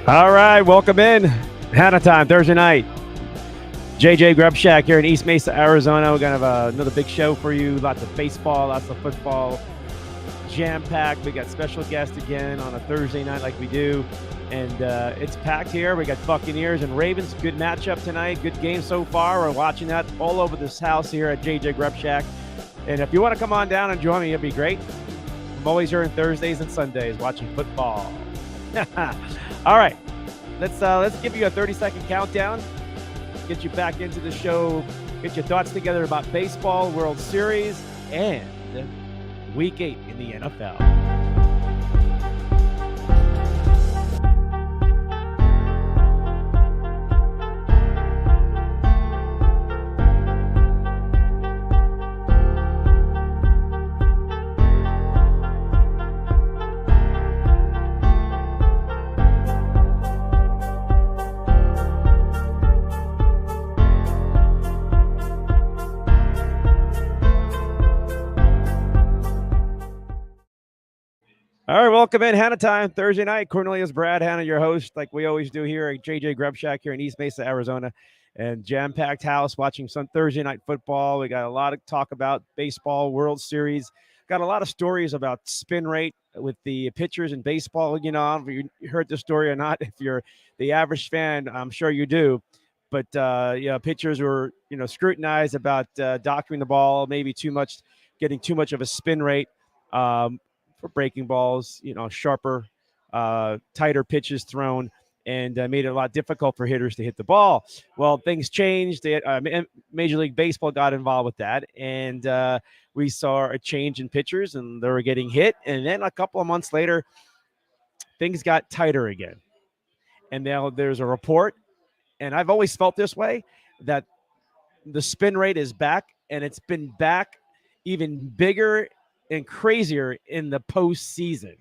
All right, welcome in. Hanna Time, Thursday night. JJ Grub Shack here in East Mesa, Arizona. We're going to have another big show for you. Lots of baseball, lots of football, jam-packed. We got special guests again on a Thursday night like we do. And it's packed here. We got Buccaneers and Ravens. Good matchup tonight. Good game so far. We're watching that all over this house here at JJ Grub Shack. And if you want to come on down and join me, it'd be great. I'm always here on Thursdays and Sundays watching football. All right, let's give you a 30-second countdown. Get you back into the show. Get your thoughts together about baseball, World Series, and Week 8 in the NFL. All right, welcome in. Hanna Time, Thursday night. Cornelius Brad, Hanna, your host, like we always do here at JJ Grub Shack here in East Mesa, Arizona. And jam-packed house watching some Thursday night football. We got a lot of talk about baseball, World Series. Got a lot of stories about spin rate with the pitchers in baseball. You know, I don't know if you heard the story or not. If you're the average fan, I'm sure you do. But, pitchers were, scrutinized about doctoring the ball, maybe getting too much of a spin rate. For breaking balls, sharper, tighter pitches thrown, and made it a lot difficult for hitters to hit the ball. Well, things changed. Major League Baseball got involved with that, and we saw a change in pitchers, and they were getting hit. And then a couple of months later, things got tighter again. And now there's a report, and I've always felt this way, that the spin rate is back, and it's been back even bigger and crazier in the postseason.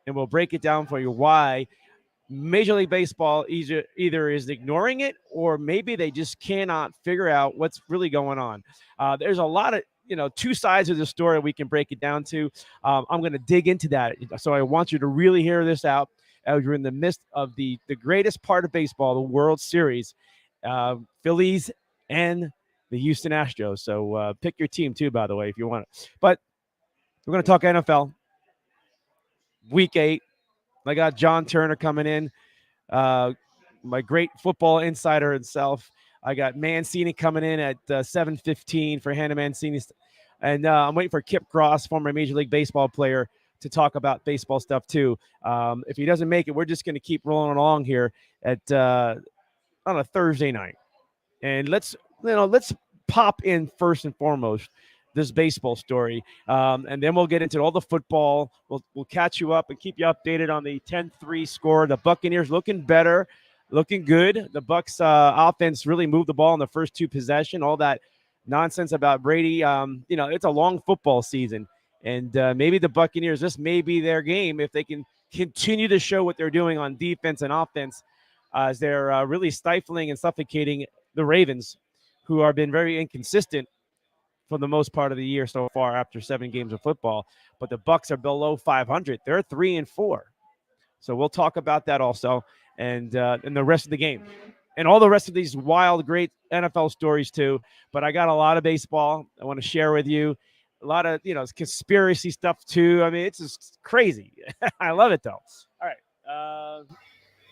And we'll break it down for you why Major League Baseball either is ignoring it, or maybe they just cannot figure out what's really going on. There's a lot of, two sides of the story we can break it down to. I'm going to dig into that. So I want you to really hear this out as you're in the midst of the greatest part of baseball, the World Series, Phillies and the Houston Astros. So pick your team too, by the way, if you want it. But we're going to talk NFL. Week 8. I got John Turner coming in, my great football insider himself. I got Mancini coming in at 7:15 for Hanna Mancini. And I'm waiting for Kip Cross, former Major League Baseball player, to talk about baseball stuff too. If he doesn't make it, we're just going to keep rolling along here on a Thursday night. And let's pop in first and foremost this baseball story, and then we'll get into all the football. We'll catch you up and keep you updated on the 10-3 score. The Buccaneers looking better, looking good. The Bucs offense really moved the ball in the first two possessions. All that nonsense about Brady, it's a long football season, and maybe the Buccaneers, this may be their game if they can continue to show what they're doing on defense and offense, as they're really stifling and suffocating the Ravens, who have been very inconsistent for the most part of the year so far after 7 games of football. But the Bucs are below 500. They're 3-4. So we'll talk about that also, and the rest of the game and all the rest of these wild, great NFL stories too. But I got a lot of baseball I want to share with you. A lot of, conspiracy stuff too. I mean, it's just crazy. I love it though. All right.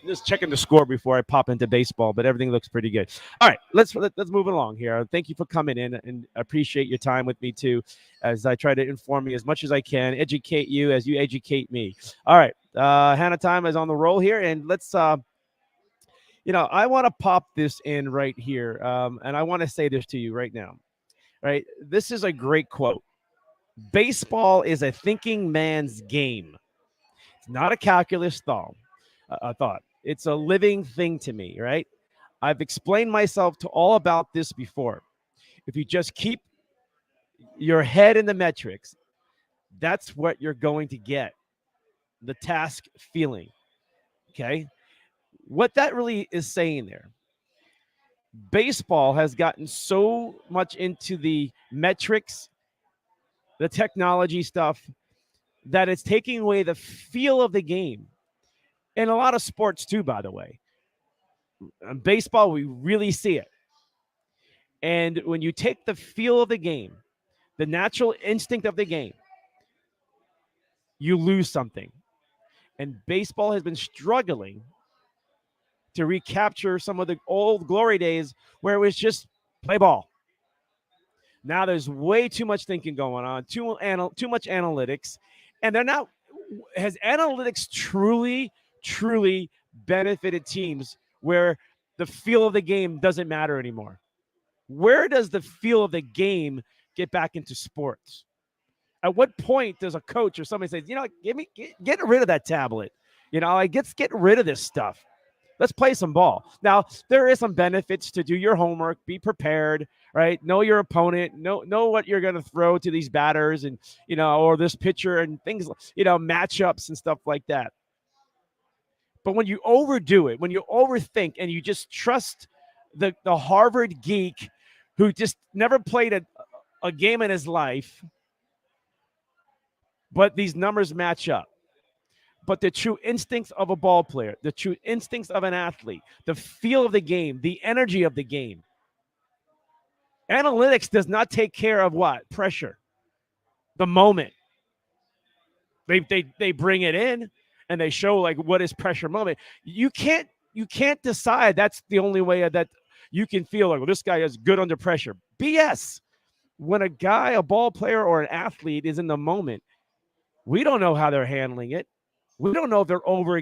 Just checking the score before I pop into baseball, but everything looks pretty good. All right, let's move along here. Thank you for coming in, and appreciate your time with me too, as I try to inform you as much as I can, educate you as you educate me. All right, Hanna Time is on the roll here, and let's, I want to pop this in right here, and I want to say this to you right now. Right, this is a great quote. Baseball is a thinking man's game. It's not a calculus thought. It's a living thing to me, right? I've explained myself to all about this before. If you just keep your head in the metrics, that's what you're going to get. The task feeling, okay? What that really is saying there, baseball has gotten so much into the metrics, the technology stuff, that it's taking away the feel of the game. In a lot of sports too, by the way. In baseball, we really see it. And when you take the feel of the game, the natural instinct of the game, you lose something. And baseball has been struggling to recapture some of the old glory days where it was just play ball. Now there's way too much thinking going on, too much analytics, and they're not. Has analytics truly benefited teams where the feel of the game doesn't matter anymore? Where does the feel of the game get back into sports? At what point does a coach or somebody say, get rid of that tablet? Like let's get rid of this stuff. Let's play some ball. Now, there is some benefits to do your homework, be prepared, right? Know your opponent, know what you're going to throw to these batters and, or this pitcher and things, matchups and stuff like that. But when you overdo it, when you overthink and you just trust the Harvard geek who just never played a game in his life, but these numbers match up. But the true instincts of a ball player, the true instincts of an athlete, the feel of the game, the energy of the game. Analytics does not take care of what? Pressure. The moment. They bring it in and they show like what is pressure moment. You can't decide that's the only way that you can feel like, well, this guy is good under pressure. BS. When a ball player or an athlete is in the moment, we don't know how they're handling it. We don't know if they're over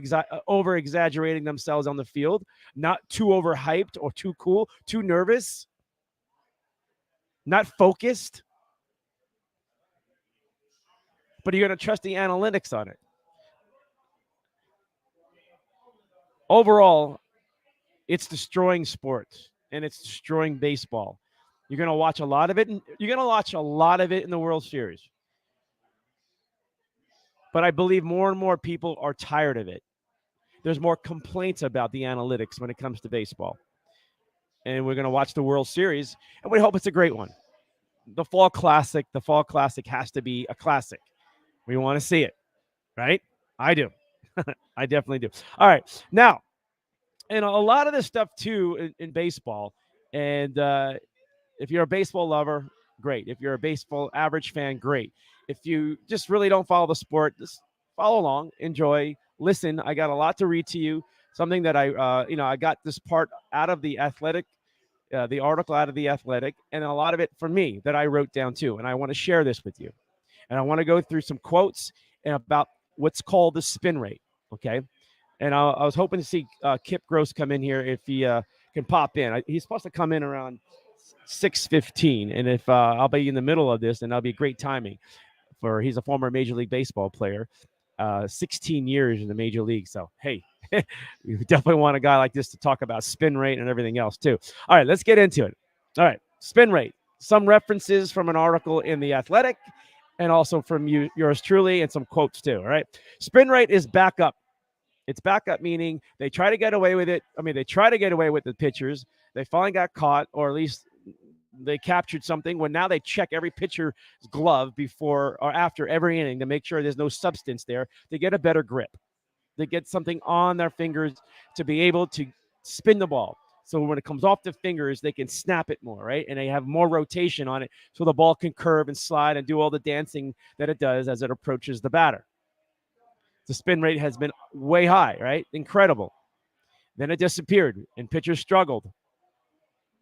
exaggerating themselves on the field, not too overhyped or too cool, too nervous, not focused. But you're going to trust the analytics on it. Overall, it's destroying sports and it's destroying baseball. You're going to watch a lot of it. You're going to watch a lot of it in the World Series. But I believe more and more people are tired of it. There's more complaints about the analytics when it comes to baseball. And we're going to watch the World Series, and we hope it's a great one. The Fall Classic has to be a classic. We want to see it, right? I do. I definitely do. All right. Now, and a lot of this stuff, too, in baseball, and if you're a baseball lover, great. If you're a baseball average fan, great. If you just really don't follow the sport, just follow along, enjoy, listen. I got a lot to read to you. Something that I got this part out of the Athletic, the article out of the Athletic, and a lot of it from me that I wrote down too. And I want to share this with you. And I want to go through some quotes about what's called the spin rate. Okay. And I was hoping to see Kip Gross come in here if he can pop in. He's supposed to come in around 6:15, and if I'll be in the middle of this, then that'll be great timing. He's a former Major League Baseball player, 16 years in the Major League. So hey, we definitely want a guy like this to talk about spin rate and everything else too. All right, let's get into it. All right, spin rate. Some references from an article in the Athletic, and also from yours truly, and some quotes too. All right, spin rate is back up. It's back up, meaning they try to get away with it. I mean, they try to get away with the pitchers. They finally got caught, or at least they captured something. When now they check every pitcher's glove before or after every inning to make sure there's no substance there. They get a better grip. They get something on their fingers to be able to spin the ball. So when it comes off the fingers, they can snap it more, right? And they have more rotation on it so the ball can curve and slide and do all the dancing that it does as it approaches the batter. The spin rate has been way high, right? Incredible. Then it disappeared and pitchers struggled.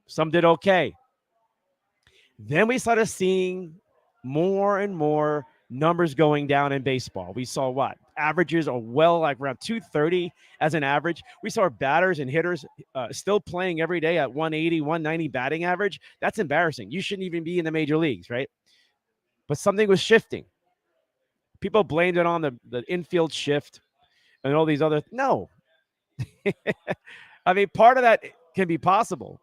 Some did okay. Then we started seeing more and more numbers going down in baseball. We saw what? Averages are like around 230 as an average. We saw batters and hitters still playing every day at 180, 190 batting average. That's embarrassing. You shouldn't even be in the major leagues, right? But something was shifting. People blamed it on the infield shift and all these other. No. I mean, part of that can be possible.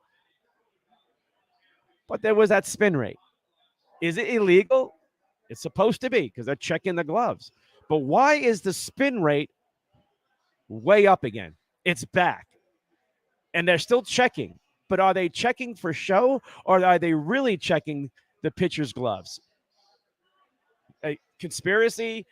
But there was that spin rate. Is it illegal? It's supposed to be because they're checking the gloves. But why is the spin rate way up again? It's back. And they're still checking. But are they checking for show, or are they really checking the pitcher's gloves? A conspiracy,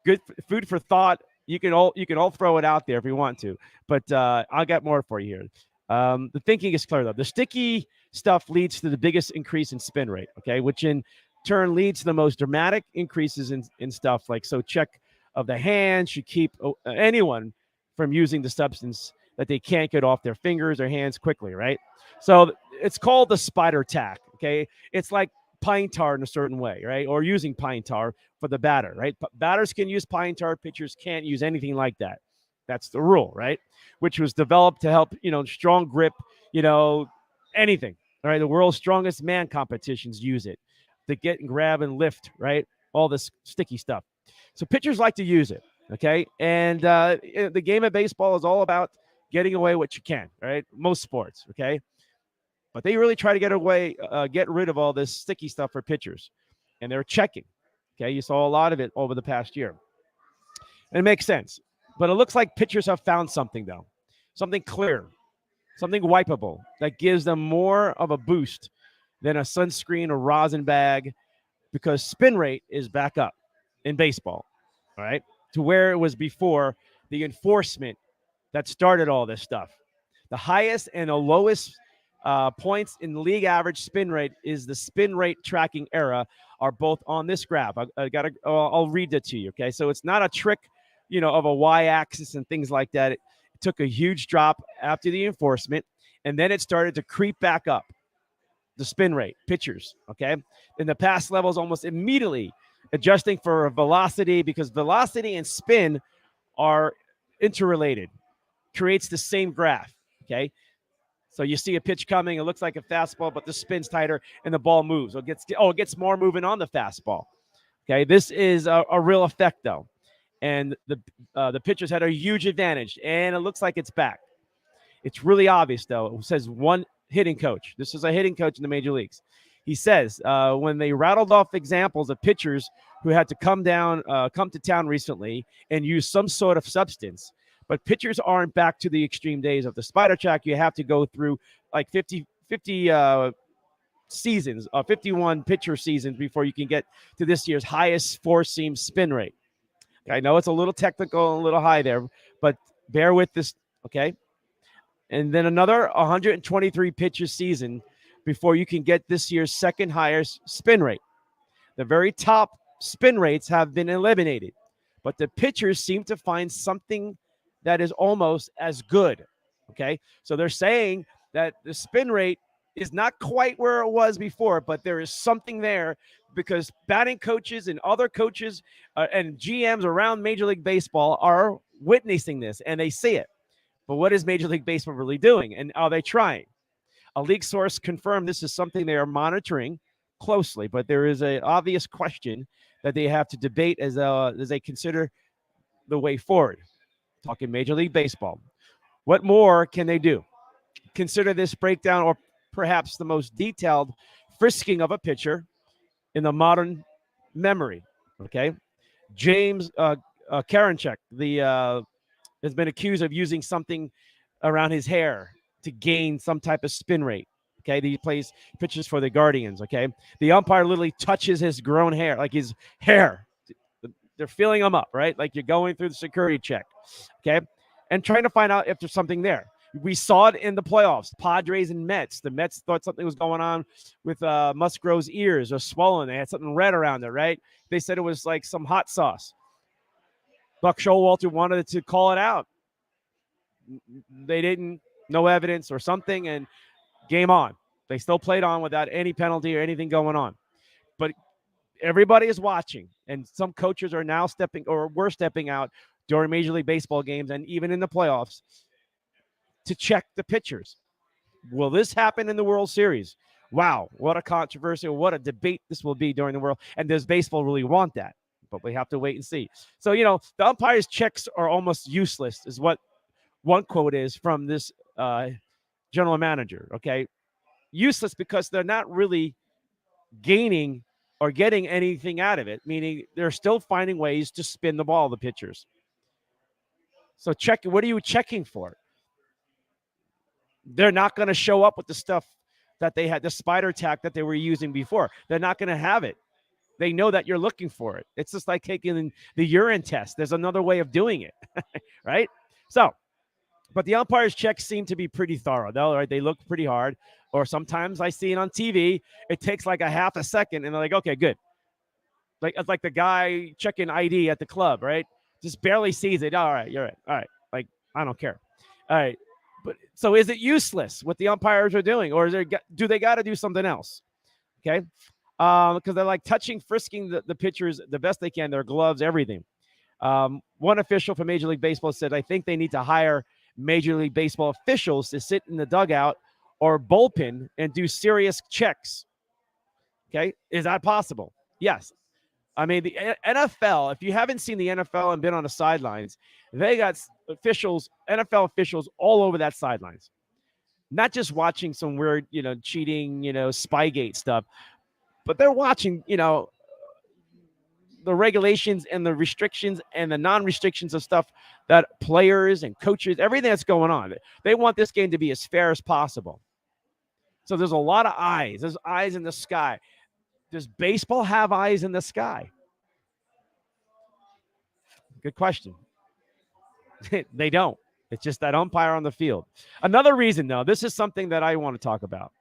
good food for thought. You can all throw it out there if you want to, but I'll get more for you here. The thinking is clear though. The sticky stuff leads to the biggest increase in spin rate. Okay, which in turn leads to the most dramatic increases in stuff like so. Check of the hand should keep anyone from using the substance that they can't get off their fingers or hands quickly. Right. So it's called the spider tack. Okay, it's like pine tar in a certain way, right? Or using pine tar for the batter, right? Batters can use pine tar, pitchers can't use anything like that. That's the rule, right? Which was developed to help, strong grip, you know, anything. All right. The world's strongest man competitions use it to get and grab and lift, right? All this sticky stuff. So pitchers like to use it. Okay. And the game of baseball is all about getting away what you can, right? Most sports. Okay. But they really try to get rid of all this sticky stuff for pitchers, and they're checking. Okay, you saw a lot of it over the past year, and it makes sense. But it looks like pitchers have found something though, something clear, something wipeable that gives them more of a boost than a sunscreen or rosin bag, because spin rate is back up in baseball, all right, to where it was before the enforcement that started all this stuff. The highest and the lowest points in league average spin rate is the spin rate tracking era are both on this graph. I'll read it to you. Okay, so it's not a trick, of a y-axis and things like that. It took a huge drop after the enforcement, and then it started to creep back up. The spin rate, pitchers. Okay, in the past levels, almost immediately adjusting for velocity, because velocity and spin are interrelated. Creates the same graph. Okay, so you see a pitch coming, it looks like a fastball, but the spin's tighter and the ball moves. It gets more moving on the fastball. Okay, this is a real effect though, and the pitchers had a huge advantage, and it looks like it's back. It's really obvious though. It says one hitting coach. This is a hitting coach in the major leagues. He says when they rattled off examples of pitchers who had to come to town recently and use some sort of substance, but pitchers aren't back to the extreme days of the spider track. You have to go through like 50 seasons, 51 pitcher seasons before you can get to this year's highest four-seam spin rate. I know it's a little technical and a little high there, but bear with this, okay? And then another 123 pitcher season before you can get this year's second highest spin rate. The very top spin rates have been eliminated, but the pitchers seem to find something that is almost as good. Okay. So they're saying that the spin rate is not quite where it was before, but there is something there, because batting coaches and other coaches and GMs around Major League Baseball are witnessing this and they see it. But what is Major League Baseball really doing? And are they trying? A league source confirmed this is something they are monitoring closely, but there is an obvious question that they have to debate as they consider the way forward. Talking Major League Baseball. What more can they do? Consider this breakdown, or perhaps the most detailed frisking of a pitcher in the modern memory. Okay. James Karinchak, has been accused of using something around his hair to gain some type of spin rate. Okay, he plays pitches for the Guardians. Okay, the umpire literally touches his grown hair, like his hair. They're feeling him up, right? Like you're going through the security check. Okay, and trying to find out if there's something there. We saw it in the playoffs, Padres and Mets. The Mets thought something was going on with Musgrove's ears or swollen. They had something red around it, right? They said it was like some hot sauce. Buck Showalter wanted to call it out. They didn't, no evidence or something, and game on. They still played on without any penalty or anything going on. But everybody is watching, and some coaches are now were stepping out during Major League Baseball games and even in the playoffs to check the pitchers. Will this happen in the World Series? Wow, what a controversy, what a debate this will be during the World. And does baseball really want that? But we have to wait and see. So, the umpire's checks are almost useless, is what one quote is from this general manager. Okay, useless because they're not really gaining or getting anything out of it, meaning they're still finding ways to spin the ball, the pitchers. So what are you checking for? They're not going to show up with the stuff that they had, the spider tack that they were using before. They're not going to have it. They know that you're looking for it. It's just like taking the urine test. There's another way of doing it, right? So, but the umpires' checks seem to be pretty thorough, though. Right? They look pretty hard. Or sometimes I see it on TV. It takes like a half a second, and they're like, "Okay, good." Like it's like the guy checking ID at the club, right? Just barely sees it. All right, you're right. All right, like I don't care. All right, but so is it useless what the umpires are doing, or is there do they got to do something else? Okay, because they're like touching, frisking the pitchers the best they can, their gloves, everything. One official for Major League Baseball said, I think they need to hire Major League Baseball officials to sit in the dugout or bullpen and do serious checks. Okay. Is that possible? Yes. I mean, the NFL, if you haven't seen the NFL and been on the sidelines, they got officials, NFL officials all over that sidelines. Not just watching some weird, cheating, Spygate stuff, but they're watching, the regulations and the restrictions and the non-restrictions of stuff that players and coaches, everything that's going on. They want this game to be as fair as possible. So there's a lot of eyes. There's eyes in the sky. Does baseball have eyes in the sky? Good question. They don't. It's just that umpire on the field. Another reason, though, this is something that I want to talk about,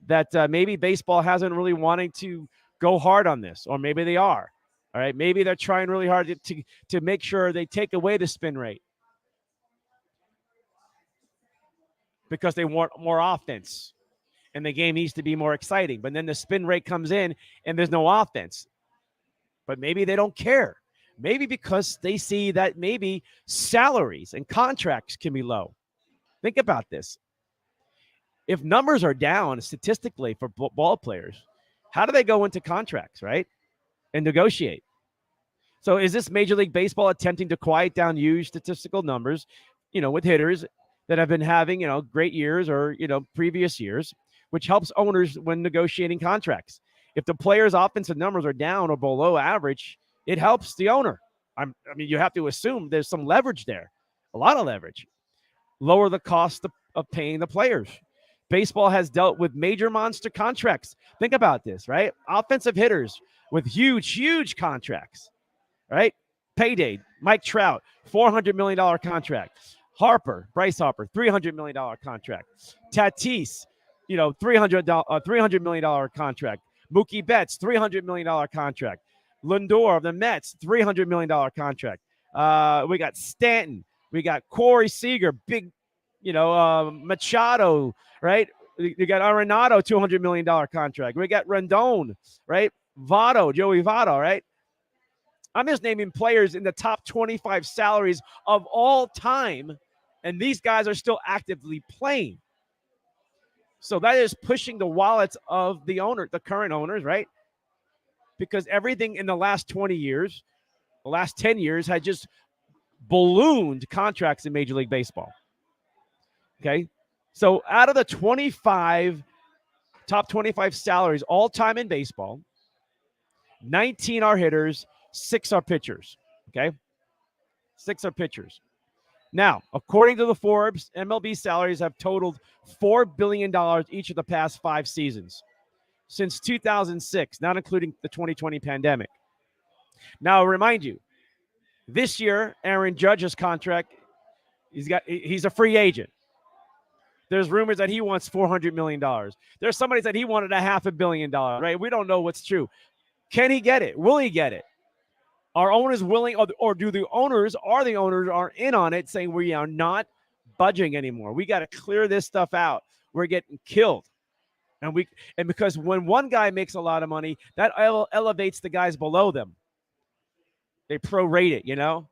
that maybe baseball hasn't really wanting to go hard on this, or maybe they are. All right, maybe they're trying really hard to make sure they take away the spin rate because they want more offense and the game needs to be more exciting. But then the spin rate comes in and there's no offense. But maybe they don't care. Maybe because they see that maybe salaries and contracts can be low. Think about this. If numbers are down statistically for ball players, how do they go into contracts, right? And negotiate? So is this Major League Baseball attempting to quiet down huge statistical numbers, with hitters that have been having, great years or, previous years, which helps owners when negotiating contracts? If the player's offensive numbers are down or below average, it helps the owner. I mean, you have to assume there's some leverage there, a lot of leverage. Lower the cost of paying the players. Baseball has dealt with major monster contracts. Think about this, right? Offensive hitters with huge, huge contracts. Right? Payday, Mike Trout, $400 million contract. Bryce Harper, $300 million contract. Tatis, $300 million contract. Mookie Betts, $300 million contract. Lindor of the Mets, $300 million contract. We got Stanton. We got Corey Seager, big, Machado, right? You got Arenado, $200 million contract. We got Rendon, right? Joey Votto, right? I'm just naming players in the top 25 salaries of all time, and these guys are still actively playing. So that is pushing the wallets of the current owners, right? Because everything in the last 20 years, the last 10 years, had just ballooned contracts in Major League Baseball. Okay? So out of the top 25 salaries all time in baseball, 19 are hitters, 6 are pitchers. Okay? 6 are pitchers. Now, according to the Forbes, MLB salaries have totaled $4 billion each of the past 5 seasons since 2006, not including the 2020 pandemic. Now, I'll remind you, this year, Aaron Judge's contract, he's a free agent. There's rumors that he wants $400 million. There's somebody that he wanted $500 million, right? We don't know what's true. Can he get it? Will he get it? Are owners willing, or do the owners are in on it, saying we are not budging anymore? We got to clear this stuff out. We're getting killed. And because when one guy makes a lot of money, that elevates the guys below them. They prorate it,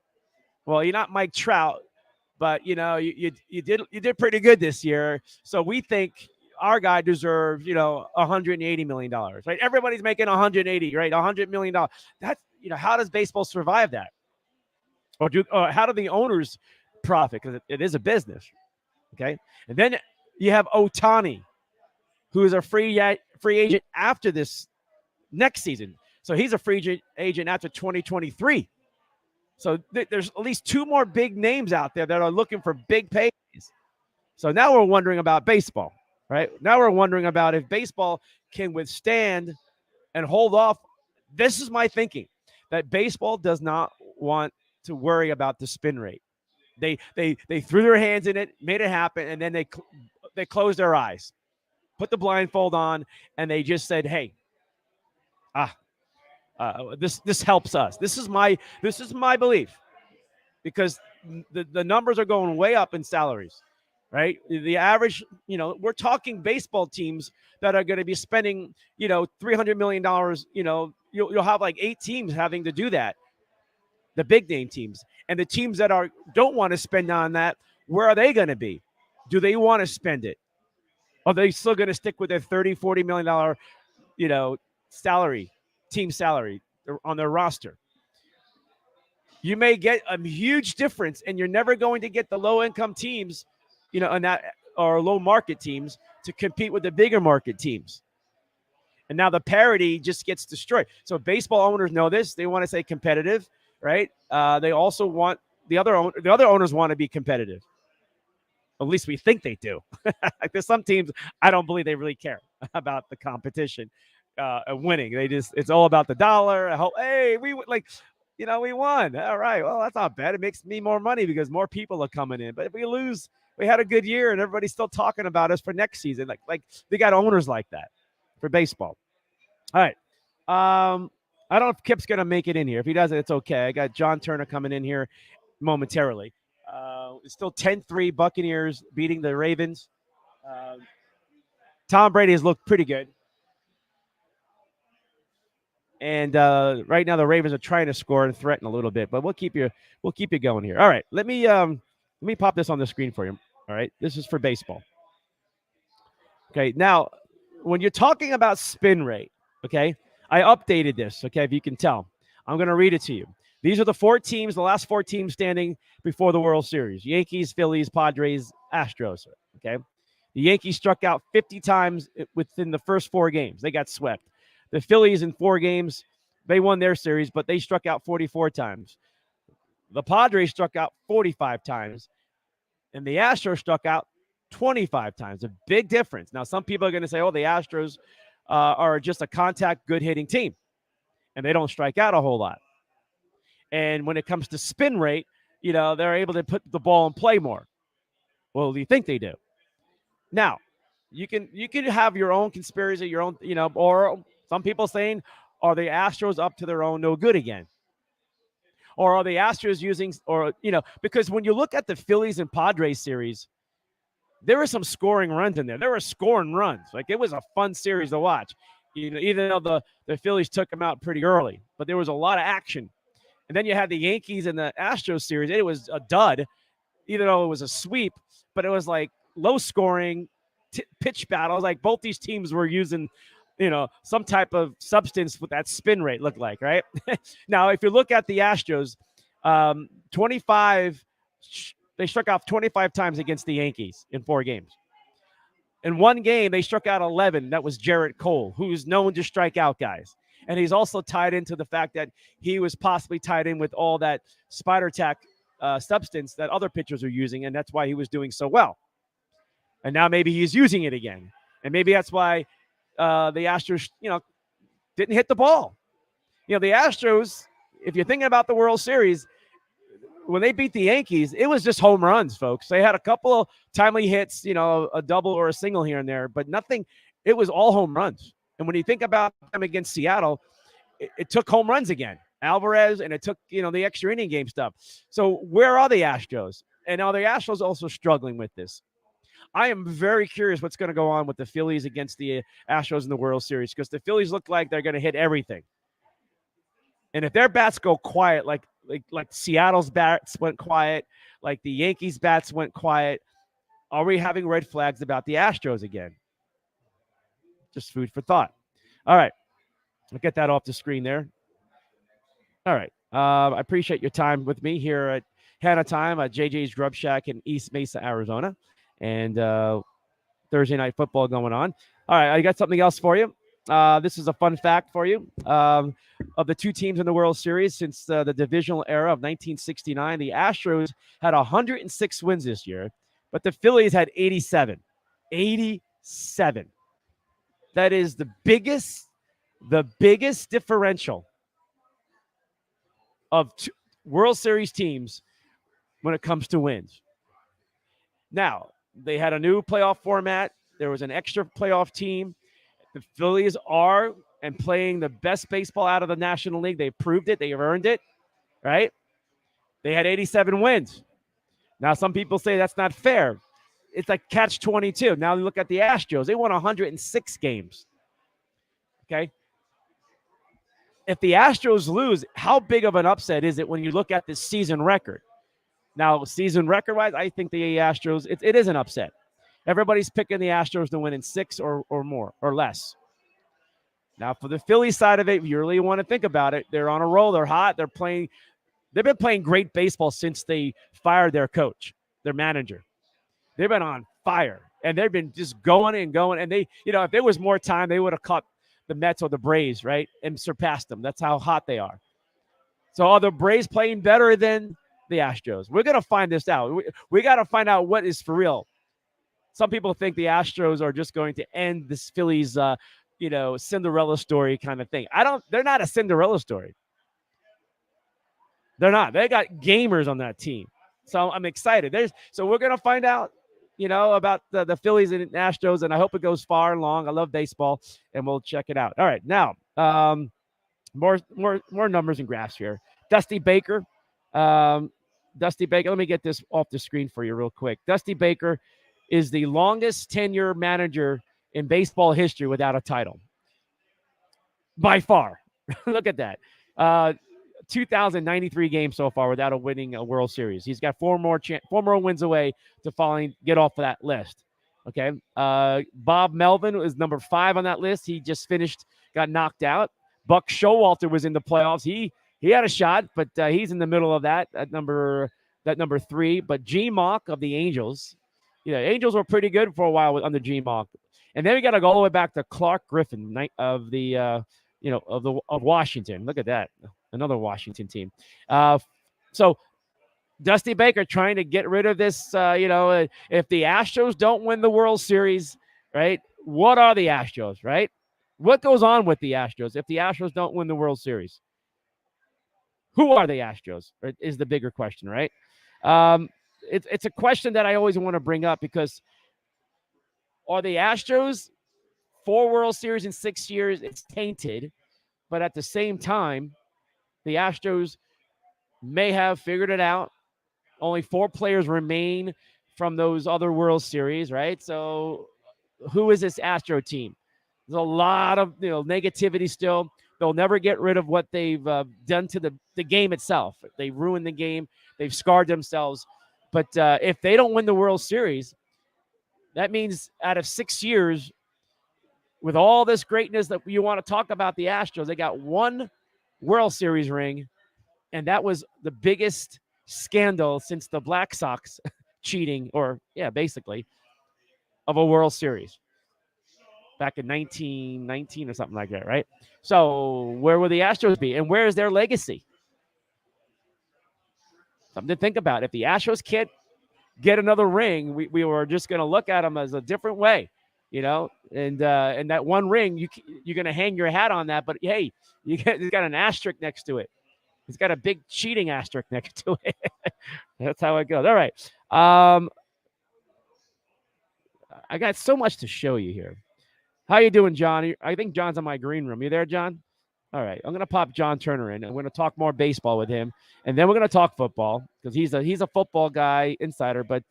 Well, you're not Mike Trout, but you did pretty good this year. So we think our guy deserves, $180 million, right? Everybody's making 180, right? $100 million. That's, how does baseball survive that? Or how do the owners profit? Because it is a business. Okay. And then you have Ohtani, who is a free agent after this next season. So he's a free agent after 2023. So there's at least 2 more big names out there that are looking for big pays. So now we're wondering about baseball, right? Now we're wondering about if baseball can withstand and hold off This is my thinking, that baseball does not want to worry about the spin rate. They threw their hands in it, made it happen, and then they closed their eyes, put the blindfold on, and they just said, "Hey, ah, this helps us." This is my belief, because the numbers are going way up in salaries, right? The average, we're talking baseball teams that are going to be spending, $300 million. You'll have like 8 teams having to do that, the big name teams, and the teams that don't want to spend on that. Where are they going to be? Do they want to spend it? Are they still going to stick with their $30-40 million, salary, team salary on their roster? You may get a huge difference, and you're never going to get the low income teams, and that or low market teams to compete with the bigger market teams. And now the parity just gets destroyed. So baseball owners know this. They want to stay competitive, right? They also want the other owners want to be competitive. At least we think they do. There's some teams I don't believe they really care about the competition, winning. It's all about the dollar. I hope, hey, we won. All right, well, that's not bad. It makes me more money because more people are coming in. But if we lose, we had a good year and everybody's still talking about us for next season. Like they got owners like that for baseball. All right. I don't know if Kip's gonna make it in here. If he doesn't, it's okay. I got John Turner coming in here momentarily. It's still 10-3 Buccaneers beating the Ravens. Tom Brady has looked pretty good. And right now the Ravens are trying to score and threaten a little bit, but we'll keep you going here. All right, let me pop this on the screen for you. All right, this is for baseball. Okay, now when you're talking about spin rate, okay, I updated this. Okay, if you can tell, I'm going to read it to you. These are the last 4 teams standing before the World Series: Yankees, Phillies, Padres, Astros. Okay, the Yankees struck out 50 times within the first 4 games. They got swept. The Phillies in 4 games, they won their series, but they struck out 44 times. The Padres struck out 45 times, and the Astros struck out 25 times. A big difference. Now, some people are going to say, oh, the Astros are just a contact, good-hitting team, and they don't strike out a whole lot. And when it comes to spin rate, they're able to put the ball in play more. Well, do you think they do? Now, you can have your own conspiracy, your own, or some people saying, are the Astros up to their own no good again? Or are the Astros using, because when you look at the Phillies and Padres series, there were some scoring runs in there. There were scoring runs. Like, it was a fun series to watch. Even though the Phillies took them out pretty early, but there was a lot of action. And then you had the Yankees and the Astros series. It was a dud, even though it was a sweep, but it was like low scoring pitch battles. Like, both these teams were using, some type of substance with that spin rate, looked like, right? Now, if you look at the Astros, 25, they struck out 25 times against the Yankees in 4 games. In 1 game, they struck out 11. That was Jarrett Cole, who's known to strike out guys. And he's also tied into the fact that he was possibly tied in with all that spider tack substance that other pitchers are using, and that's why he was doing so well. And now maybe he's using it again. And maybe that's why the Astros, didn't hit the ball. The Astros, if you're thinking about the World Series, when they beat the Yankees, it was just home runs, folks. They had a couple of timely hits, a double or a single here and there, but nothing. It was all home runs. And when you think about them against Seattle, it took home runs again. Alvarez, and it took, the extra inning game stuff. So where are the Astros? And are the Astros also struggling with this? I am very curious what's going to go on with the Phillies against the Astros in the World Series, because the Phillies look like they're going to hit everything. And if their bats go quiet, like Seattle's bats went quiet, like the Yankees' bats went quiet, are we having red flags about the Astros again? Just food for thought. All right. I'll get that off the screen there. All right. I appreciate your time with me here at Hanna Time at JJ's Grub Shack in East Mesa, Arizona. And Thursday night football going on. All right. I got something else for you. This is a fun fact for you. Of the 2 teams in the World Series since the divisional era of 1969, the Astros had 106 wins this year, but the Phillies had 87. 87. That is the biggest the biggest differential of World Series teams when it comes to wins. Now, they had a new playoff format. There was an extra playoff team. The Phillies are and playing the best baseball out of the National League. They proved it. They earned it, right? They had 87 wins. Now, some people say that's not fair. It's like catch 22. Now, look at the Astros. They won 106 games. Okay. If the Astros lose, how big of an upset is it when you look at the season record? Now, season record-wise, I think the Astros, it is an upset. Everybody's picking the Astros to win in 6 or more or less. Now, for the Phillies side of it, if you really want to think about it, they're on a roll. They're hot. They've been playing great baseball since they fired their coach, their manager. They've been on fire, and they've been just going and going. And they, if there was more time, they would have caught the Mets or the Braves, right, and surpassed them. That's how hot they are. So are the Braves playing better than the Astros? We're going to find this out. We got to find out what is for real. Some people think the Astros are just going to end this Phillies, Cinderella story kind of thing. They're not a Cinderella story. They're not. They got gamers on that team. So I'm excited. So we're going to find out, about the Phillies and Astros, and I hope it goes far and long. I love baseball, and we'll check it out. All right. Now, more numbers and graphs here. Dusty Baker. Let me get this off the screen for you real quick. Dusty Baker is the longest tenure manager in baseball history without a title. By far. Look at that. 2,093 games so far without winning a World Series. He's got four more wins away to get off of that list. Okay. Bob Melvin is number 5 on that list. He just got knocked out. Buck Showalter was in the playoffs. He had a shot, but he's in the middle of that number 3. But G-Mock of the Angels, Angels were pretty good for a while under G-Mock. And then we got to go all the way back to Clark Griffin of Washington. Look at that. Another Washington team. So Dusty Baker trying to get rid of this, if the Astros don't win the World Series, right, what are the Astros, right? What goes on with the Astros if the Astros don't win the World Series? Who are the Astros is the bigger question, right? It's a question that I always want to bring up because are the Astros 4 World Series in 6 years? It's tainted, but at the same time, the Astros may have figured it out. Only 4 players remain from those other World Series, right? So who is this Astro team? There's a lot of negativity still. They'll never get rid of what they've done to the game itself. They've ruined the game. They've scarred themselves. But if they don't win the World Series, that means out of 6 years, with all this greatness that you want to talk about the Astros, they got 1 World Series ring, and that was the biggest scandal since the Black Sox cheating, basically, of a World Series back in 1919 or something like that, right? So where will the Astros be, and where is their legacy? Something to think about. If the Astros can't get another ring, we were just going to look at them as a different way, and that 1 ring, you're going to hang your hat on that, but hey, it's got an asterisk next to it. It's got a big cheating asterisk next to it. That's how it goes. All right. I got so much to show you here. How you doing, John? I think John's in my green room. You there, John? All right. I'm going to pop John Turner in, and we're going to talk more baseball with him, and then we're going to talk football because he's a football guy, insider, but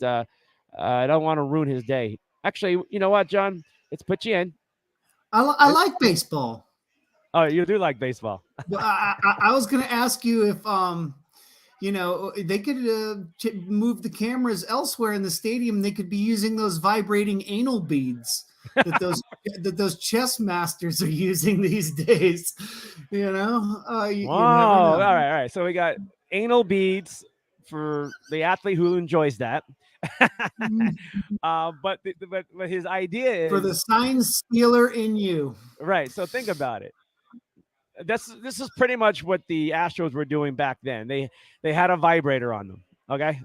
I don't want to ruin his day. Actually, you know what, John? Let's put you in. I like baseball. Oh, you do like baseball. Well, I was going to ask you if they could move the cameras elsewhere in the stadium. They could be using those vibrating anal beads that those chess masters are using these days. Wow. You all right. So we got anal beads for the athlete who enjoys that. But his idea is for the sign stealer in you. Right. So think about it. This is pretty much what the Astros were doing back then. They had a vibrator on them, okay?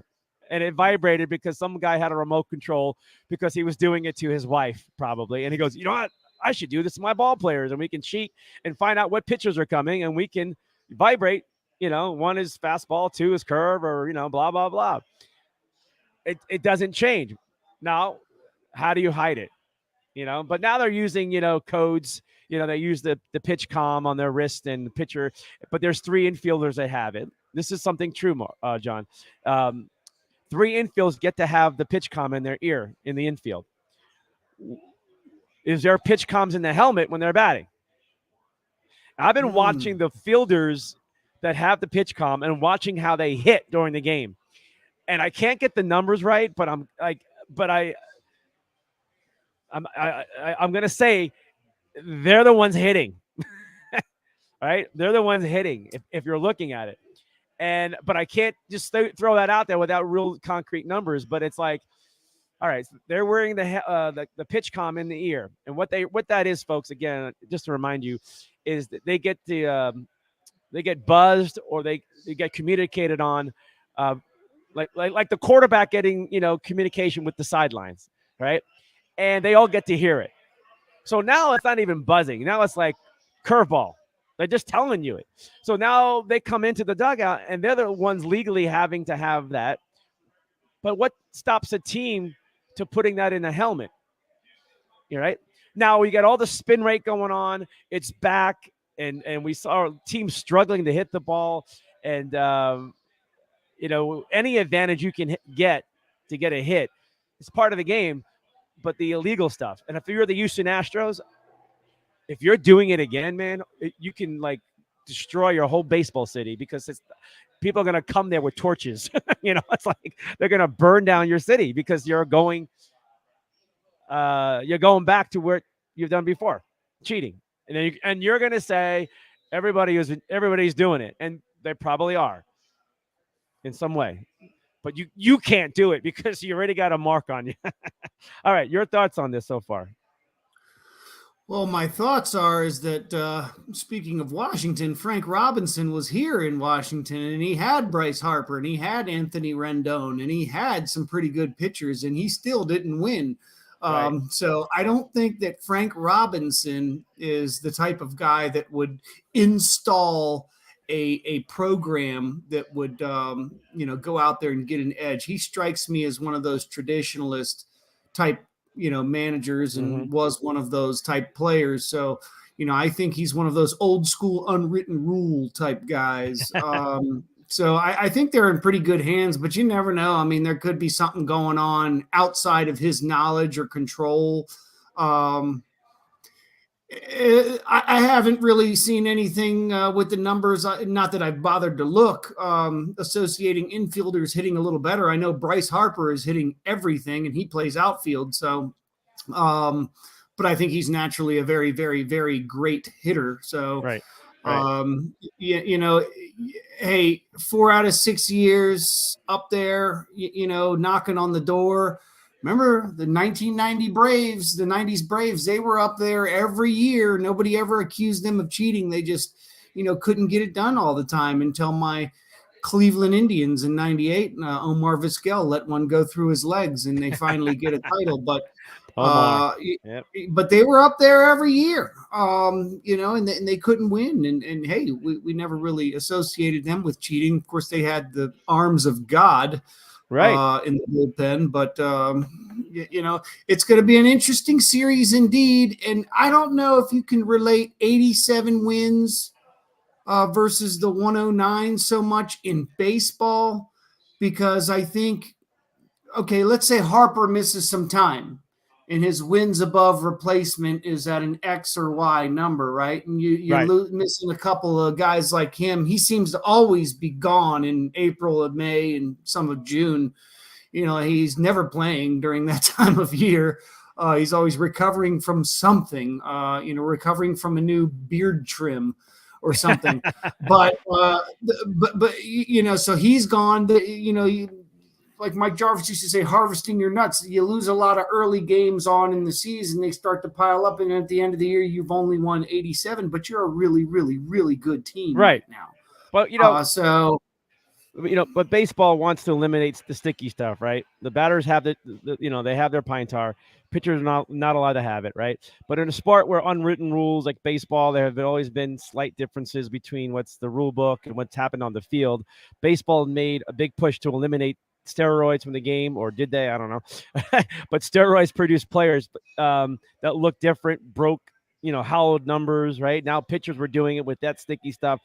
And it vibrated because some guy had a remote control because he was doing it to his wife probably. And he goes, you know what? I should do this to my ball players, and we can cheat and find out what pitchers are coming, and we can vibrate. One is fastball, two is curve, or blah blah blah. It doesn't change. Now, how do you hide it? But now they're using codes. They use the pitch com on their wrist and the pitcher, but there's three infielders that have it. This is something true, John. Three infields get to have the pitch com in their ear in the infield. Is there pitch comms in the helmet when they're batting? I've been watching the fielders that have the pitch com and watching how they hit during the game, and I can't get the numbers right, but I'm gonna say they're the ones hitting, right? They're the ones hitting if you're looking at it, but I can't just throw that out there without real concrete numbers. But it's like, all right, so they're wearing the pitch com in the ear, and what that is, folks. Again, just to remind you, is that they get buzzed or they get communicated on, like the quarterback getting communication with the sidelines, right? And they all get to hear it. So now it's not even buzzing. Now it's like curveball. They're just telling you it. So now they come into the dugout and they're the ones legally having to have that. But what stops a team to putting that in a helmet? You're right. Now we got all the spin rate going on. It's back, and we saw teams struggling to hit the ball, and any advantage you can get to get a hit is part of the game. But the illegal stuff, and if you're the Houston Astros, if you're doing it again, man, you can like destroy your whole baseball city, because people are going to come there with torches. It's like they're going to burn down your city because you're going back to what you've done before, cheating. And then you're going to say everybody's doing it, and they probably are in some way. But you can't do it because you already got a mark on you. All right, your thoughts on this so far? Well, my thoughts is that speaking of Washington, Frank Robinson was here in Washington, and he had Bryce Harper, and he had Anthony Rendon, and he had some pretty good pitchers, and he still didn't win. Right. So I don't think that Frank Robinson is the type of guy that would install a program that would go out there and get an edge. He strikes me as one of those traditionalist type managers, and was one of those type players. So I think he's one of those old school unwritten rule type guys. So I think they're in pretty good hands, but you never know. I mean, there could be something going on outside of his knowledge or control. I haven't really seen anything with the numbers, not that I've bothered to look, associating infielders hitting a little better. I know Bryce Harper is hitting everything, and he plays outfield. So, but I think he's naturally a very, very, very great hitter. So, right. Hey, 4 out of 6 years up there, knocking on the door. Remember the 1990 Braves, the 90s Braves, they were up there every year. Nobody ever accused them of cheating. They just, couldn't get it done all the time until my Cleveland Indians in 98, Omar Vizquel let one go through his legs and they finally get a title. But but they were up there every year, and they couldn't win. And hey, we never really associated them with cheating. Of course, they had the arms of God right in the bullpen, but it's going to be an interesting series indeed. And I don't know if you can relate 87 wins versus the 109 so much in baseball, because I think, okay, let's say Harper misses some time and his wins above replacement is at an X or Y number, right? And you're missing a couple of guys like him. He seems to always be gone in April and May and some of June. He's never playing during that time of year. He's always recovering from something, recovering from a new beard trim or something. but so he's gone. Like Mike Jarvis used to say, harvesting your nuts. You lose a lot of early games on in the season. They start to pile up. And at the end of the year, you've only won 87, but you're a really, really, really good team right now. But, but baseball wants to eliminate the sticky stuff, right? The batters have they have their pine tar. Pitchers are not allowed to have it, right? But in a sport where unwritten rules like baseball, there have always been slight differences between what's the rule book and what's happened on the field. Baseball made a big push to eliminate steroids from the game, or did they? I don't know. But steroids produce players that look different, broke, hollowed numbers, right? Now pitchers were doing it with that sticky stuff,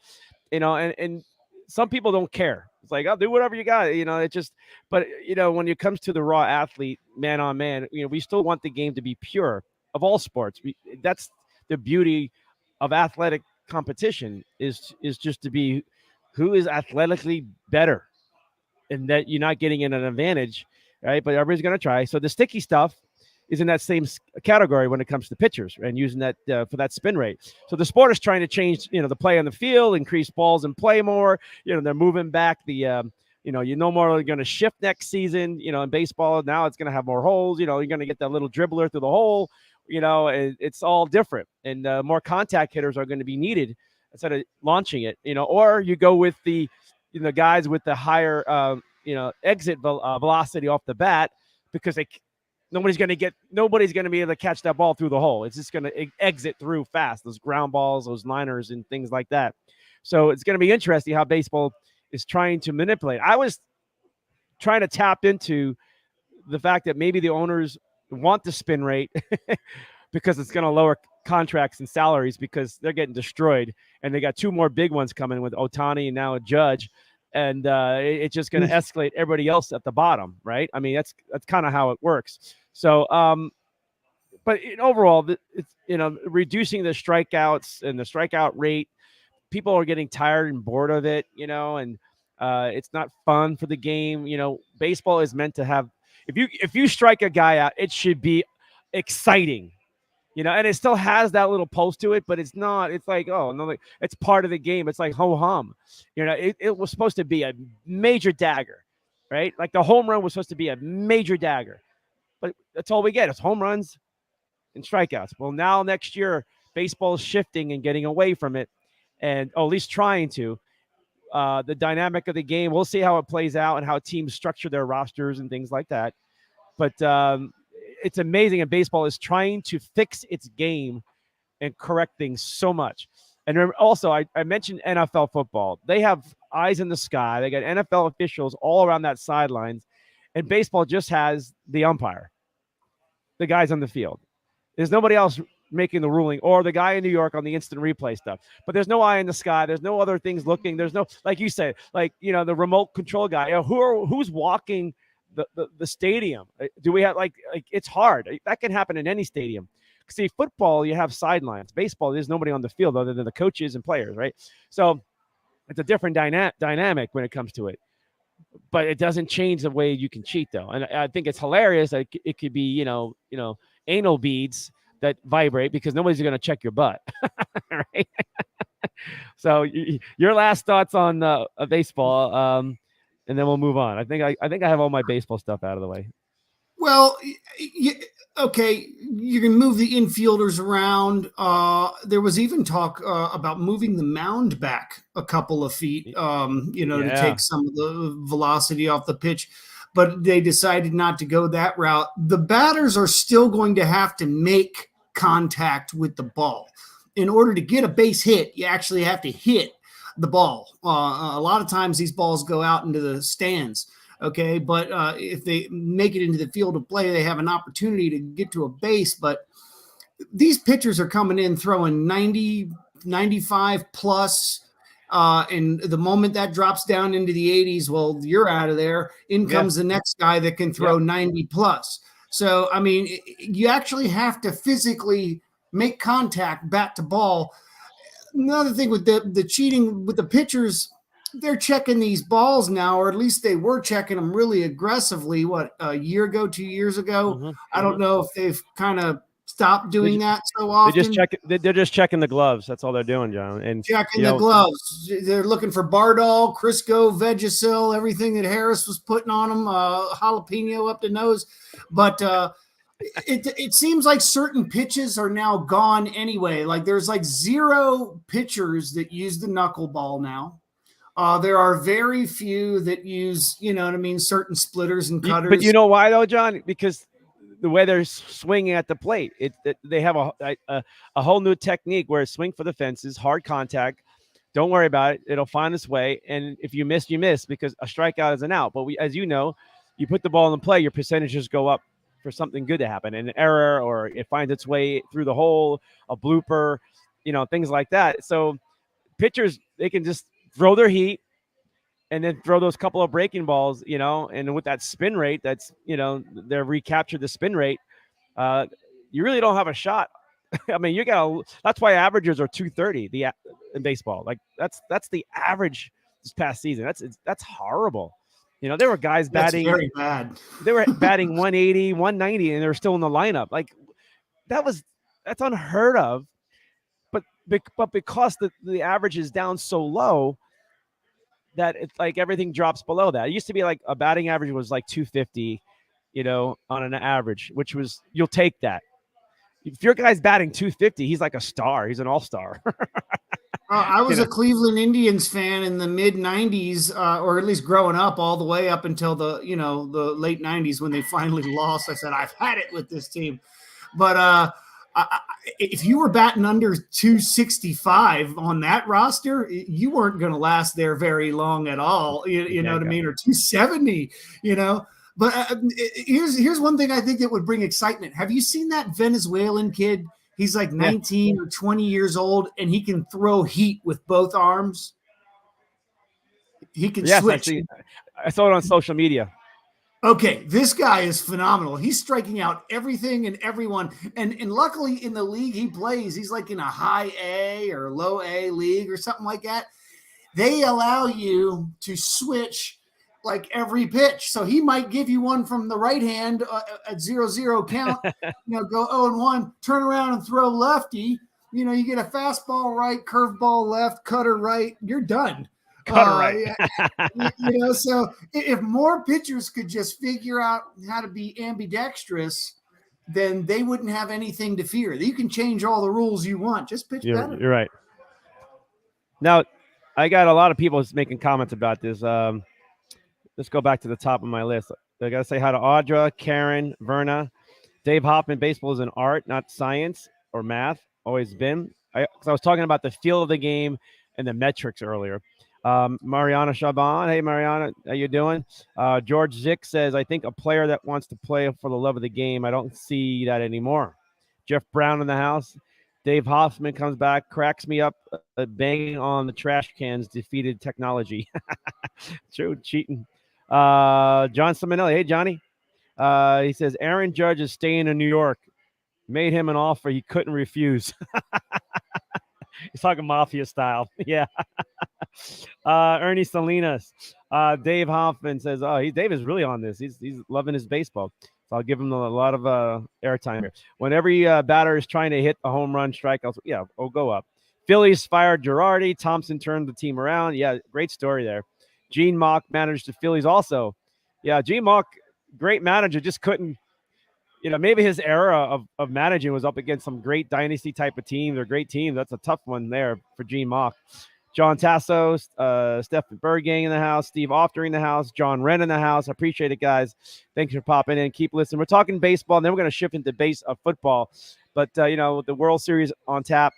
and some people don't care. It's like, I'll do whatever you got. It just, but when it comes to the raw athlete, man on man, we still want the game to be pure of all sports. That's the beauty of athletic competition is just to be who is athletically better, and that you're not getting in an advantage, right? But everybody's going to try. So the sticky stuff is in that same category when it comes to pitchers and using that for that spin rate. So the sport is trying to change, the play on the field, increase balls in play more. They're moving back the, you're no more going to shift next season. In baseball now it's going to have more holes. You're going to get that little dribbler through the hole. It's all different, and more contact hitters are going to be needed instead of launching it. Or you go with the guys with the higher exit velocity off the bat, because nobody's going to be able to catch that ball through the hole. It's just going to exit through fast, those ground balls, those liners, and things like that. So it's going to be interesting how baseball is trying to manipulate. I was trying to tap into the fact that maybe the owners want the spin rate because it's going to lower contracts and salaries, because they're getting destroyed, and they got two more big ones coming with Ohtani and now a Judge, and it's just going to escalate everybody else at the bottom, right? I mean, that's kind of how it works. So, but overall, it's reducing the strikeouts and the strikeout rate. People are getting tired and bored of it, and it's not fun for the game. Baseball is meant to have. If you strike a guy out, it should be exciting. And it still has that little pulse to it, but it's not. It's like, oh no, it's part of the game. It's like ho hum. It was supposed to be a major dagger, right? Like the home run was supposed to be a major dagger, but that's all we get. It's home runs and strikeouts. Well, now next year, baseball is shifting and getting away from it, and at least trying to. The dynamic of the game, we'll see how it plays out and how teams structure their rosters and things like that. But it's amazing, and baseball is trying to fix its game and correct things so much. And also, I mentioned NFL football. They have eyes in the sky. They got NFL officials all around that sidelines, and baseball just has the umpire, the guys on the field. There's nobody else making the ruling, or the guy in New York on the instant replay stuff. But there's no eye in the sky. There's no other things looking. There's no, like you said, the remote control guy. Who's walking the stadium? Do we have like it's hard. That can happen in any stadium. See, football, you have sidelines. Baseball, there's nobody on the field other than the coaches and players, right? So it's a different dynamic when it comes to it. But it doesn't change the way you can cheat, though. And I think it's hilarious that it could be, anal beads that vibrate, because nobody's going to check your butt, right? So your last thoughts on baseball, and then we'll move on. I think I have all my baseball stuff out of the way. Well, okay, you can move the infielders around. There was even talk about moving the mound back a couple of feet, to take some of the velocity off the pitch. But they decided not to go that route. The batters are still going to have to make contact with the ball. In order to get a base hit, you actually have to hit the ball. A lot of times these balls go out into the stands. Okay, but if they make it into the field of play, they have an opportunity to get to a base. But these pitchers are coming in throwing 90, 95 plus. And the moment that drops down into the 80s, well, you're out of there. In comes the next guy that can throw 90 plus. So, I mean, you actually have to physically make contact bat to ball. Another thing with the cheating with the pitchers, they're checking these balls now, or at least they were checking them really aggressively. What, a year ago, 2 years ago? Mm-hmm. I don't know if they've kind of stopped doing that so often. They're just checking the gloves. That's all they're doing, John. And checking the gloves. They're looking for Bardol, Crisco, Vagisil, everything that Harris was putting on them, jalapeno up the nose. But it seems like certain pitches are now gone anyway. Like there's like 0 pitchers that use the knuckleball now. There are very few that use, certain splitters and cutters. But you know why though, John? Because the way they're swinging at the plate. They have a whole new technique where swing for the fences, hard contact. Don't worry about it. It'll find its way. And if you miss, you miss because a strikeout is an out. But as you know, you put the ball in play, your percentages go up for something good to happen, an error, or it finds its way through the hole, a blooper, things like that. So pitchers, they can just throw their heat and then throw those couple of breaking balls, and with that spin rate, that's, they're recaptured the spin rate. You really don't have a shot. I mean, that's why averages are 230 in baseball. Like that's the average this past season. That's horrible. There were guys That's batting. very bad. They were batting 180, 190, and they're still in the lineup. Like that's unheard of. But because the average is down so low, that it's like everything drops below that. It used to be like a batting average was like 250, on an average, which was, you'll take that. If your guy's batting 250, he's like a star. He's an all-star. I was a Cleveland Indians fan in the mid 90s, or at least growing up all the way up until the late 90s when they finally lost. I said, I've had it with this team. But if you were batting under 265 on that roster, you weren't going to last there very long at all. You know what I mean? Or 270, But here's one thing I think that would bring excitement. Have you seen that Venezuelan kid? He's like 19 or 20 years old, and he can throw heat with both arms. He can switch. I saw it on social media. Okay, this guy is phenomenal. He's striking out everything and everyone. And luckily in the league he plays, he's like in a high A or low A league or something like that. They allow you to switch like every pitch. So he might give you one from the right hand at 0-0 count, go 0-1, turn around and throw lefty. You get a fastball right, curveball left, cutter right, you're done. Right. So if more pitchers could just figure out how to be ambidextrous, then they wouldn't have anything to fear. You can change all the rules you want. Just pitch better. You're right. Now, I got a lot of people making comments about this. Let's go back to the top of my list. I got to say hi to Audra, Karen, Verna. Dave Hoffman, baseball is an art, not science or math. Always been. I was talking about the feel of the game and the metrics earlier. Mariana Shaban. Hey, Mariana. How you doing? George Zick says, I think a player that wants to play for the love of the game. I don't see that anymore. Jeff Brown in the house. Dave Hoffman comes back, cracks me up, banging on the trash cans, defeated technology. True, cheating. John Simonelli. Hey, Johnny. He says, Aaron Judge is staying in New York. Made him an offer he couldn't refuse. He's talking mafia style. Yeah. Ernie Salinas. Dave Hoffman says, Dave is really on this. He's loving his baseball. So I'll give him a lot of airtime here. When every batter is trying to hit a home run, strikeouts, will go up. Phillies fired Girardi. Thompson turned the team around. Yeah, great story there. Gene Mauch managed the Phillies also. Yeah, Gene Mauch, great manager, just couldn't, maybe his era of managing was up against some great dynasty type of teams or great teams. That's a tough one there for Gene Mauch. John Tasso, Stephen Bergang in the house, Steve Ofter in the house, John Wren in the house. I appreciate it, guys. Thanks for popping in. Keep listening. We're talking baseball, and then we're going to shift into football. But, the World Series on tap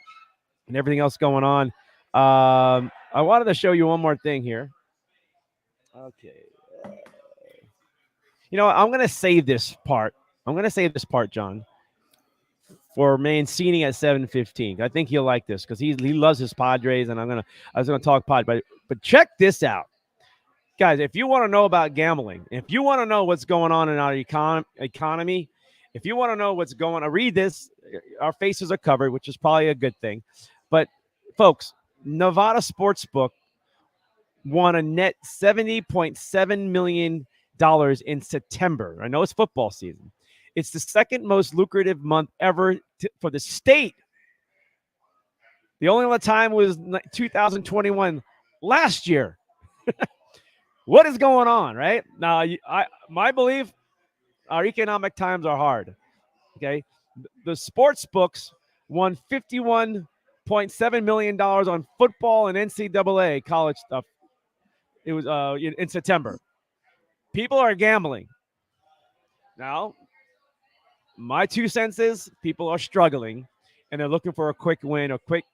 and everything else going on. I wanted to show you one more thing here. Okay. I'm going to save this part. John, for Mancini at 7:15. I think he'll like this because he loves his Padres, and I was gonna talk Pod, but check this out, guys. If you want to know about gambling, if you want to know what's going on in our economy, if you want to know what's going on, read this. Our faces are covered, which is probably a good thing. But folks, Nevada Sportsbook won a net $70.7 million in September. I know it's football season. It's the second most lucrative month ever for the state. The only other time was 2021, last year. What is going on, right? Now, my belief, our economic times are hard. Okay, the sports books won $51.7 million on football and NCAA college stuff. It was in September. People are gambling. Now, My 2 cents is people are struggling and they're looking for a quick win, quick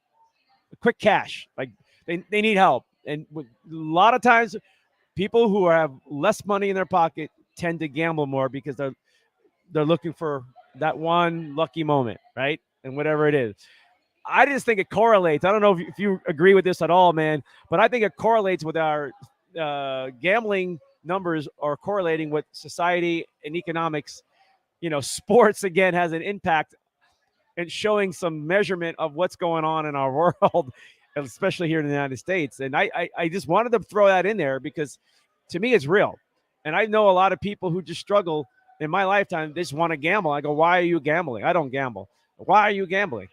cash. Like they need help. And a lot of times people who have less money in their pocket tend to gamble more because they're looking for that one lucky moment, right? And whatever it is. I just think it correlates. I don't know if you agree with this at all, man, but I think it correlates with our gambling numbers are correlating with society and economics. Sports again has an impact and showing some measurement of what's going on in our world, especially here in the United States. And I just wanted to throw that in there because to me it's real. And I know a lot of people who just struggle in my lifetime. They just want to gamble. I go, why are you gambling? I don't gamble. Why are you gambling?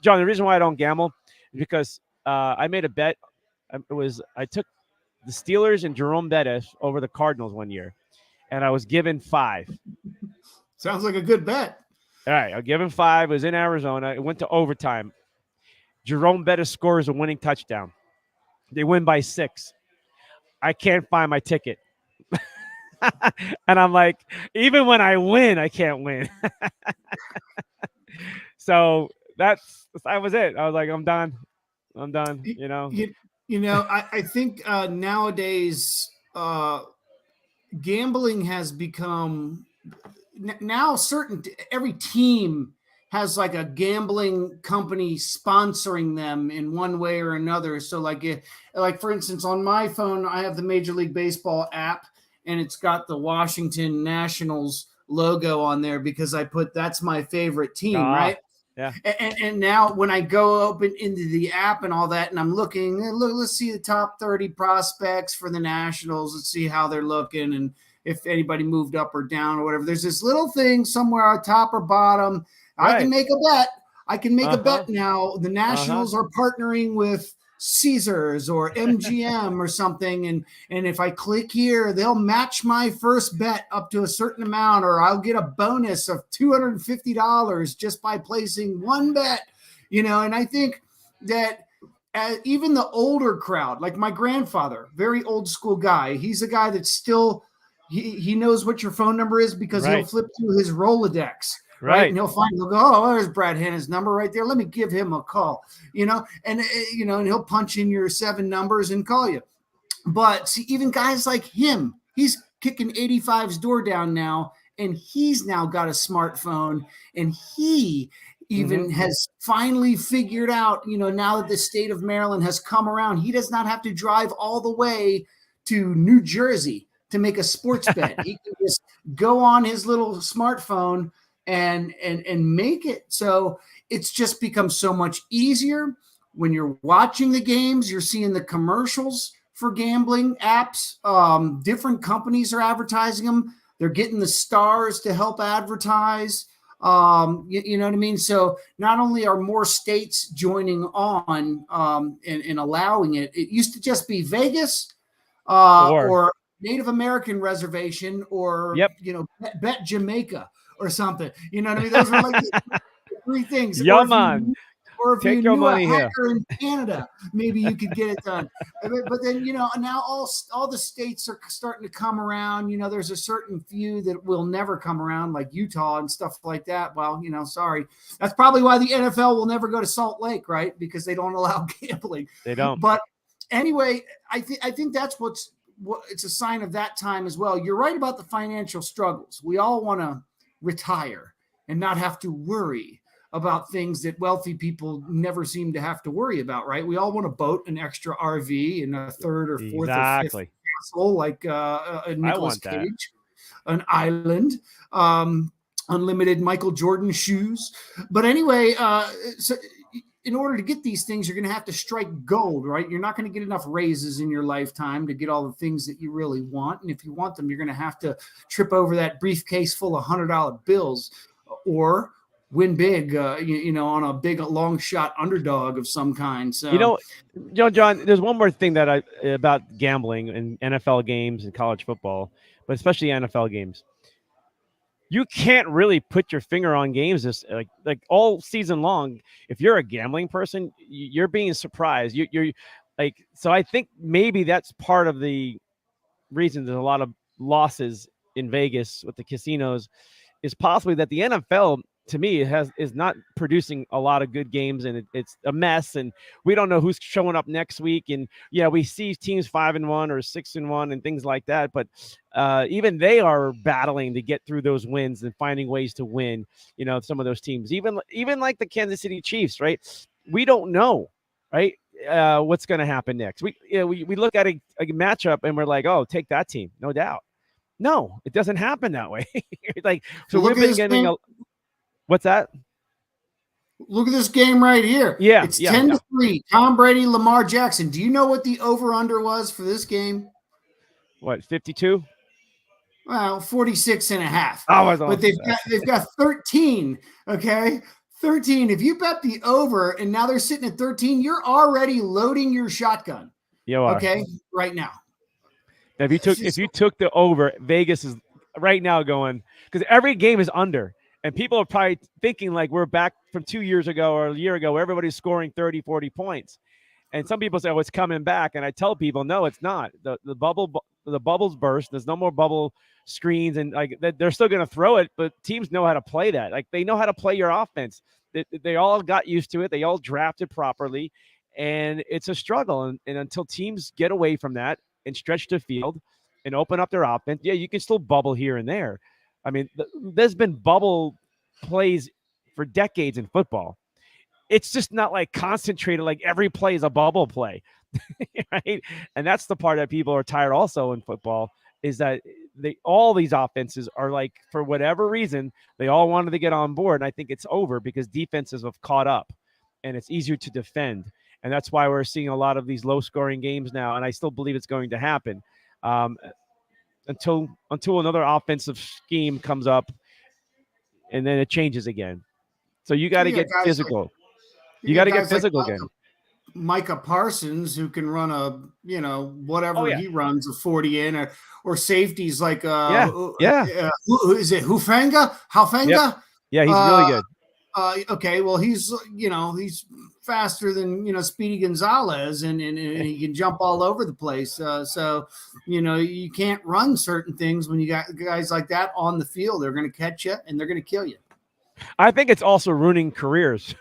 John, the reason why I don't gamble is because I made a bet. I took the Steelers and Jerome Bettis over the Cardinals one year, and I was given 5. Sounds like a good bet. All right, I given 5. It was in Arizona. It went to overtime. Jerome Bettis scores a winning touchdown. They win by 6. I can't find my ticket. And I'm like, even when I win, I can't win. So that was it. I was like, I'm done. I think nowadays gambling has become now every team has like a gambling company sponsoring them in one way or another. So like for instance, on my phone, I have the Major League Baseball app and it's got the Washington Nationals logo on there because that's my favorite team, right? Yeah. And now when I go open into the app and all that, and I'm looking, let's see the top 30 prospects for the Nationals. Let's see how they're looking and if anybody moved up or down or whatever. There's this little thing somewhere on top or bottom. Right. I can make a bet. I can make a bet now. The Nationals are partnering with Caesars or MGM or something. And if I click here, they'll match my first bet up to a certain amount, or I'll get a bonus of $250 just by placing one bet, and I think that even the older crowd, like my grandfather, very old school guy, he's a guy that's still, he knows what your phone number is because he'll flip through his Rolodex. Right. And he'll go, oh, there's Brad Hanna's number right there. Let me give him a call, and he'll punch in your 7 numbers and call you. But see, even guys like him, he's kicking 85's door down now, and he's now got a smartphone, and he even has finally figured out, now that the state of Maryland has come around, he does not have to drive all the way to New Jersey to make a sports bet. He can just go on his little smartphone and make it. So it's just become so much easier. When you're watching the games, you're seeing the commercials for gambling apps. Different companies are advertising them. They're getting the stars to help advertise. You know what I mean? So not only are more states joining on and allowing it, it used to just be Vegas or Native American reservation or, bet Jamaica or something. You know what I mean? Those were like the 3 things. Yeah, man. Or if Take you your knew money a here. hacker in Canada, maybe you could get it done. But then, now all the states are starting to come around. There's a certain few that will never come around, like Utah and stuff like that. Well, sorry. That's probably why the NFL will never go to Salt Lake, right? Because they don't allow gambling. They don't. But anyway, I think that's it's a sign of that time as well. You're right about the financial struggles. We all want to retire and not have to worry about things that wealthy people never seem to have to worry about, right? We all want a boat, an extra RV, and a 3rd or 4th or 5th castle, like Nicolas Cage, an island, unlimited Michael Jordan shoes. But anyway, so in order to get these things, you're going to have to strike gold, right? You're not going to get enough raises in your lifetime to get all the things that you really want. And if you want them, you're going to have to trip over that briefcase full of $100 bills or win big, on a big long shot underdog of some kind. So, John, there's one more thing about gambling and NFL games and college football, but especially NFL games. You can't really put your finger on games like all season long. If you're a gambling person, you're being surprised. You're like, so I think maybe that's part of the reason there's a lot of losses in Vegas with the casinos is possibly that the NFL to me is not producing a lot of good games, and it's a mess, and we don't know who's showing up next week. And yeah, we see teams 5-1 or 6-1 and things like that, but even they are battling to get through those wins and finding ways to win. Some of those teams, even like the Kansas City Chiefs, right? We don't know, right? What's going to happen next? We look at a matchup and we're like, oh, take that team, no doubt. No, it doesn't happen that way. Like, so Well, we've been getting a. What's that? Look at this game right here. Yeah, It's yeah. 10-3. Tom Brady, Lamar Jackson. Do you know what the over-under was for this game? What, 52? Well, 46 and a half. Oh, but they've got 13. Okay. 13. If you bet the over and now they're sitting at 13, you're already loading your shotgun. You are. Okay. Right now. If you took the over, Vegas is right now going, because every game is under. And people are probably thinking like we're back from 2 years ago or a year ago where everybody's scoring 30, 40 points. And some people say, oh, it's coming back. And I tell people, no, it's not. The bubbles burst. There's no more bubble screens. And like they're still going to throw it, but teams know how to play that. Like they know how to play your offense. They all got used to it. They all drafted properly. And it's a struggle. And until teams get away from that and stretch the field and open up their offense, yeah, you can still bubble here and there. I mean, there's been bubble plays for decades in football. It's just not like concentrated, like every play is a bubble play, right? And that's the part that people are tired also in football is that all these offenses are like, for whatever reason, they all wanted to get on board. And I think it's over because defenses have caught up and it's easier to defend. And that's why we're seeing a lot of these low scoring games now. And I still believe it's going to happen. Until another offensive scheme comes up, and then it changes again. So you got to get physical. You got to get physical again. Micah Parsons, who can run whatever he runs, a 40 in, or safeties like who is it Hufanga? Yep. Yeah, he's really good. Okay, well he's faster than Speedy Gonzalez, and he can jump all over the place. So you can't run certain things when you got guys like that on the field. They're going to catch you and they're going to kill you. I think it's also ruining careers.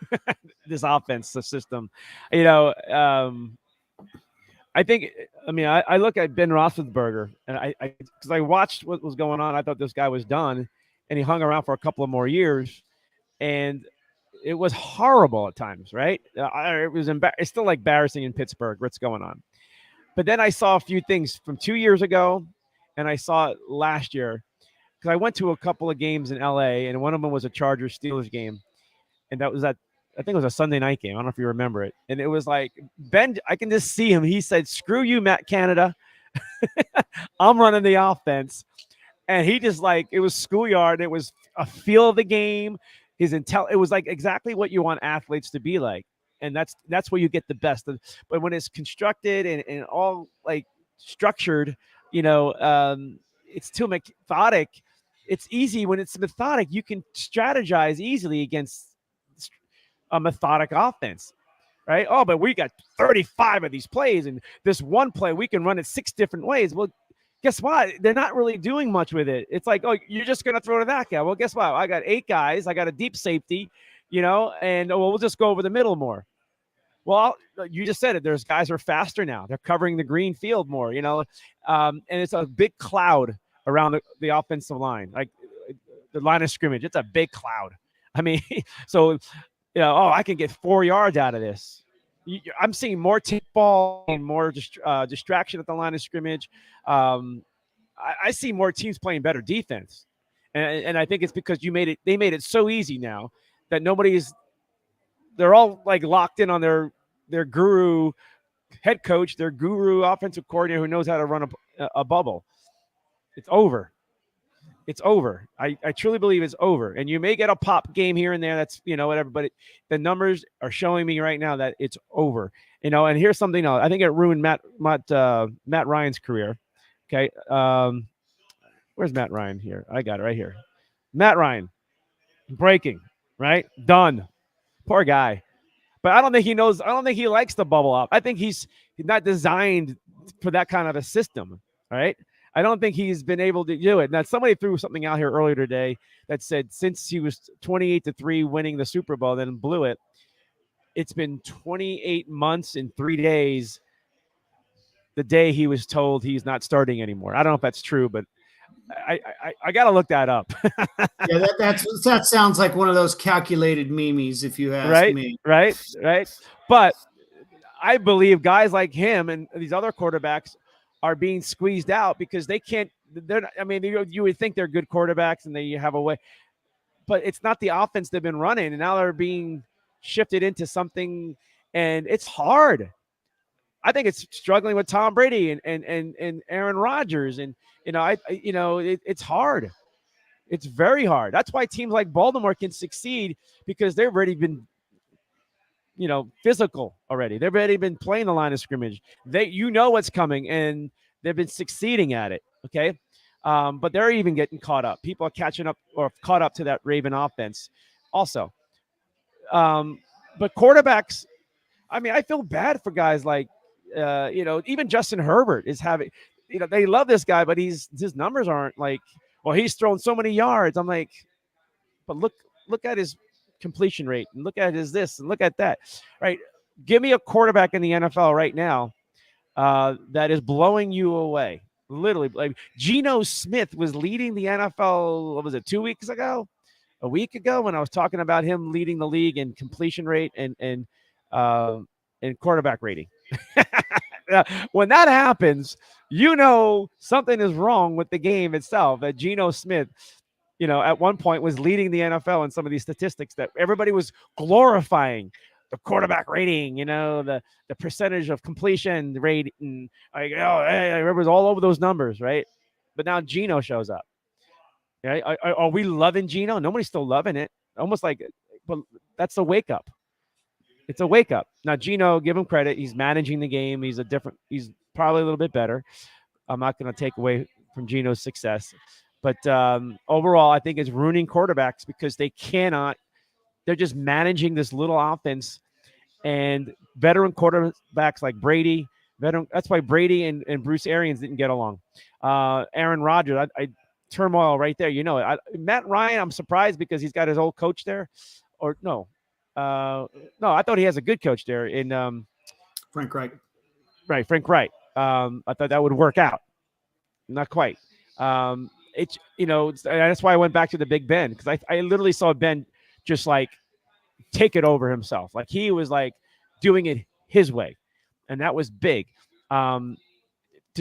This offense, the system. I think. I mean, I look at Ben Roethlisberger, and because I watched what was going on, I thought this guy was done, and he hung around for a couple of more years. And it was horrible at times, right? It's still like embarrassing in Pittsburgh what's going on. But then I saw a few things from 2 years ago, and I saw it last year because I went to a couple of games in LA, and one of them was a Chargers-Steelers game, and that was I think it was a Sunday night game. I don't know if you remember it. And it was like Ben, I can just see him. He said, "Screw you, Matt Canada. I'm running the offense." And he just it was schoolyard. It was a feel of the game. It was like exactly what you want athletes to be like. And that's where you get the best. But when it's constructed and all like structured, it's too methodic. It's easy when it's methodic. You can strategize easily against a methodic offense, right? Oh, but we got 35 of these plays, and this one play we can run it 6 different ways. Well, guess what? They're not really doing much with it. It's like, oh, you're just going to throw to that guy. Well, guess what? I got 8 guys. I got a deep safety, and we'll just go over the middle more. Well, you just said it. There's guys who are faster now. They're covering the green field more, and it's a big cloud around the offensive line, like the line of scrimmage. It's a big cloud. I mean, so, I can get 4 yards out of this. I'm seeing more tip ball and more distraction at the line of scrimmage. I see more teams playing better defense, and I think it's because they made it so easy now that they're all like locked in on their guru head coach, their guru offensive coordinator who knows how to run a bubble. It's over. It's over. I truly believe it's over. And you may get a pop game here and there. That's, whatever. But the numbers are showing me right now that it's over. And here's something else. I think it ruined Matt Ryan's career. Okay. Where's Matt Ryan here? I got it right here. Matt Ryan. Breaking. Right? Done. Poor guy. But I don't think he knows. I don't think he likes the bubble up. I think he's not designed for that kind of a system. Right? I don't think he's been able to do it. Now, somebody threw something out here earlier today that said since he was 28-3 winning the Super Bowl, then blew it, it's been 28 months and 3 days the day he was told he's not starting anymore. I don't know if that's true, but I got to look that up. Yeah, that sounds like one of those calculated memes, if you ask Right, me. right, right. But I believe guys like him and these other quarterbacks are being squeezed out because they can't. They're not, I mean, you would think they're good quarterbacks and they have a way, but it's not the offense they've been running, and now they're being shifted into something, and it's hard. I think it's struggling with Tom Brady and Aaron Rodgers, and it's hard. It's very hard. That's why teams like Baltimore can succeed because they've already been physical already. They've already been playing the line of scrimmage. What's coming, and they've been succeeding at it. Okay. But they're even getting caught up. People are catching up or caught up to that Raven offense also. But quarterbacks, I mean, I feel bad for guys like, even Justin Herbert is having, they love this guy, but his numbers aren't like, well, he's thrown so many yards. I'm like, but look at his completion rate and look at his this and look at that. Right. Give me a quarterback in the NFL right now that is blowing you away. Literally, like Geno Smith was leading the NFL. What was it, 2 weeks ago? A week ago when I was talking about him leading the league in completion rate and quarterback rating. When that happens, something is wrong with the game itself. That Geno Smith, at one point was leading the NFL in some of these statistics that everybody was glorifying. The quarterback rating, the percentage of completion rate, and it was all over those numbers, right? But now Geno shows up. Right? Are we loving Geno? Nobody's still loving it. Almost like, but that's a wake up. It's a wake up. Now, Geno, give him credit. He's managing the game. He's probably a little bit better. I'm not going to take away from Geno's success. But overall, I think it's ruining quarterbacks because they're just managing this little offense. And veteran quarterbacks like Brady, that's why Brady and Bruce Arians didn't get along. Aaron Rodgers, turmoil right there. Matt Ryan, I'm surprised because he's got his old coach there. Or no, I thought he has a good coach there in Frank Reich. Right, Frank Reich. I thought that would work out. Not quite. That's why I went back to the Big Ben because I literally saw Ben just like take it over himself. Like he was like doing it his way, and that was big to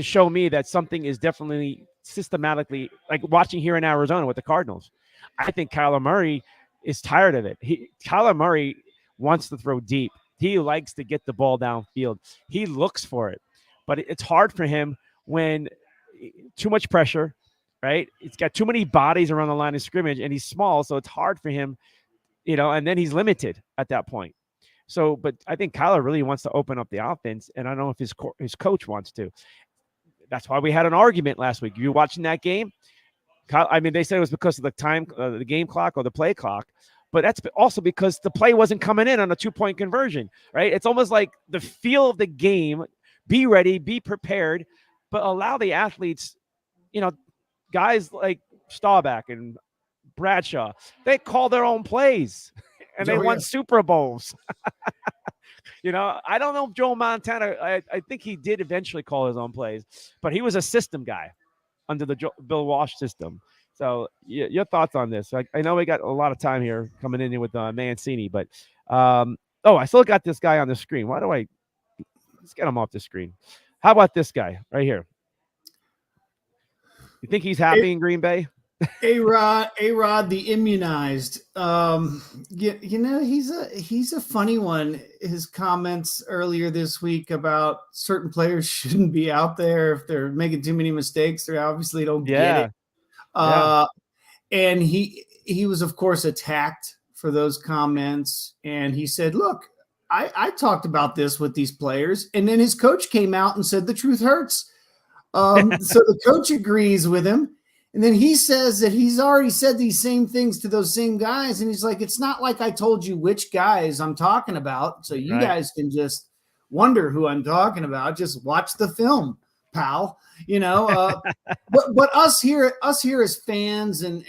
show me that something is definitely systematically, like watching here in Arizona with the Cardinals. I think Kyler Murray is tired of it. Kyler Murray wants to throw deep. He likes to get the ball downfield. He looks for it, but it's hard for him when too much pressure, right? It's got too many bodies around the line of scrimmage, and he's small, so it's hard for him, and then he's limited at that point. So, but I think Kyler really wants to open up the offense, and I don't know if his coach wants to. That's why we had an argument last week. You watching that game? They said it was because of the time, the game clock or the play clock, but that's also because the play wasn't coming in on a 2-point conversion, right? It's almost like the feel of the game, be ready, be prepared, but allow the athletes, guys like Staubach and Bradshaw, they call their own plays and they won Super Bowls. I don't know if Joe Montana, I think he did eventually call his own plays, but he was a system guy under the Bill Walsh system. So your thoughts on this? I know we got a lot of time here coming in here with Mancini, but I still got this guy on the screen. Let's get him off the screen. How about this guy right here? You think he's happy in Green Bay? A-Rod, the immunized. He's a funny one. His comments earlier this week about certain players shouldn't be out there if they're making too many mistakes. They obviously don't get it. And he was, of course, attacked for those comments. And he said, look, I talked about this with these players. And then his coach came out and said the truth hurts. So the coach agrees with him. And then he says that he's already said these same things to those same guys. And he's like, it's not like I told you which guys I'm talking about. So you guys can just wonder who I'm talking about. Just watch the film. pal. You know, but us here as fans and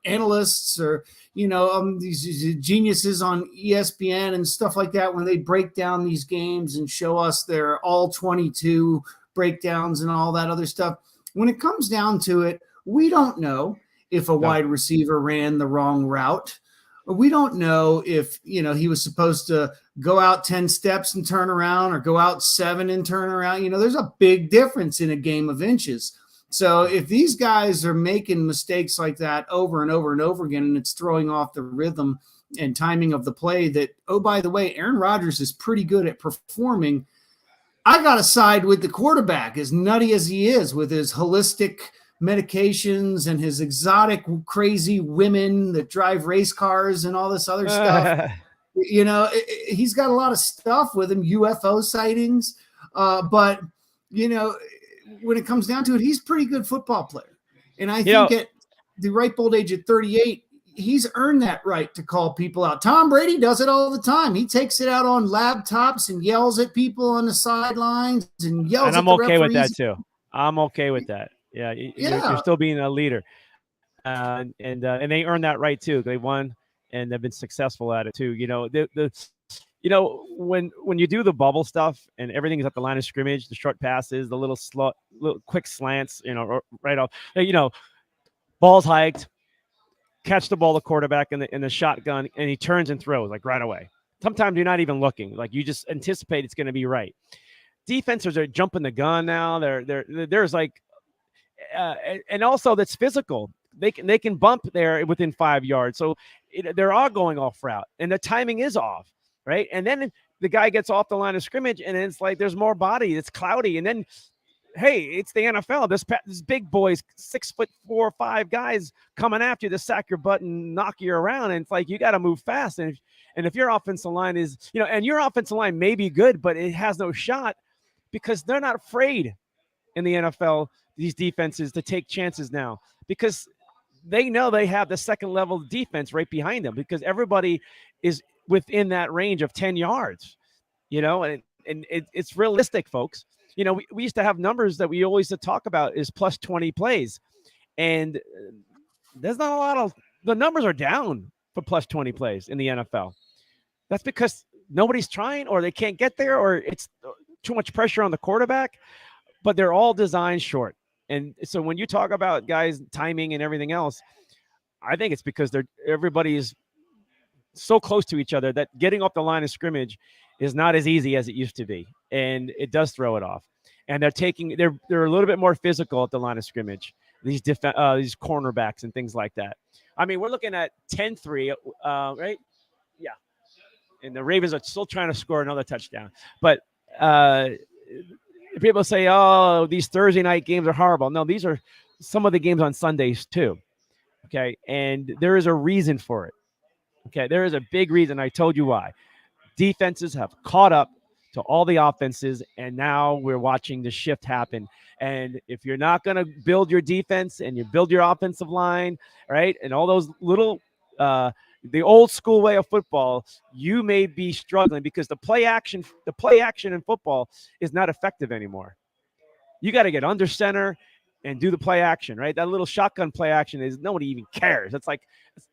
analysts, or these geniuses on ESPN and stuff like that, when they break down these games and show us their all 22 breakdowns and all that other stuff, when it comes down to it, we don't know if a wide receiver ran the wrong route. We don't know if he was supposed to go out 10 steps and turn around, or go out 7 and turn around. There's a big difference in a game of inches. So if these guys are making mistakes like that over and over and over again, and it's throwing off the rhythm and timing of the play, that, oh, by the way, Aaron Rodgers is pretty good at performing, I got to side with the quarterback, as nutty as he is with his holistic medications and his exotic, crazy women that drive race cars and all this other stuff. He's got a lot of stuff with him, UFO sightings. But when it comes down to it, he's a pretty good football player. And I think at the ripe old age of 38, he's earned that right to call people out. Tom Brady does it all the time. He takes it out on laptops and yells at people on the sidelines and yells. And I'm okay with that too. I'm okay with that. Yeah, you're still being a leader, and they earned that right too. They won, and they've been successful at it too. When you do the bubble stuff and everything's at the line of scrimmage, the short passes, the little quick slants, right off. Ball's hiked, catch the ball, the quarterback in the shotgun, and he turns and throws like right away. Sometimes you're not even looking, like you just anticipate it's going to be right. Defenses are jumping the gun now. There's like. And also that's physical. They can bump there within 5 yards. So they're all going off route, and the timing is off, right? And then the guy gets off the line of scrimmage, and it's like there's more body. It's cloudy, and then hey, it's the NFL. This big boys, 6'4" or 5 guys coming after you to sack your butt and knock you around, and it's like you got to move fast. And if your offensive line is and your offensive line may be good, but it has no shot because they're not afraid in the NFL. These defenses to take chances now because they know they have the second level defense right behind them because everybody is within that range of 10 yards, and it's realistic, folks. We used to have numbers that we always talk about is plus 20 plays, and there's not a lot of the numbers are down for plus 20 plays in the NFL. That's because nobody's trying, or they can't get there, or it's too much pressure on the quarterback, but they're all designed short. And so when you talk about guys timing and everything else, I think it's because everybody's so close to each other that getting off the line of scrimmage is not as easy as it used to be, and it does throw it off. And they're a little bit more physical at the line of scrimmage. These cornerbacks and things like that. I mean, we're looking at 10-3, right? Yeah, and the Ravens are still trying to score another touchdown, but. People say, oh, these Thursday night games are horrible. No, these are some of the games on Sundays too. Okay. And there is a reason for it. Okay. There is a big reason. I told you why. Defenses have caught up to all the offenses, and now we're watching the shift happen. And if you're not going to build your defense and you build your offensive line, right, and all those little the old school way of football, you may be struggling because the play action in football is not effective anymore. You got to get under center and do the play action, right? That little shotgun play action is nobody even cares. It's like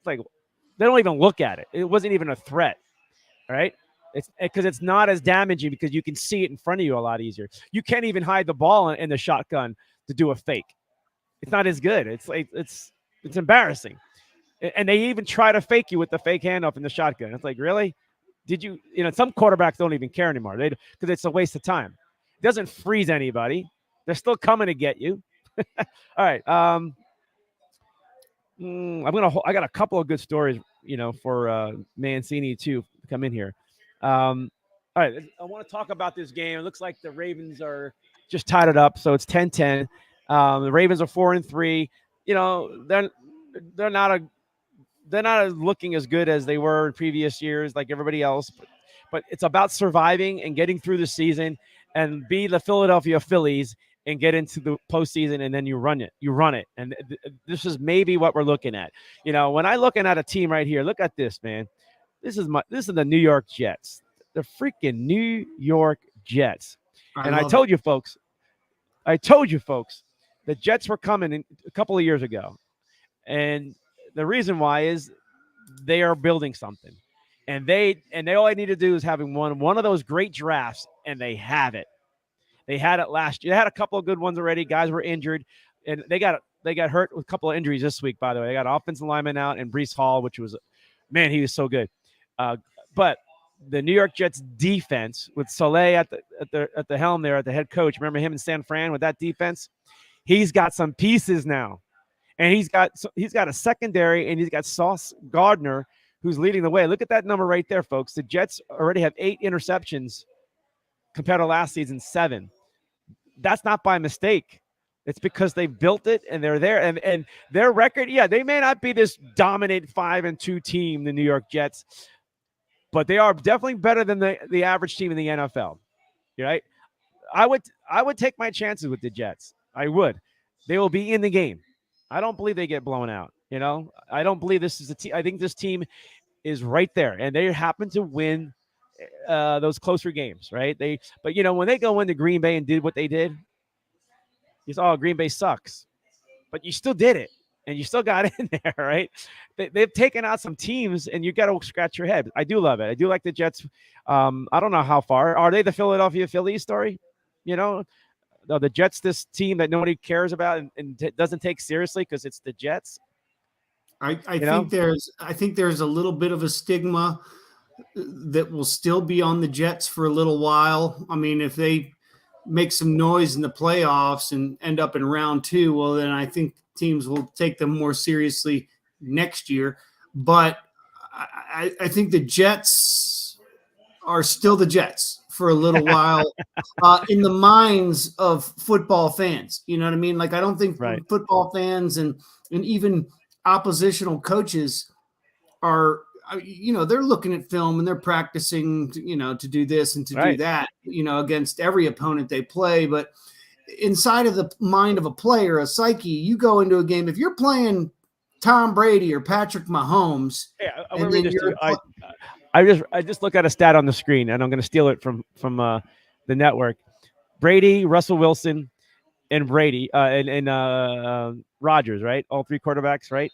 they don't even look at it. It wasn't even a threat, right? It's because it's not as damaging because you can see it in front of you a lot easier. You can't even hide the ball in the shotgun to do a fake. It's not as good. It's embarrassing. And they even try to fake you with the fake handoff in the shotgun. It's like, really? Did you? Some quarterbacks don't even care anymore. Because it's a waste of time. It doesn't freeze anybody. They're still coming to get you. All right. I got a couple of good stories, for Mancini to come in here. All right. I want to talk about this game. It looks like the Ravens are just tied it up, so it's 10-10. The Ravens are 4-3. They're not looking as good as they were in previous years, like everybody else. But it's about surviving and getting through the season, and be the Philadelphia Phillies and get into the postseason, and then you run it. And this is maybe what we're looking at. When I'm looking at a team right here, look at this, man. This is the New York Jets, the freaking New York Jets. I And I love it. told you folks, the Jets were coming a couple of years ago. And the reason why is they are building something. And they all I need to do is having one of those great drafts, and they have it. They had it last year. They had a couple of good ones already. Guys were injured, and they got hurt with a couple of injuries this week. By the way, they got offensive lineman out and Brees Hall, which was, man, he was so good. But the New York Jets defense with Soleil at the helm there, at the head coach. Remember him and San Fran with that defense? He's got some pieces now, and he's got a secondary, and he's got Sauce Gardner who's leading the way. Look at that number right there, folks. The Jets already have 8 interceptions compared to last season 7. That's not by mistake. It's because they built it and they're there. And their record, yeah, they may not be this dominant 5-2 team, the New York Jets, but they are definitely better than the average team in the NFL. Right? I would take my chances with the Jets. I would. They will be in the game. I don't believe they get blown out. I don't believe this is a team. I think this team is right there, and they happen to win those closer games, right? But when they go into Green Bay and did what they did, you saw Green Bay sucks, but you still did it, and you still got in there, right? They've taken out some teams, and you got to scratch your head. I do love it. I do like the Jets. I don't know how far are they the Philadelphia Phillies story. The Jets, this team that nobody cares about and doesn't take seriously because it's the Jets. I think there's a little bit of a stigma that will still be on the Jets for a little while. I mean, if they make some noise in the playoffs and end up in round 2, well, then I think teams will take them more seriously next year. But I think the Jets are still the Jets for a little while in the minds of football fans. You know what I mean? Like, I don't think football fans and even oppositional coaches are, they're looking at film and they're practicing, to do this and to do that, against every opponent they play. But inside of the mind of a player, a psyche, you go into a game, if you're playing Tom Brady or Patrick Mahomes, I just look at a stat on the screen, and I'm going to steal it from the network. Brady, Russell Wilson, and Brady and Rodgers, right? All 3 quarterbacks, right?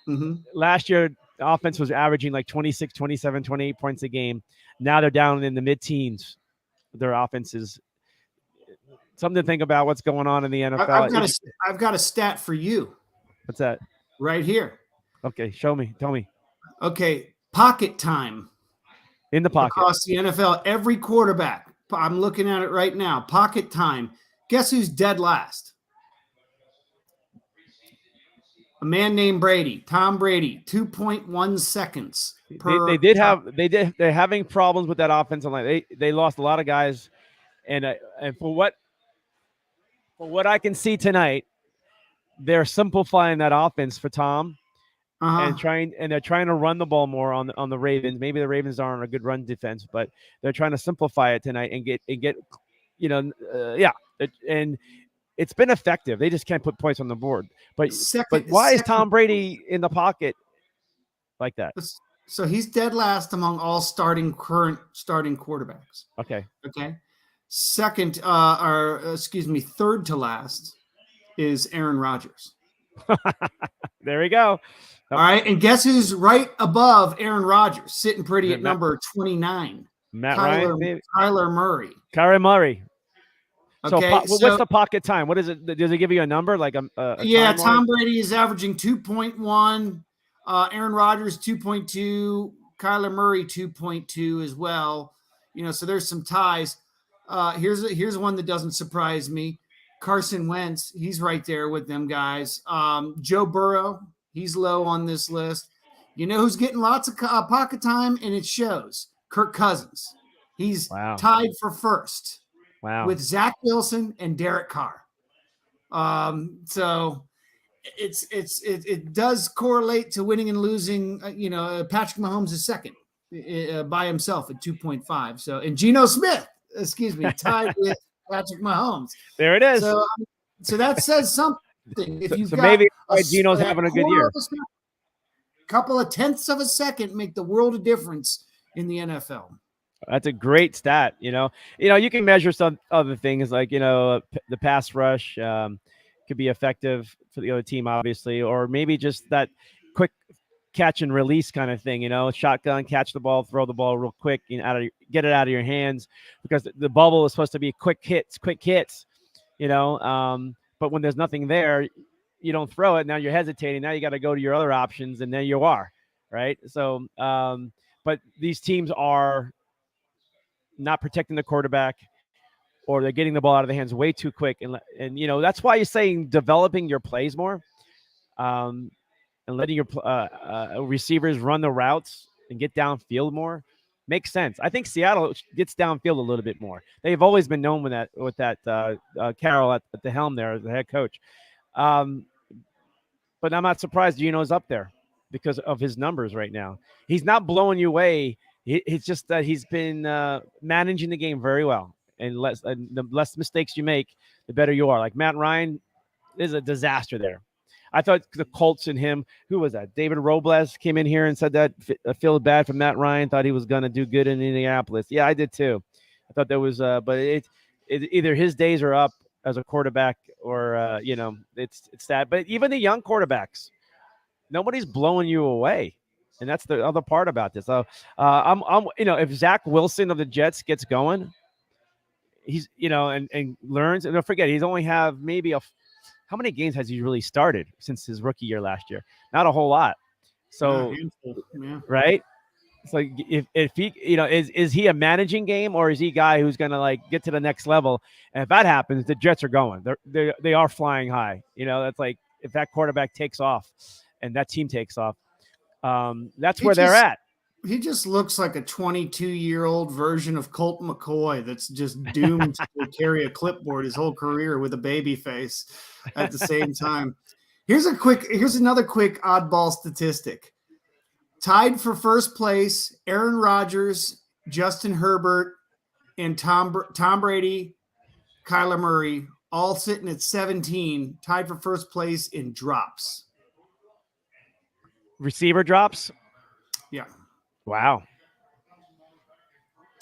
Mm-hmm. Last year, the offense was averaging like 26, 27, 28 points a game. Now they're down in the mid-teens. Their offense is something to think about. What's going on in the NFL? I've got a stat for you. What's that? Right here. Okay, show me. Tell me. Okay, pocket time. In the pocket. Across the NFL, every quarterback. I'm looking at it right now. Pocket time. Guess who's dead last? A man named Brady, Tom Brady, 2.1 seconds. They're having problems with that offensive line. They lost a lot of guys, and for what I can see tonight, they're simplifying that offense for Tom, and they're trying to run the ball more on the Ravens. Maybe the Ravens aren't a good run defense, but they're trying to simplify it tonight and get and it's been effective. They just can't put points on the board. But why is Tom Brady in the pocket like that? So he's dead last among all current starting quarterbacks. Okay. Second, third to last is Aaron Rodgers. There we go. All right, and guess who's right above Aaron Rodgers, sitting pretty at number 29? Kyler Murray. Kyler Murray. Okay, what's the pocket time? What is it? Does it give you a number like a yeah? Tom Brady is averaging 2.1. Aaron Rodgers 2.2. Kyler Murray 2.2 as well. So there's some ties. Here's one that doesn't surprise me. Carson Wentz, he's right there with them guys. Joe Burrow, he's low on this list. You know who's getting lots of pocket time, and it shows? Kirk Cousins. He's tied for first. Wow. With Zach Wilson and Derek Carr. So it does correlate to winning and losing. Patrick Mahomes is second by himself at 2.5. So, and Geno Smith, tied with Patrick Mahomes. There it is. So that says something. If you've got maybe Geno's having a good year. Couple of tenths of a second make the world of difference in the NFL. That's a great stat. You can measure some other things like the pass rush could be effective for the other team, obviously, or maybe just that quick catch and release kind of thing. Shotgun, catch the ball, throw the ball real quick, get it out of your hands because the bubble is supposed to be quick hits, quick hits. But when there's nothing there, you don't throw it. Now you're hesitating. Now you got to go to your other options, and there you are, right? So, but these teams are not protecting the quarterback, or they're getting the ball out of the hands way too quick. And that's why you're saying developing your plays more, and letting your receivers run the routes and get downfield more makes sense. I think Seattle gets downfield a little bit more. They've always been known with that Carroll at the helm there as the head coach. Um, but I'm not surprised Gino's up there because of his numbers right now. He's not blowing you away. It's just that he's been managing the game very well. And the less mistakes you make, the better you are. Like Matt Ryan is a disaster there. I thought the Colts and him, who was that? David Robles came in here and said that I feel bad for Matt Ryan. Thought he was going to do good in Indianapolis. Yeah, I did too. I thought there was, but either his days are up as a quarterback or it's sad. But even the young quarterbacks, nobody's blowing you away, and that's the other part about this. So I'm if Zach Wilson of the Jets gets going, he's and learns, and don't forget he's only have maybe how many games has he really started since his rookie year last year? Not a whole lot. So, yeah. Right? It's like if he, is he a managing game, or is he a guy who's going to like get to the next level? And if that happens, the Jets are going. They are flying high. That's like if that quarterback takes off and that team takes off, that's where they're at. He just looks like a 22-year-old version of Colt McCoy that's just doomed to carry a clipboard his whole career with a baby face at the same time. Here's another quick oddball statistic. Tied for first place, Aaron Rodgers, Justin Herbert, and Tom Brady, Kyler Murray, all sitting at 17, tied for first place in drops. Receiver drops? Yeah. Wow.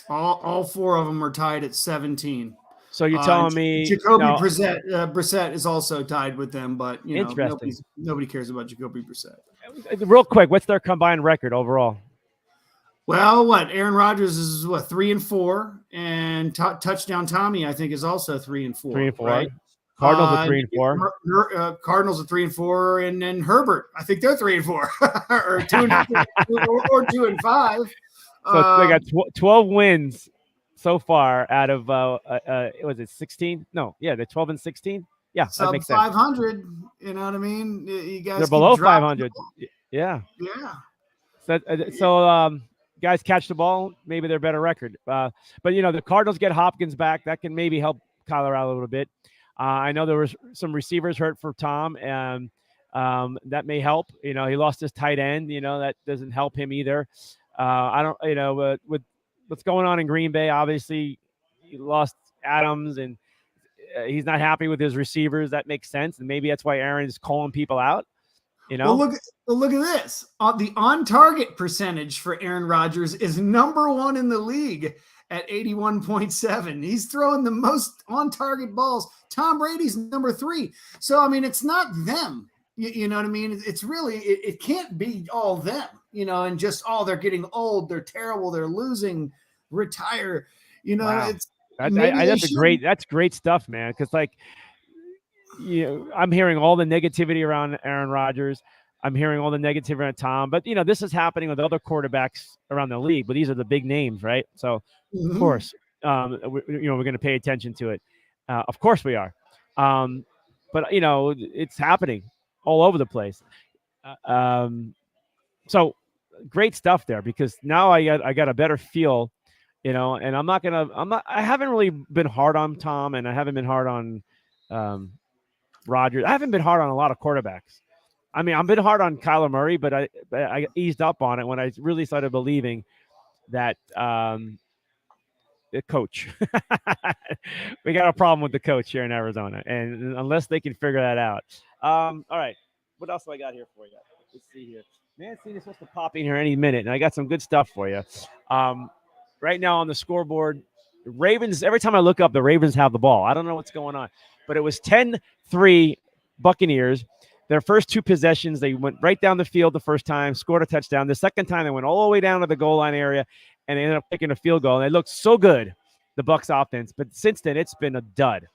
All four of them are tied at 17. So you're telling me Jacoby Brissett is also tied with them, but nobody cares about Jacoby Brissett. Real quick, what's their combined record overall? Well, Aaron Rodgers is 3-4, and touchdown Tommy I think is also 3-4. 3-4, right? Cardinals are 3-4. Cardinals are 3-4, and then Herbert, I think they're 3-4, or 2-5. So they got 12 wins so far out of was it 16? No, yeah, they're 12-16. Yeah, that makes sense. 500. You know what I mean? You guys, they're below 500. Yeah. So guys catch the ball. Maybe they're better record. But the Cardinals get Hopkins back. That can maybe help Kyler out a little bit. I know there was some receivers hurt for Tom, and that may help. He lost his tight end. That doesn't help him either. I don't. With what's going on in Green Bay, obviously he lost Adams, and he's not happy with his receivers. That makes sense, and maybe that's why Aaron is calling people out. Well, look at this. The on-target percentage for Aaron Rodgers is number 1 in the league at 81.7. He's throwing the most on-target balls. Tom Brady's number 3. So, I mean, it's not them. You know what I mean? It's really, it can't be all them, and just, they're getting old, they're terrible, they're losing, retire. Wow. It's that's great stuff, man. Because I'm hearing all the negativity around Aaron Rodgers. I'm hearing all the negativity around Tom. But this is happening with other quarterbacks around the league. But these are the big names, right? So, of course, we're going to pay attention to it. Of course, we are. But it's happening all over the place. So great stuff there, because now I got a better feel. And I haven't really been hard on Tom, and I haven't been hard on Rodgers. I haven't been hard on a lot of quarterbacks. I mean, I've been hard on Kyler Murray, but I eased up on it when I really started believing that the coach. We got a problem with the coach here in Arizona, and unless they can figure that out. All right, what else do I got here for you? Let's see here. Mancini's supposed to pop in here any minute, and I got some good stuff for you. right now on the scoreboard, Ravens, every time I look up, the Ravens have the ball. I don't know what's going on, but it was 10-3 Buccaneers. Their first two possessions, they went right down the field the first time, scored a touchdown. The second time, they went all the way down to the goal line area, and they ended up kicking a field goal. And it looked so good, the Bucs offense. But since then, it's been a dud.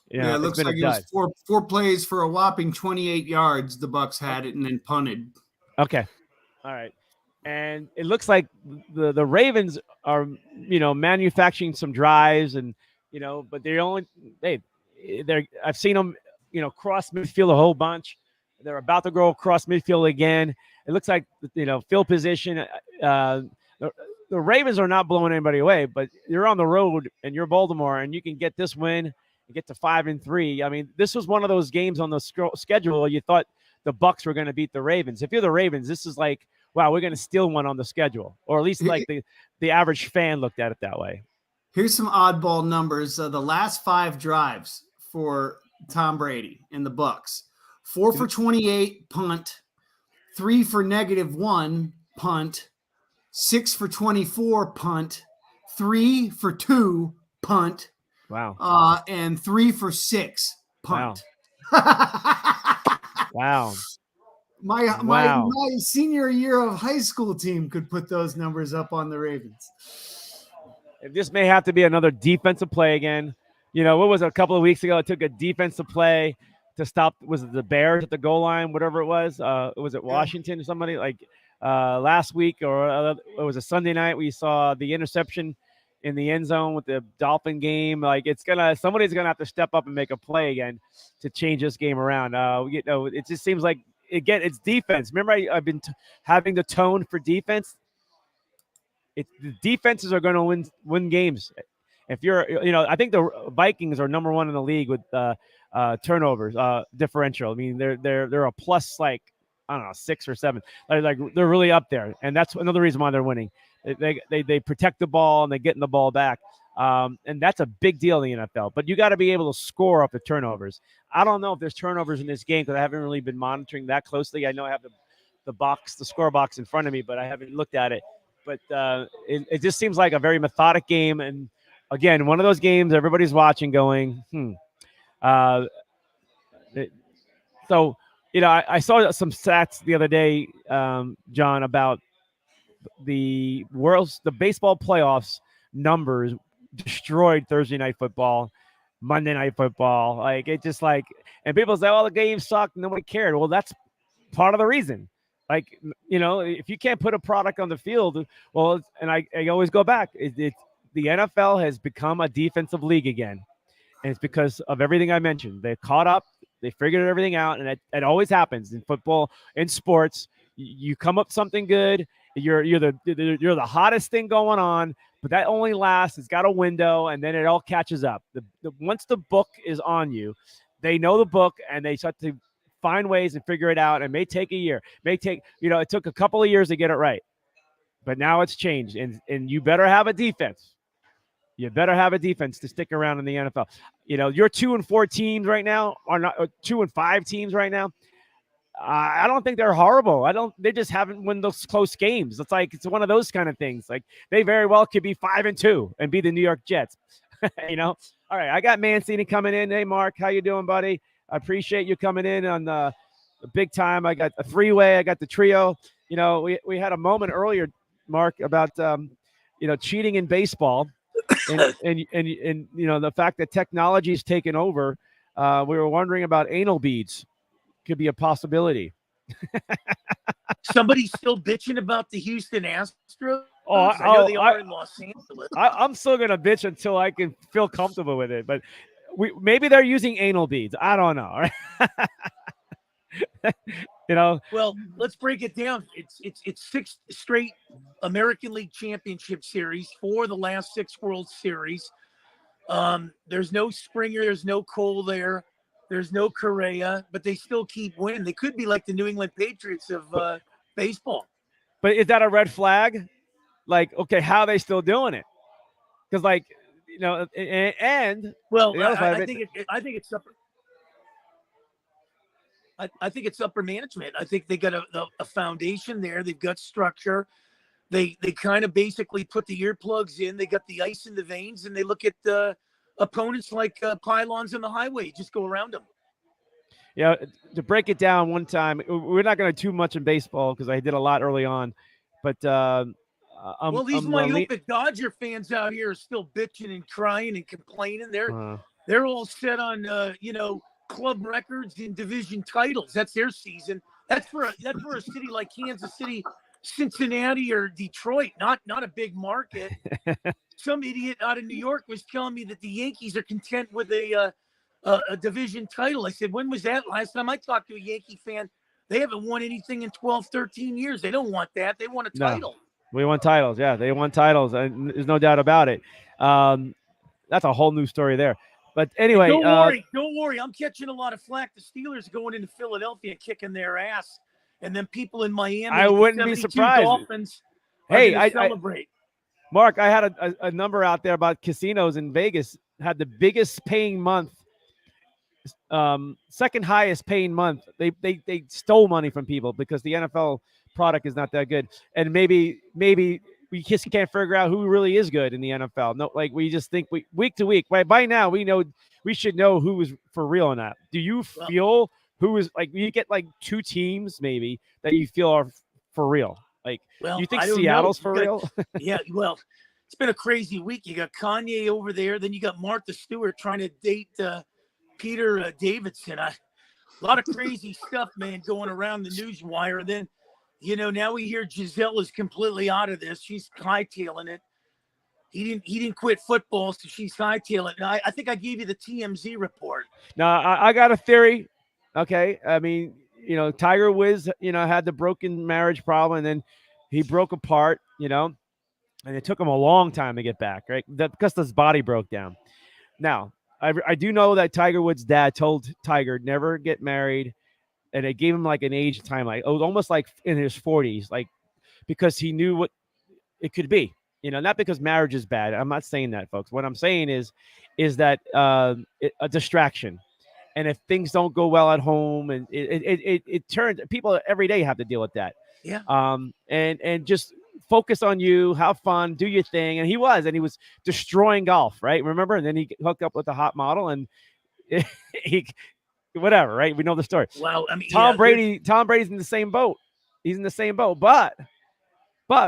Yeah, it It's looks been a like it was dud. four plays for a whopping 28 yards. The Bucs had it and then punted. Okay. All right. And it looks like the Ravens are, manufacturing some drives and, but they're I've seen them, cross midfield a whole bunch. They're about to go across midfield again. It looks like, field position. The, the Ravens are not blowing anybody away, but you're on the road and you're Baltimore and you can get this win and get to 5-3. I mean, this was one of those games on the schedule where you thought the Bucs were going to beat the Ravens. If you're the Ravens, this is like, wow, we're going to steal one on the schedule, or at least like the average fan looked at it that way. Here's some oddball numbers. The last 5 drives for Tom Brady and the Bucs: 4 for 28 punt, 3 for -1 punt, 6 for 24 punt, 3 for 2 punt. Wow. And 3 for 6 punt. Wow. My senior year of high school team could put those numbers up on the Ravens. This may have to be another defensive play again. What was it, a couple of weeks ago? It took a defensive play to stop. Was it the Bears at the goal line? Whatever it was. Was it Washington or somebody like last week, or it was a Sunday night? We saw the interception in the end zone with the Dolphin game. Like somebody's gonna have to step up and make a play again to change this game around. It just seems like it's defense. Remember, I've been having the tone for defense. The defenses are going to win games. If you're, I think the Vikings are number 1 in the league with turnovers differential. I mean, they're a plus like, I don't know, 6 or 7. They're really up there, and that's another reason why they're winning. They protect the ball and they get in the ball back, and that's a big deal in the NFL. But you got to be able to score off the turnovers. I don't know if there's turnovers in this game because I haven't really been monitoring that closely. I know I have the score box in front of me, but I haven't looked at it. But it just seems like a very methodic game. And again, one of those games everybody's watching going, So, I saw some stats the other day, John, about the baseball playoffs numbers destroyed Thursday night football, Monday night football. Like, it just like, and people say, oh, the game sucked. Nobody cared. Well, that's part of the reason. Like, if you can't put a product on the field, well, and I always go back, the NFL has become a defensive league again. And it's because of everything I mentioned. They caught up, they figured everything out, and it always happens in football, in sports. You come up something good, you're the hottest thing going on, but that only lasts. It's got a window, and then it all catches up. Once the book is on you, they know the book, and they start to find ways and figure it out. It may take a year. It took a couple of years to get it right, but now it's changed, and you better have a defense. You better have a defense to stick around in the NFL. Your 2-4 teams right now are not 2-5 teams right now. I don't think they're horrible. They just haven't won those close games. It's one of those kind of things. Like, they very well could be 5-2 and be the New York Jets. All right, I got Mancini coming in. Hey, Mark, how you doing, buddy? I appreciate you coming in on the big time. I got a 3-way. I got the trio. We had a moment earlier, Mark, about cheating in baseball, and the fact that technology has taken over. We were wondering about anal beads. Could be a possibility. Somebody's still bitching about the Houston Astros. I know they are in Los Angeles. I'm still gonna bitch until I can feel comfortable with it. But maybe they're using anal beads. I don't know. Well, let's break it down. It's 6 straight American League Championship Series, 4 of the last 6 World Series. There's no Springer, there's no Cole there. There's no Correa, but they still keep winning. They could be like the New England Patriots of baseball. But is that a red flag? Like, okay, how are they still doing it? Because, and well, I think it's upper. I think it's upper management. I think they got a foundation there. They've got structure. They kind of basically put the earplugs in. They got the ice in the veins, and they look at opponents like pylons on the highway. Just go around them. Yeah, to break it down one time, we're not going to too much in baseball because I did a lot early on, but well, these myopic Dodger fans out here are still bitching and crying and complaining. They're all set on club records and division titles. That's their season. That's for a city like Kansas City, Cincinnati, or Detroit. Not a big market. Some idiot out of New York was telling me that the Yankees are content with a division title. I said, when was that? Last time I talked to a Yankee fan, they haven't won anything in 12, 13 years. They don't want that. They want a title. We won titles. Yeah, they won titles. And there's no doubt about it. That's a whole new story there. But anyway, don't worry. I'm catching a lot of flack. The Steelers going into Philadelphia and kicking their ass, and then people in Miami. I wouldn't be surprised. Dolphins I celebrate. Mark, I had a number out there about casinos in Vegas. Had the biggest paying month, second highest paying month. They stole money from people because the NFL product is not that good, and maybe we just can't figure out who really is good in the NFL. No, like we just think week to week. By now we should know who is for real or not. Do you feel who is like you get like two teams maybe that you feel are for real? Like, you think Seattle's for real? Yeah, well, it's been a crazy week. You got Kanye over there, then you got Martha Stewart trying to date Peter Davidson. A lot of crazy stuff, man, going around the news wire. And then, now we hear Giselle is completely out of this. She's hightailing it. He didn't quit football, so she's hightailing it. I think I gave you the TMZ report. Now, I got a theory. Okay, I mean, Tiger Woods, had the broken marriage problem, and then he broke apart, and it took him a long time to get back, right? Because his body broke down. Now, I do know that Tiger Woods' dad told Tiger never get married, and it gave him like an age time, like almost like in his 40s, like because he knew what it could be, not because marriage is bad. I'm not saying that, folks. What I'm saying is that a distraction. And if things don't go well at home, and it turns, people every day have to deal with that. Yeah. And just focus on you, have fun, do your thing. And he was destroying golf, right? Remember? And then he hooked up with a hot model, and he whatever, right? We know the story. Wow. I mean, Tom Brady's in the same boat. He's in the same boat, but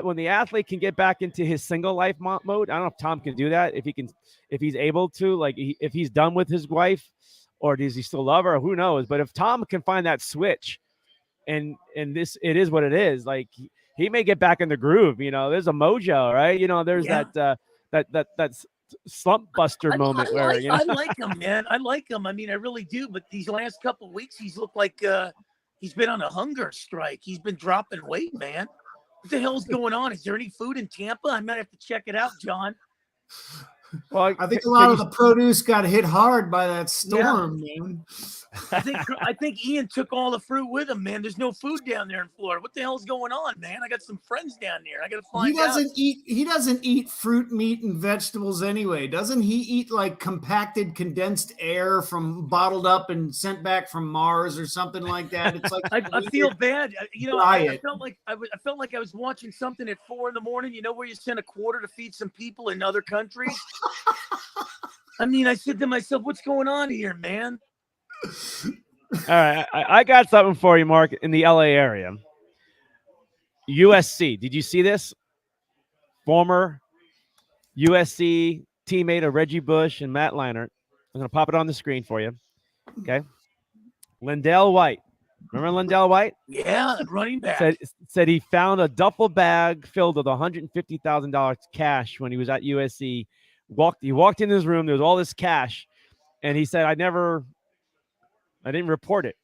when the athlete can get back into his single life mode, I don't know if Tom can do that. If he's able to, like, if he's done with his wife. Or does he still love her? Who knows? But if Tom can find that switch, and it is what it is. Like he may get back in the groove. There's a mojo, right? There's that slump buster moment where I like him, man. I like him. I mean, I really do. But these last couple of weeks, he's looked like he's been on a hunger strike. He's been dropping weight, man. What the hell's going on? Is there any food in Tampa? I might have to check it out, John. Well, I think a lot of the produce got hit hard by that storm, man. I think Ian took all the fruit with him, man. There's no food down there in Florida. What the hell's going on, man? I got some friends down there. I got to find out. He doesn't eat fruit, meat, and vegetables anyway. Doesn't he eat like compacted, condensed air from bottled up and sent back from Mars or something like that? It's like I feel bad. I felt like I was watching something at 4 a.m. Where you send a quarter to feed some people in other countries. I mean, I said to myself, "What's going on here, man?" All right, I got something for you, Mark, in the LA area. USC. Did you see this? Former USC teammate of Reggie Bush and Matt Leinart. I'm going to pop it on the screen for you. Okay. Lindell White. Remember Lindell White? Yeah, running back. Said he found a duffel bag filled with $150,000 cash when he was at USC. He walked in his room. There was all this cash. And he said, I didn't report it.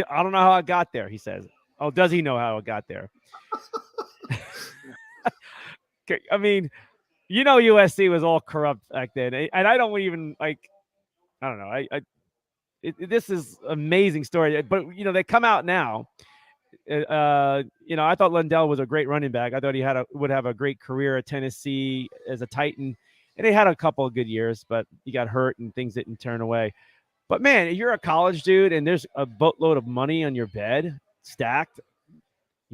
I don't know how it got there, he says. Oh, does he know how it got there? I mean, USC was all corrupt back then. And I don't even, I don't know. This is an amazing story. But, they come out now. I thought Lindell was a great running back. I thought he would have a great career at Tennessee as a Titan. And he had a couple of good years, but he got hurt and things didn't turn away. But, man, you're a college dude and there's a boatload of money on your bed stacked.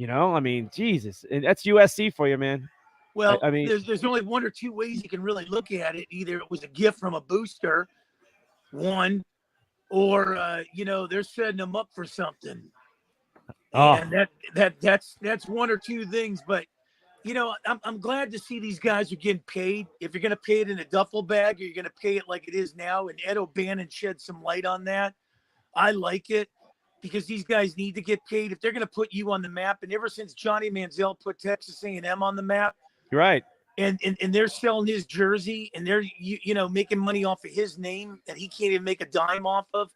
I mean, Jesus, and that's USC for you, man. Well, I mean, there's only one or two ways you can really look at it. Either it was a gift from a booster, one, or they're setting them up for something, and that's one or two things. But I'm glad to see these guys are getting paid. If you're going to pay it in a duffel bag, or you're going to pay it like it is now, and Ed O'Bannon shed some light on that. I like it because these guys need to get paid if they're going to put you on the map. And ever since Johnny Manziel put Texas A&M on the map, you're right. And they're selling his jersey, and they're making money off of his name that he can't even make a dime off of.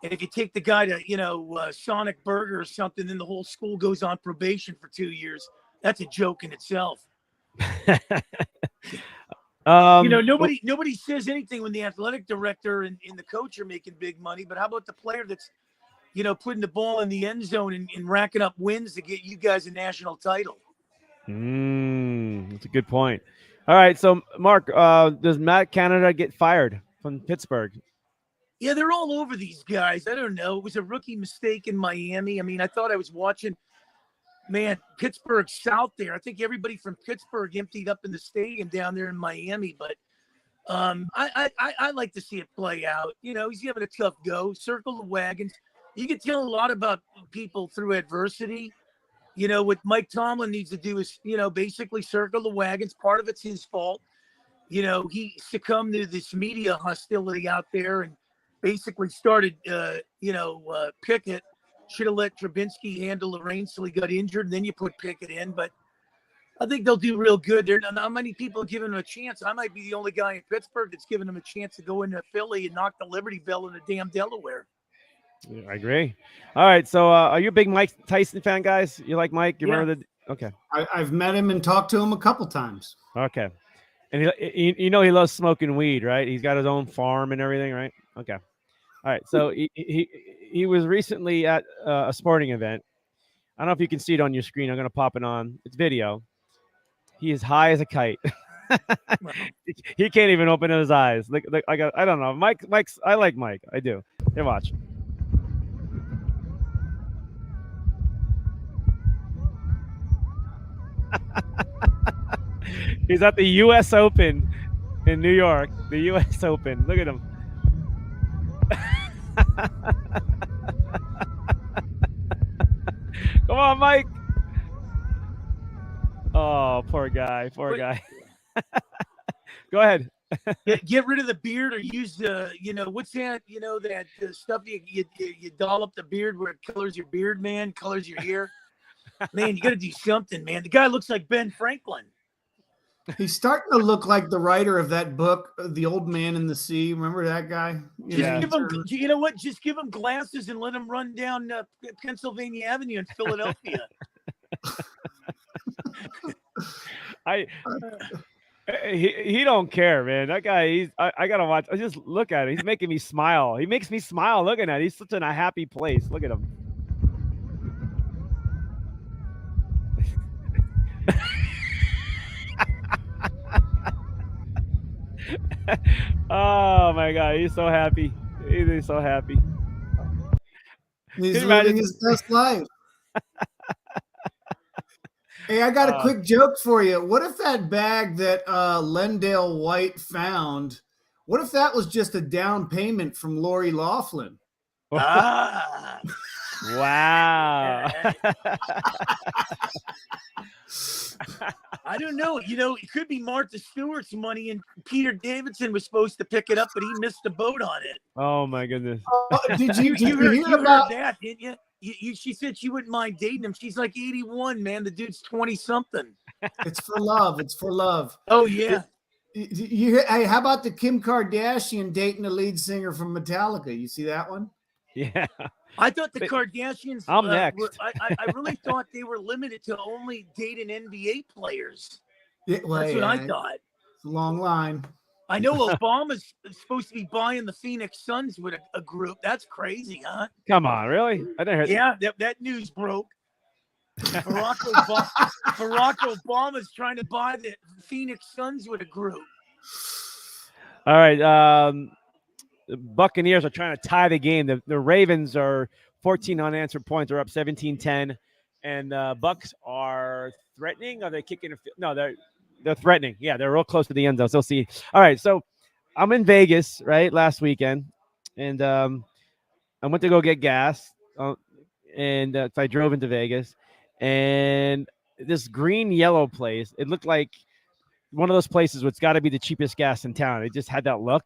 And if you take the guy to Sonic Burger or something, then the whole school goes on probation for 2 years. That's a joke in itself. Nobody says anything when the athletic director and the coach are making big money. But how about the player that's putting the ball in the end zone and racking up wins to get you guys a national title? That's a good point. All right, so Mark, does Matt Canada get fired from Pittsburgh? Yeah, they're all over these guys. I don't know. It was a rookie mistake in Miami. I mean, I thought I was watching, Pittsburgh South there. I think everybody from Pittsburgh emptied up in the stadium down there in Miami. But I like to see it play out. He's having a tough go. Circle the wagons. You can tell a lot about people through adversity. What Mike Tomlin needs to do is, basically circle the wagons. Part of it's his fault. He succumbed to this media hostility out there and basically started, Pickett. Should have let Trubinsky handle the reins till he got injured, and then you put Pickett in. But I think they'll do real good. There not many people giving him a chance. I might be the only guy in Pittsburgh that's giving him a chance to go into Philly and knock the Liberty Bell into damn Delaware. I agree. All right, so are you a big Mike Tyson fan, guys? You like Mike? You remember the? Okay. I've met him and talked to him a couple times. Okay, and he loves smoking weed, right? He's got his own farm and everything, right? Okay. All right, so he was recently at a sporting event. I don't know if you can see it on your screen. I'm going to pop it on. It's video. He is high as a kite. He can't even open his eyes. Look, I don't know. Mike's. I like Mike. I do. Here, watch. He's at the U.S. Open in New York. The U.S. Open. Look at him. Come on, Mike. Oh, poor guy. Poor guy. Go ahead. Get rid of the beard or use what's that? That stuff you doll up the beard where it colors your beard, man, colors your hair. Man, you got to do something, man. The guy looks like Ben Franklin. He's starting to look like the writer of that book, The Old Man in the Sea. Remember that guy? Give him, you know what? Just give him glasses and let him run down Pennsylvania Avenue in Philadelphia. He don't care, man. That guy, I gotta watch. I just look at it. He's making me smile. He makes me smile looking at it. He's such in a happy place. Look at him. Oh my God, he's so happy. He's so happy. He's living his best life. Hey, I got a quick joke for you. What if that bag that Lendale White found, what if that was just a down payment from Lori Loughlin? Ah. Wow. I don't know. It could be Martha Stewart's money, and Peter Davidson was supposed to pick it up, but he missed the boat on it. Oh my goodness. Did you hear about that, didn't you? She said she wouldn't mind dating him. She's like 81, man. The dude's 20-something. It's for love. It's for love. Oh, yeah. Hey, how about the Kim Kardashian dating the lead singer from Metallica? You see that one? Yeah. I thought the Kardashians. I'm next. I really thought they were limited to only dating NBA players. Yeah, well, that's what I thought. It's a long line. I know Obama's supposed to be buying the Phoenix Suns with a group. That's crazy, huh? Come on, really? I didn't hear that. Yeah, that news broke. Barack Obama's trying to buy the Phoenix Suns with a group. All right. The Buccaneers are trying to tie the game. The Ravens are 14 unanswered points. They're up 17-10. and Bucks are threatening. Are they kicking? No, they're threatening. Yeah, they're real close to the end zone. So see. All right, so I'm in Vegas right last weekend, and I went to go get gas, and so I drove into Vegas, and this green yellow place. It looked like one of those places where it's got to be the cheapest gas in town. It just had that look,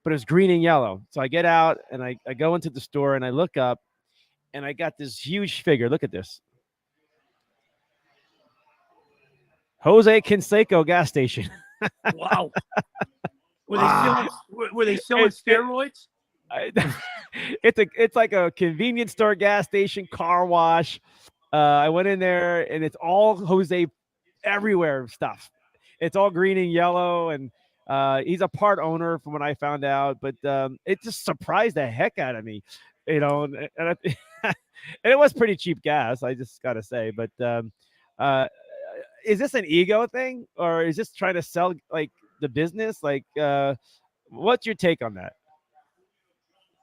but it's green and yellow. So I get out and I go into the store and I look up and I got this huge figure. Look at this. Jose Canseco gas station. Wow. Were Wow. they selling It- steroids? I, it's like a convenience store, gas station, car wash. I went in there and it's all Jose everywhere stuff. It's all green and yellow, and he's a part owner from what I found out. But it just surprised the heck out of me, and and it was pretty cheap gas. I just gotta say, but uh, is this an ego thing, or is this trying to sell like the business? Like, what's your take on that?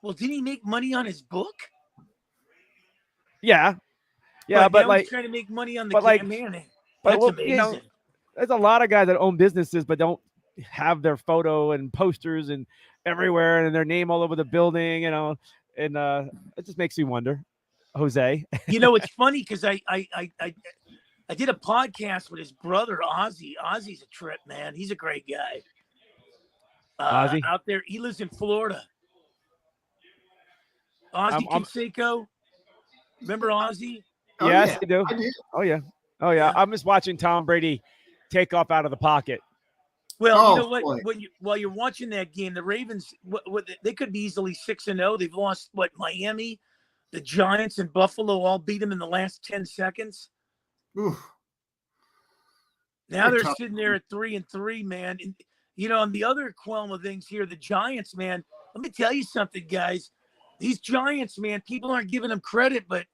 Well, did he make money on his book? Yeah, yeah, But but now he's like, trying to make money on the but like, man. but That's well, amazing. there's a lot of guys that own businesses but don't have their photo and posters and everywhere and their name all over the building, and it just makes me wonder, Jose. It's funny because I did a podcast with his brother Ozzy. Ozzy's a trip, man. He's a great guy. Ozzy? Out there, he lives in Florida. Ozzy Canseco. Remember Ozzy? Oh, Yes, yeah. I do. I do. Oh yeah. Oh yeah. Yeah. I'm just watching Tom Brady take off out of the pocket. Well, Oh, you know what? boy. While you're watching that game, the Ravens, they could be easily 6-0. They've lost Miami, the Giants, and Buffalo all beat them in the last 10 seconds. Oof. Now They're they're tough. sitting there at 3-3, man. And on the other qualm of things here, the Giants, man. Let me tell you something, guys. These Giants, man, people aren't giving them credit, but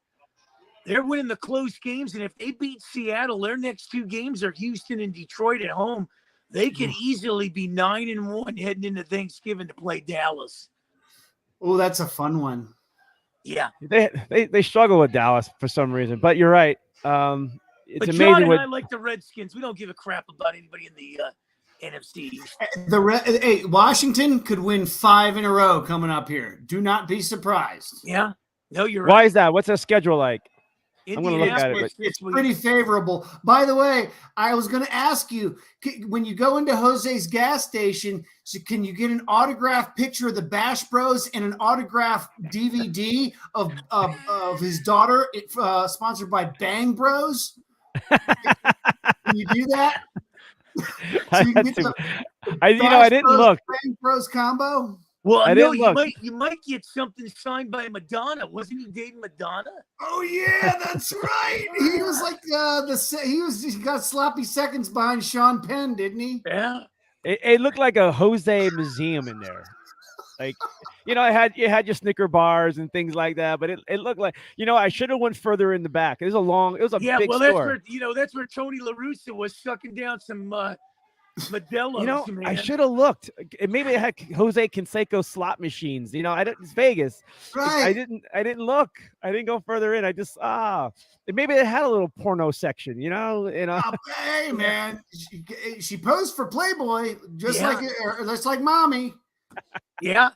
they're winning the close games. And if they beat Seattle, their next two games are Houston and Detroit at home. They could easily be 9-1 heading into Thanksgiving to play Dallas. Oh, that's a fun one. Yeah. They struggle with Dallas for some reason, but you're right. It's But amazing John and what I like the Redskins. We don't give a crap about anybody in the NFC East. Hey, Washington could win 5 in a row coming up here. Do not be surprised. Yeah. No, you're Why right. is that? What's their schedule like? I'm gonna look at it. It's pretty favorable. By the way, I was going to ask you, when you go into Jose's gas station, so can you get an autographed picture of the Bash Bros and an autographed DVD of his daughter, sponsored by Bang Bros? Can you do that? So you can get the I Bash didn't Bros, look. Bang Bros combo. Well, I no, didn't look. you might get something signed by Madonna. Wasn't he dating Madonna? Oh yeah, that's right. He was like he got sloppy seconds behind Sean Penn, didn't he? Yeah. It looked like a Jose museum in there. Like, it had your Snicker bars and things like that, but it looked like, I should have went further in the back. It was a big well, store. that's where Tony La Russa was sucking down some Modelo's, man. I should have looked. Maybe it had Jose Canseco slot machines. It's Vegas. Right. I didn't look. I didn't go further in. I just maybe it had a little porno section. Hey man, she posed for Playboy just like mommy. Yeah.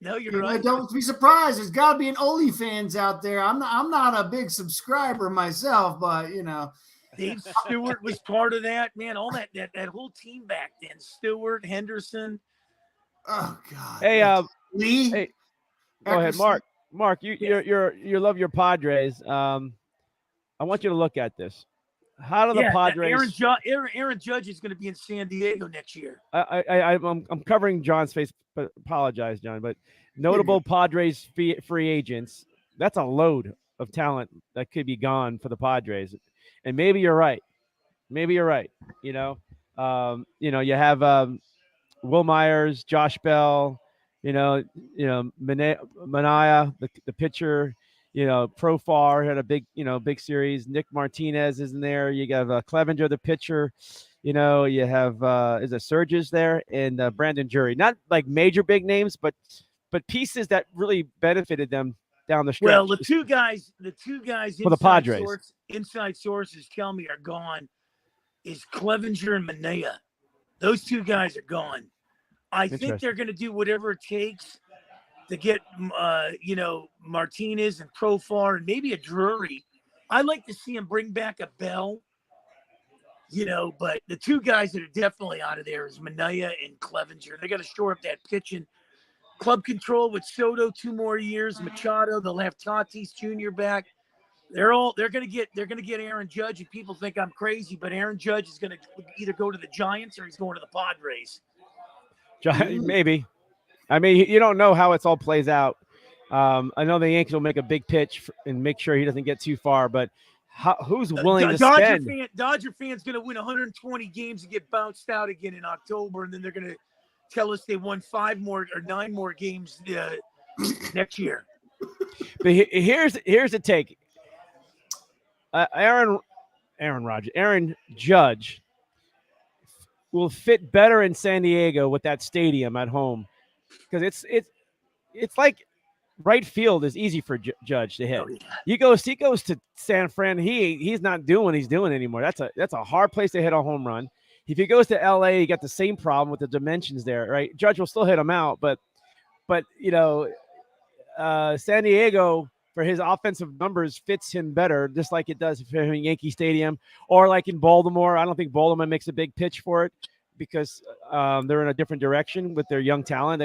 No, you're right. Don't be surprised. There's got to be an OnlyFans out there. I'm not a big subscriber myself, but Dave Stewart was part of that, man. All that whole team back then. Stewart, Henderson. Oh God. Hey, Lee. Hey, go ahead, Mark. Mark, you love your Padres. I want you to look at this. How do the Padres? Aaron Judge is going to be in San Diego next year. I'm covering John's face, but apologize, John. But notable Padres free agents. That's a load of talent that could be gone for the Padres. And maybe you're right. You have Will Myers, Josh Bell, Mania, the pitcher, Profar had a big series. Nick Martinez is in there. You got Clevenger, the pitcher. You have is it Surges there and Brandon Jury. Not like major big names, but pieces that really benefited them down the stretch. Well, the two guys For the Padres. inside sources tell me are gone is Clevenger and Manea. Those two guys are gone. I think they're going to do whatever it takes to get, Martinez and Profar and maybe a Drury. I'd like to see him bring back a Bell, but the two guys that are definitely out of there is Manea and Clevenger. They got to shore up that pitching. Club control with Soto 2 more years. Machado, they'll have Tatis Jr. back. They're going to get Aaron Judge, and people think I'm crazy, but Aaron Judge is going to either go to the Giants or he's going to the Padres. Maybe. I mean, you don't know how it all plays out. I know the Yankees will make a big pitch and make sure he doesn't get too far, but who's willing to spend? Dodger fans going to win 120 games and get bounced out again in October, and then they're going to tell us they won 5 more or 9 more games next year. But here's the take. Aaron Judge will fit better in San Diego with that stadium at home, because it's like right field is easy for Judge to hit. Oh, yeah. He goes to San Fran. He's not doing what he's doing anymore. That's a hard place to hit a home run. If he goes to LA, you got the same problem with the dimensions there, right? Judge will still hit him out, but San Diego, for his offensive numbers, fits him better, just like it does for him in Yankee Stadium or like in Baltimore. I don't think Baltimore makes a big pitch for it because they're in a different direction with their young talent.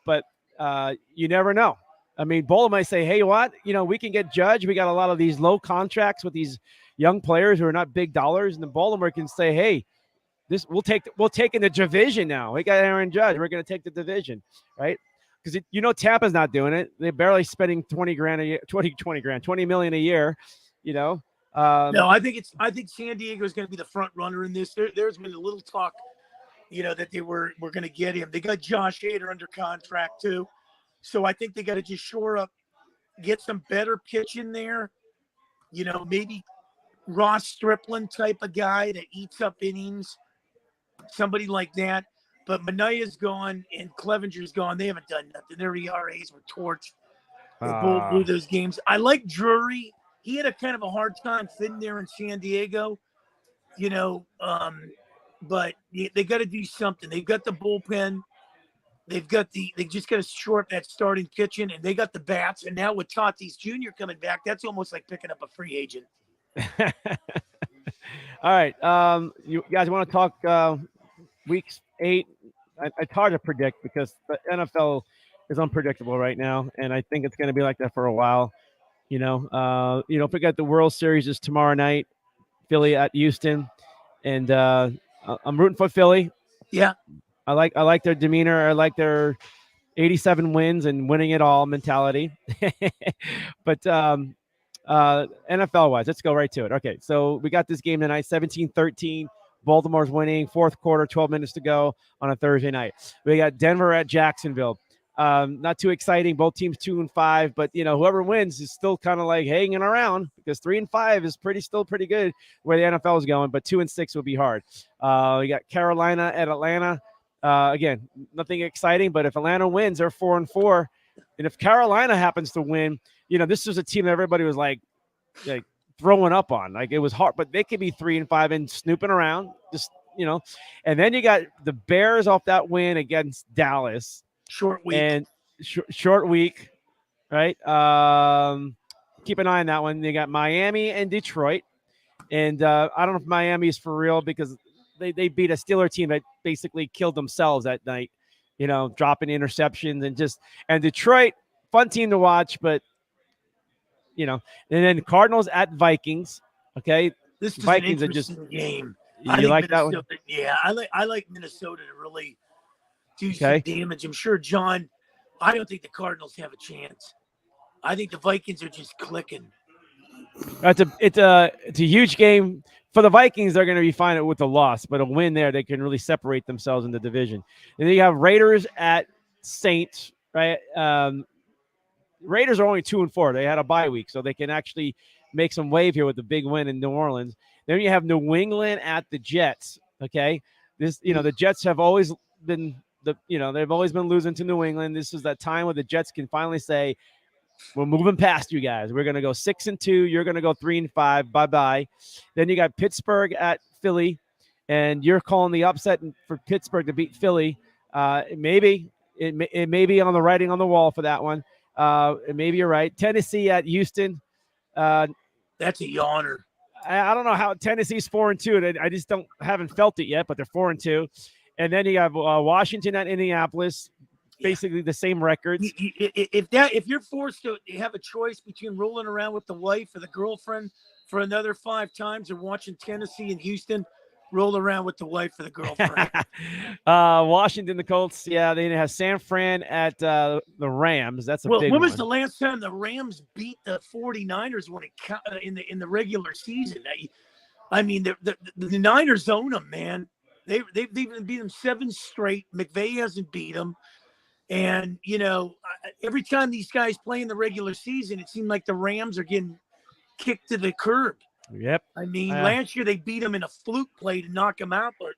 But you never know. I mean, Baltimore might say, "Hey, what? We can get Judge. We got a lot of these low contracts with these young players who are not big dollars," and then Baltimore can say, "Hey, we'll take in the division now. We got Aaron Judge. We're going to take the division, right?" Because Tampa's not doing it. They're barely spending $20 million a year. No, I think San Diego is going to be the front runner in this. There's been a little talk, that they were going to get him. They got Josh Hader under contract too, so I think they got to just shore up, get some better pitch in there. Maybe Ross Stripling type of guy that eats up innings, somebody like that. But Manea's gone and Clevenger's gone. They haven't done nothing. Their ERAs were torched. They both blew those games. I like Drury. He had a kind of a hard time fitting there in San Diego, but they got to do something. They've got the bullpen. They just got to shore up that starting pitching, and they got the bats. And now with Tatis Jr. coming back, that's almost like picking up a free agent. All right. You guys want to talk weeks 8? It's hard to predict because the NFL is unpredictable right now, and I think it's going to be like that for a while. Forget the World Series is tomorrow night, Philly at Houston, and I'm rooting for Philly. Yeah, I like their demeanor. I like their 87 wins and winning it all mentality. But NFL wise, let's go right to it. Okay, so we got this game tonight, 17-13. Baltimore's winning, fourth quarter, 12 minutes to go on a Thursday night. We got Denver at Jacksonville. Not too exciting. Both teams 2-5, but whoever wins is still kind of like hanging around because 3-5 is still pretty good where the NFL is going, but 2-6 will be hard. We got Carolina at Atlanta. Again, nothing exciting, but if Atlanta wins, they're 4-4. And if Carolina happens to win, this is a team that everybody was like throwing up on. Like it was hard, but they could be 3-5 and snooping around. And then you got the Bears off that win against Dallas. Short week. And short week, right? Keep an eye on that one. They got Miami and Detroit. And I don't know if Miami is for real because they beat a Steeler team that basically killed themselves that night, dropping interceptions and Detroit, fun team to watch, but and then Cardinals at Vikings. Okay. This is Vikings an interesting game. You like that one? Yeah, I like Minnesota to really do some damage. I'm sure, John, I don't think the Cardinals have a chance. I think the Vikings are just clicking. It's a huge game for the Vikings. They're going to be fine with the loss, but a win there, they can really separate themselves in the division. And then you have Raiders at Saints, right? Raiders are only 2-4. They had a bye week, so they can actually make some wave here with the big win in New Orleans. Then you have New England at the Jets. Okay, the Jets have always been they've always been losing to New England. This is that time where the Jets can finally say, We're moving past you guys. We're gonna go 6-2. You're gonna go 3-5. Bye. Then you got Pittsburgh at Philly, and you're calling the upset for Pittsburgh to beat Philly. It may be on the writing on the wall for that one. Maybe you're right. Tennessee at Houston. That's a yawner. I don't know how Tennessee's 4-2. I just haven't felt it yet, but they're 4-2. And then you have Washington at Indianapolis. Basically the same records. If you're forced to have a choice between rolling around with the wife or the girlfriend for another 5 times or watching Tennessee and Houston, roll around with the wife or the girlfriend. Washington, the Colts. Yeah, they have San Fran at the Rams. That's a big one. When was the last time the Rams beat the 49ers when it in the regular season? I mean, the Niners own them, man. They've even beat them 7 straight. McVay hasn't beat them. And, every time these guys play in the regular season, it seemed like the Rams are getting kicked to the curb. Yep. I mean, last year they beat them in a fluke play to knock them out, but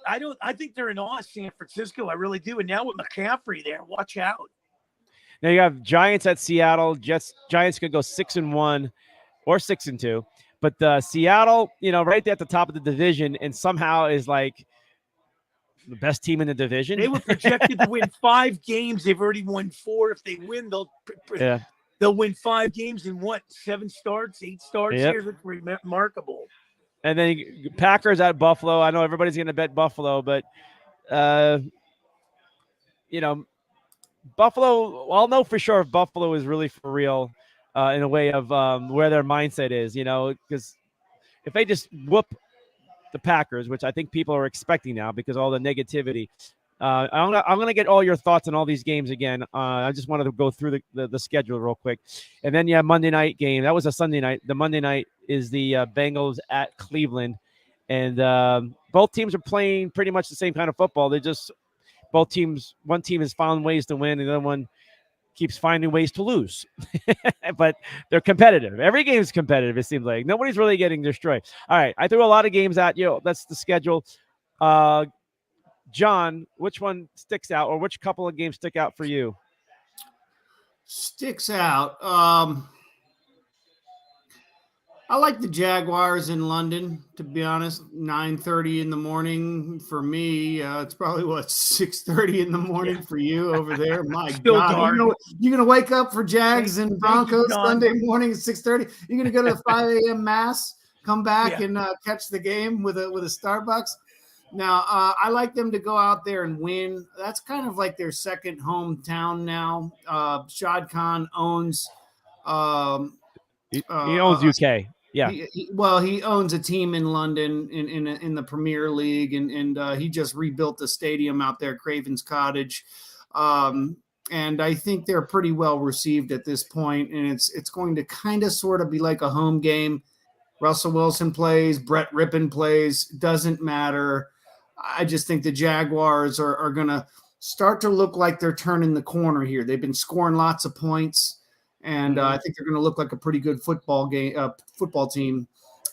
I think they're in awe of San Francisco. I really do. And now with McCaffrey there, watch out. Now you have Giants at Seattle. Giants could go 6-1 or 6-2. But Seattle, right there at the top of the division, and somehow is like the best team in the division. They were projected to win 5 games. They've already won 4. If they win, they'll win 5 games in 7 starts, 8 starts. Yep. Here, that's remarkable. And then Packers at Buffalo. I know everybody's going to bet Buffalo, but Buffalo. I'll know for sure if Buffalo is really for real in a way of where their mindset is. Because if they just whoop the Packers, which I think people are expecting now because all the negativity. I'm going to get all your thoughts on all these games again. I just wanted to go through the schedule real quick. And then, Monday night game. That was a Sunday night. The Monday night is the Bengals at Cleveland. And both teams are playing pretty much the same kind of football. One team has found ways to win, and the other one keeps finding ways to lose. But they're competitive. Every game is competitive, it seems like. Nobody's really getting destroyed. All right, I threw a lot of games at you. That's the schedule. John, which one sticks out, or which couple of games stick out for you? Sticks out. I like the Jaguars in London, to be honest. 9:30 in the morning for me. It's probably 6:30 in the morning for you over there. My Still God, dark. you're gonna wake up for Jags and Broncos John. Sunday morning at 6:30. You're gonna go to the 5 a.m. mass, come back and catch the game with a Starbucks. Now, I like them to go out there and win. That's kind of like their second hometown now. Shad Khan owns. He owns UK. Yeah. He owns a team in London in the Premier League, and he just rebuilt the stadium out there, Craven's Cottage. And I think they're pretty well received at this point, and it's going to kind of sort of be like a home game. Russell Wilson plays, Brett Rippon plays, doesn't matter. I just think the Jaguars are going to start to look like they're turning the corner here. They've been scoring lots of points. And I think they're going to look like a pretty good football team.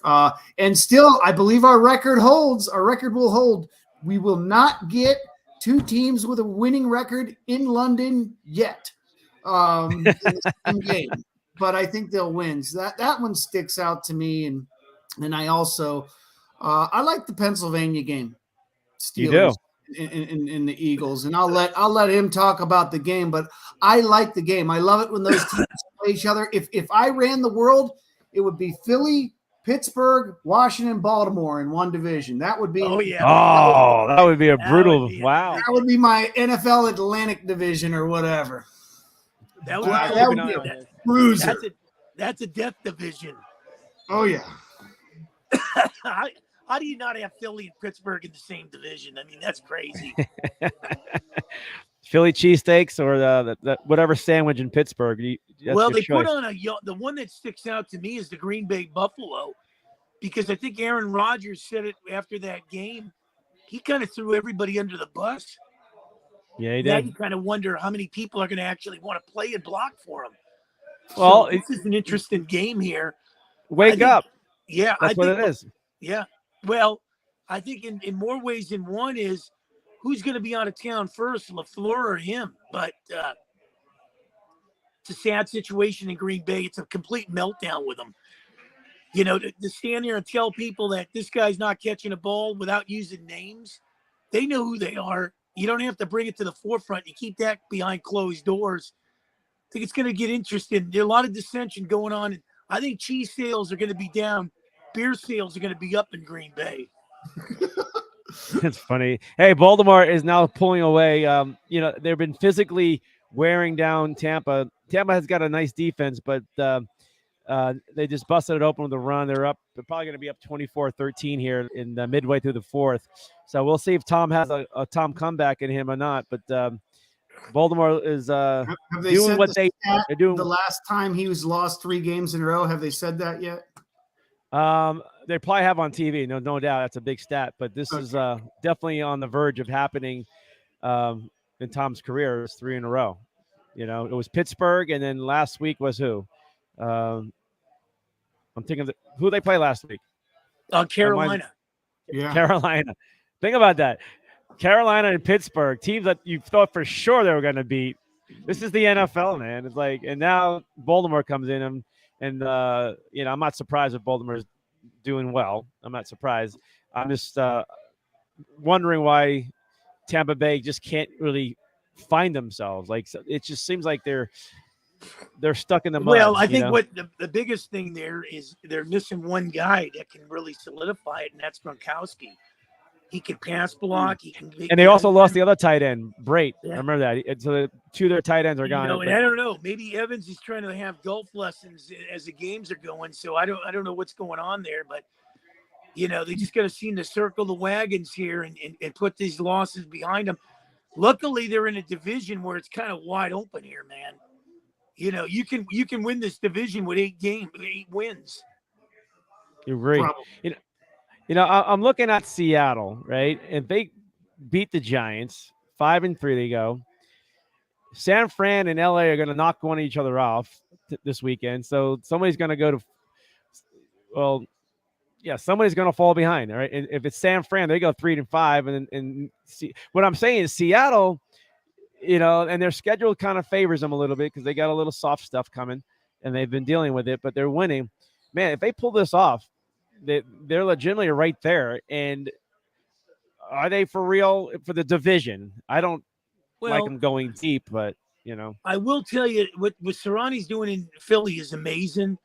And still, I believe our record holds. Our record will hold. We will not get 2 teams with a winning record in London yet in the same game. But I think they'll win. So that one sticks out to me. And I also I like the Pennsylvania game. Steelers. You do. In the Eagles, and I'll let him talk about the game, but I like the game. I love it when those teams play each other. If I ran the world, it would be Philly, Pittsburgh, Washington, Baltimore in one division. That would be that would be a brutal wow. That would be my NFL Atlantic division or whatever. That would be a bruiser. That's a death division. Oh yeah. How do you not have Philly and Pittsburgh in the same division? I mean, that's crazy. Philly cheesesteaks or the whatever sandwich in Pittsburgh. They put on the one that sticks out to me is the Green Bay Buffalo, because I think Aaron Rodgers said it after that game. He kind of threw everybody under the bus. Yeah, he now did. you kind of wonder how many people are going to actually want to play and block for him. Well, so this is an interesting game here. Wake up. Yeah, that's what it is. Yeah. Well, I think in more ways than one is who's going to be out of town first, LaFleur or him. But It's a sad situation in Green Bay. It's a complete meltdown with them. You know, to stand there and tell people that this guy's not catching a ball without using names, they know who they are. You don't have to bring it to the forefront. You keep that behind closed doors. I think it's going to get interesting. There's a lot of dissension going on. And I think cheese sales are going to be down. Beer sales are going to be up in Green Bay. It's funny. Hey, Baltimore is now pulling away. You know, they've been physically wearing down Tampa. Tampa has got a nice defense, but they just busted it open with a run. They're up. They're probably going to be up 24-13 here in the midway through the fourth. So we'll see if Tom has a Tom comeback in him or not. But Baltimore is Have they doing said what they're doing. the last time he was lost 3 games in a row? Have they said that yet? They probably have on TV. No doubt. That's a big stat. But this is definitely on the verge of happening in Tom's career. It's 3 in a row. You know, it was Pittsburgh, and then last week was who? I'm thinking of who they play last week. Carolina. Yeah. Carolina. Think about that. Carolina and Pittsburgh, teams that you thought for sure they were going to beat. This is the NFL, man. It's like, and now Baltimore comes in and you know, I'm not surprised if Baltimore's doing well. I'm not surprised. I'm just wondering why Tampa Bay just can't really find themselves. Like, it just seems like they're stuck in the mud. Well, I think what the biggest thing there is they're missing one guy that can really solidify it, and that's Gronkowski. He can pass block. He can. And they also lost the other tight end, Brait. Yeah. I remember that. So the 2 of their tight ends are gone. You know, and I don't know. Maybe Evans is trying to have golf lessons as the games are going. So I don't know what's going on there, but you know, they just got to seem to circle the wagons here and put these losses behind them. Luckily, they're in a division where it's kind of wide open here, man. You know, you can win this division with 8 wins. You agree? You know, I'm looking at Seattle, right? And they beat the Giants 5-3. They go. San Fran and LA are going to knock one of each other off this weekend. So somebody's going to go to. Well, yeah, somebody's going to fall behind. All right, and if it's San Fran, they go 3-5, and see what I'm saying is Seattle. You know, and their schedule kind of favors them a little bit because they got a little soft stuff coming, and they've been dealing with it. But they're winning. Man, if they pull this off. They're legitimately right there. And are they for real for the division? I don't like them going deep, but, you know. I will tell you what Sirianni's doing in Philly is amazing.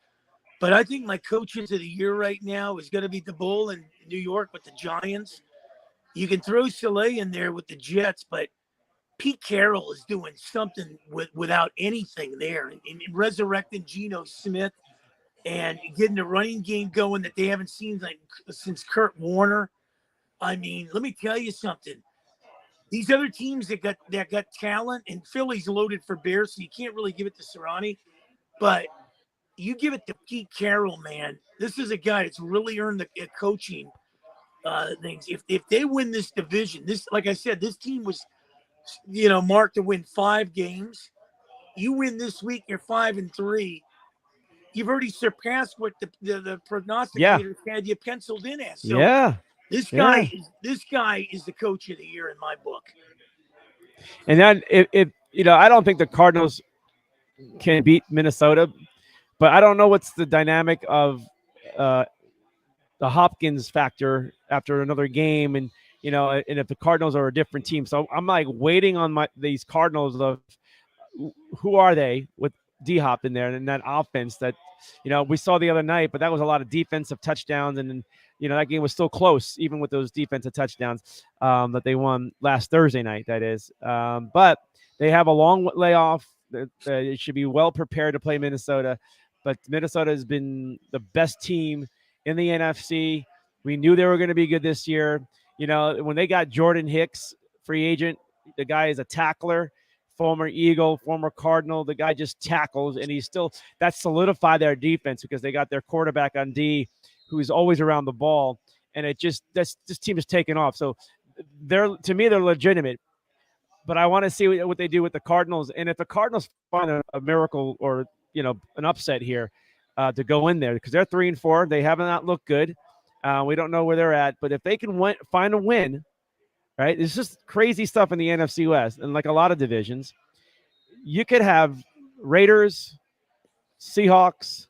But I think my coaches of the year right now is going to be the Bull in New York with the Giants. You can throw Soleil in there with the Jets, but Pete Carroll is doing something without anything there and resurrecting Geno Smith. And getting the running game going that they haven't seen since Kurt Warner. I mean, let me tell you something. These other teams that got talent, and Philly's loaded for bears, so you can't really give it to Sirianni. But you give it to Pete Carroll, man. This is a guy that's really earned the coaching things. If they win this division, like I said, this team was, you know, marked to win 5 games. You win this week, you're 5-3. You've already surpassed what the prognosticators had you penciled in as. So this guy is the coach of the year in my book. And then if you know, I don't think the Cardinals can beat Minnesota, but I don't know what's the dynamic of the Hopkins factor after another game, and you know, and if the Cardinals are a different team. So I'm like waiting on these Cardinals of who are they with D-Hop in there and that offense that, you know, we saw the other night, but that was a lot of defensive touchdowns. And then, you know, that game was still close, even with those defensive touchdowns that they won last Thursday night, that is. But they have a long layoff. They should be well prepared to play Minnesota. But Minnesota has been the best team in the NFC. We knew they were going to be good this year. You know, when they got Jordan Hicks, free agent, the guy is a tackler. Former Eagle, former Cardinal. The guy just tackles, and that solidified their defense because they got their quarterback on D, who's always around the ball, and this team is taking off. So to me, they're legitimate, but I want to see what they do with the Cardinals, and if the Cardinals find a miracle or, you know, an upset here to go in there because they're 3-4, they have not looked good. We don't know where they're at, but if they can find a win. Right, it's just crazy stuff in the NFC West, and like a lot of divisions, you could have Raiders, Seahawks,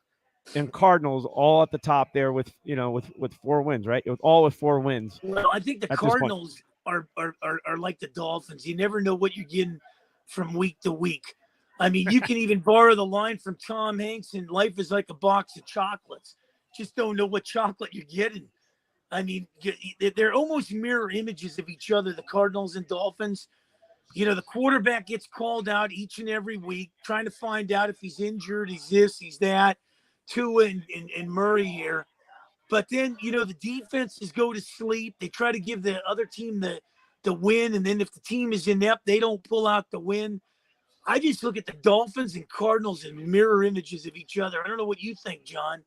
and Cardinals all at the top there with with 4 wins, right? All with 4 wins Well, I think the at this point. Cardinals are like the Dolphins. You never know what you're getting from week to week. I mean, you can even borrow the line from Tom Hanks in Life is Like a Box of Chocolates. Just don't know what chocolate you're getting. I mean, they're almost mirror images of each other, the Cardinals and Dolphins. The quarterback gets called out each and every week, trying to find out if he's injured, he's this, he's that. Tua and Murray here. But then, the defenses go to sleep. They try to give the other team the win. And then if the team is inept, they don't pull out the win. I just look at the Dolphins and Cardinals as mirror images of each other. I don't know what you think, John.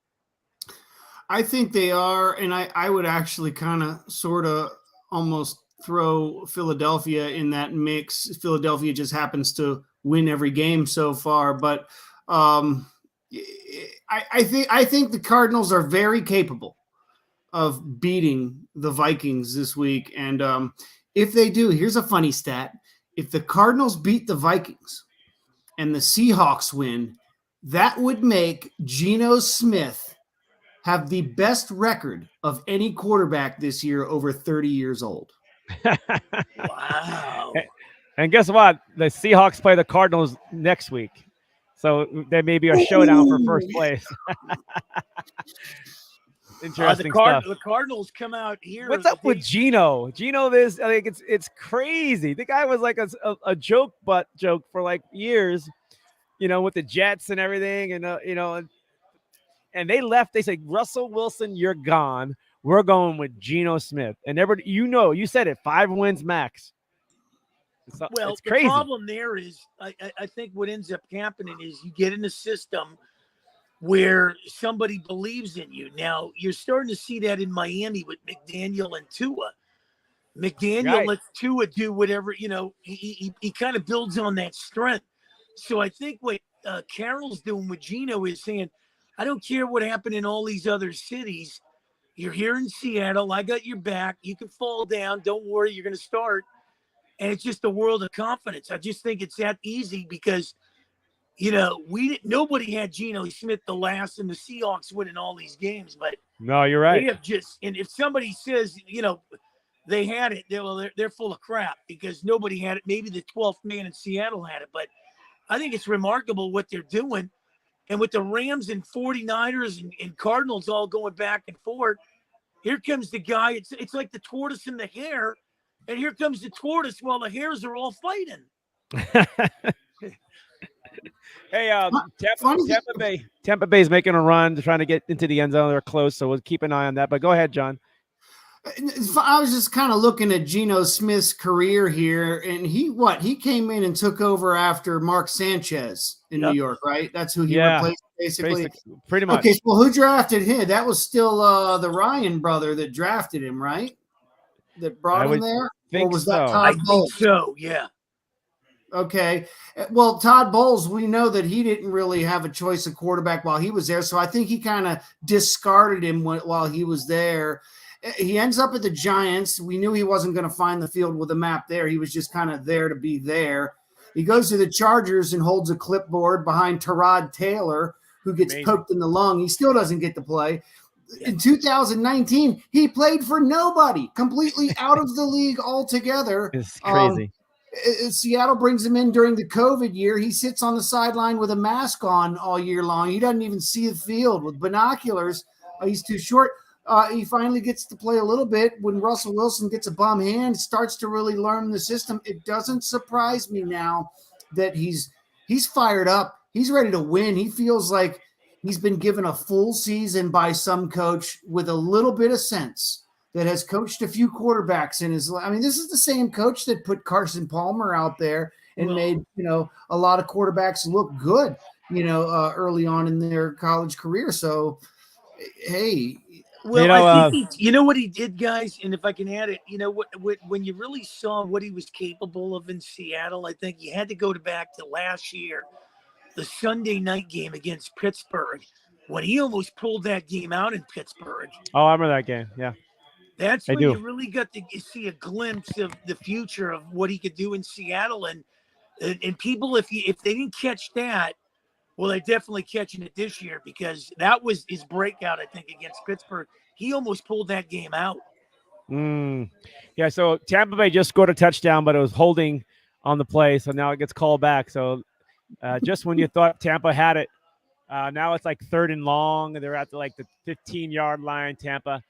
I think they are, and I would actually kind of sort of almost throw Philadelphia in that mix. Philadelphia just happens to win every game so far, but I think the Cardinals are very capable of beating the Vikings this week. And if they do, here's a funny stat. If the Cardinals beat the Vikings and the Seahawks win, that would make Geno Smith have the best record of any quarterback this year over 30 years old. Wow. And guess what? The Seahawks play the Cardinals next week. So there may be a showdown for first place. Interesting stuff. The Cardinals come out here. What's up with Geno? Geno, this I think it's crazy. The guy was like a joke for like years, with the Jets and everything, and and they left. They said, Russell Wilson, you're gone. We're going with Geno Smith, and everybody, you said it, 5 wins max. It's crazy. The problem there is, I think what ends up happening is you get in a system where somebody believes in you. Now, you're starting to see that in Miami with McDaniel and Tua. McDaniel lets Tua do whatever, he kind of builds on that strength. So I think what Carroll's doing with Geno is saying, I don't care what happened in all these other cities. You're here in Seattle. I got your back. You can fall down. Don't worry. You're going to start. And it's just a world of confidence. I just think it's that easy because, nobody had Geno Smith the last and the Seahawks winning all these games. But no, you're right. They have and if somebody says, they had it, they're full of crap because nobody had it. Maybe the 12th man in Seattle had it. But I think it's remarkable what they're doing. And with the Rams and 49ers and Cardinals all going back and forth, here comes the guy. It's like the tortoise and the hare. And here comes the tortoise while the hares are all fighting. Hey, Tampa Bay's making a run, trying to get into the end zone. They're close, so we'll keep an eye on that. But go ahead, John. I was just kind of looking at Geno Smith's career here, and he came in and took over after Mark Sanchez in New York, right? That's who he replaced, basically. Pretty much. Okay, well, who drafted him? That was still the Ryan brother that drafted him, right? That brought him there? Or was that Todd Bowles? I think so, yeah. Okay. Well, Todd Bowles, we know that he didn't really have a choice of quarterback while he was there, so I think he kind of discarded him while he was there. He ends up at the Giants. We knew he wasn't going to find the field with a map there. He was just kind of there to be there. He goes to the Chargers and holds a clipboard behind Tyrod Taylor, who gets poked in the lung. He still doesn't get to play. In 2019, he played for nobody, completely out of the league altogether. It's crazy. Seattle brings him in during the COVID year. He sits on the sideline with a mask on all year long. He doesn't even see the field with binoculars. He's too short. He finally gets to play a little bit when Russell Wilson gets a bum hand, starts to really learn the system. It doesn't surprise me now that he's fired up. He's ready to win. He feels like he's been given a full season by some coach with a little bit of sense that has coached a few quarterbacks in his life. I mean, this is the same coach that put Carson Palmer out there and made, a lot of quarterbacks look good, early on in their college career. So, hey. Well, I think you know what he did, guys, and if I can add it, when you really saw what he was capable of in Seattle, I think you had to go back to last year, the Sunday night game against Pittsburgh, when he almost pulled that game out in Pittsburgh. Oh, I remember that game. Yeah, that's when you really got to see a glimpse of the future of what he could do in Seattle, and people, if they didn't catch that, Well, they're definitely catching it this year because that was his breakout, I think, against Pittsburgh. He almost pulled that game out. Yeah, so Tampa Bay just scored a touchdown, but it was holding on the play, so now it gets called back. So just when you thought Tampa had it, now it's like 3rd and long, and they're at the 15-yard line, Tampa.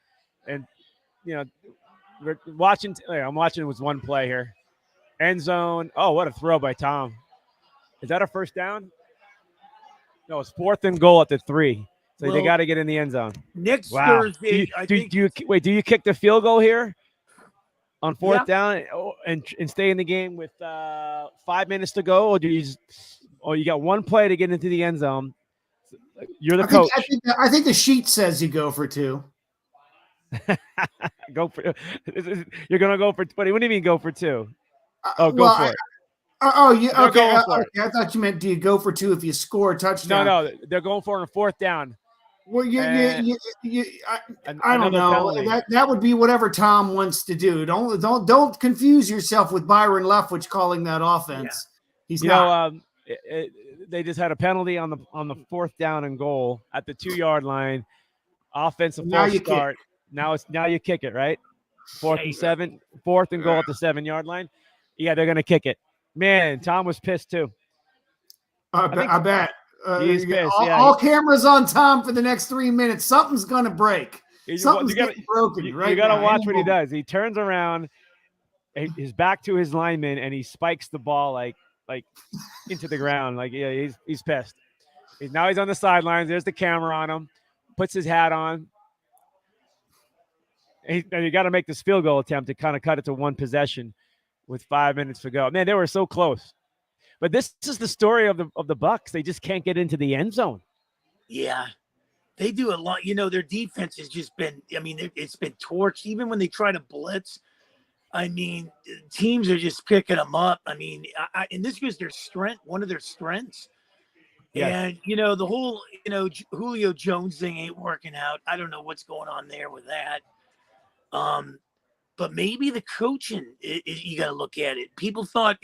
And, we're watching. I'm watching it was one play here. End zone. Oh, what a throw by Tom. Is that a first down? No, it's 4th and goal at the 3. So they got to get in the end zone. Next Wow. Thursday, Do you kick the field goal here on 4th down and stay in the game with 5 minutes to go, or you got one play to get into the end zone? You're the coach. I think the sheet says you go for 2. Go for. You're gonna go for. What do you mean go for 2? Go for it. Yeah. Okay. I thought you meant do you go for 2 if you score a touchdown? No, they're going for it on a 4th down. Well, I don't know. That would be whatever Tom wants to do. Don't confuse yourself with Byron Leftwich calling that offense. Yeah. He's not. They just had a penalty on the 4th down and goal at the 2-yard line. Offensive false start. Now you kick it, right? 4th and 7, 4th and goal at the 7-yard line. Yeah, they're gonna kick it. Man, Tom was pissed too. I bet. He's pissed. All cameras on Tom for the next 3 minutes. Something's gonna break. Something's getting broken. Right. You gotta watch what he does. He turns around, his back to his lineman, and he spikes the ball like into the ground. He's pissed. Now he's on the sidelines. There's the camera on him. Puts his hat on. And you got to make this field goal attempt to kind of cut it to one possession with 5 minutes to go. Man, they were so close. But this is the story of the Bucs. They just can't get into the end zone. Yeah, they do a lot. Their defense has just been. It's been torched. Even when they try to blitz, teams are just picking them up. And this was their strength. One of their strengths. Yes. And the whole Julio Jones thing ain't working out. I don't know what's going on there with that. But maybe the coaching, you got to look at it. People thought,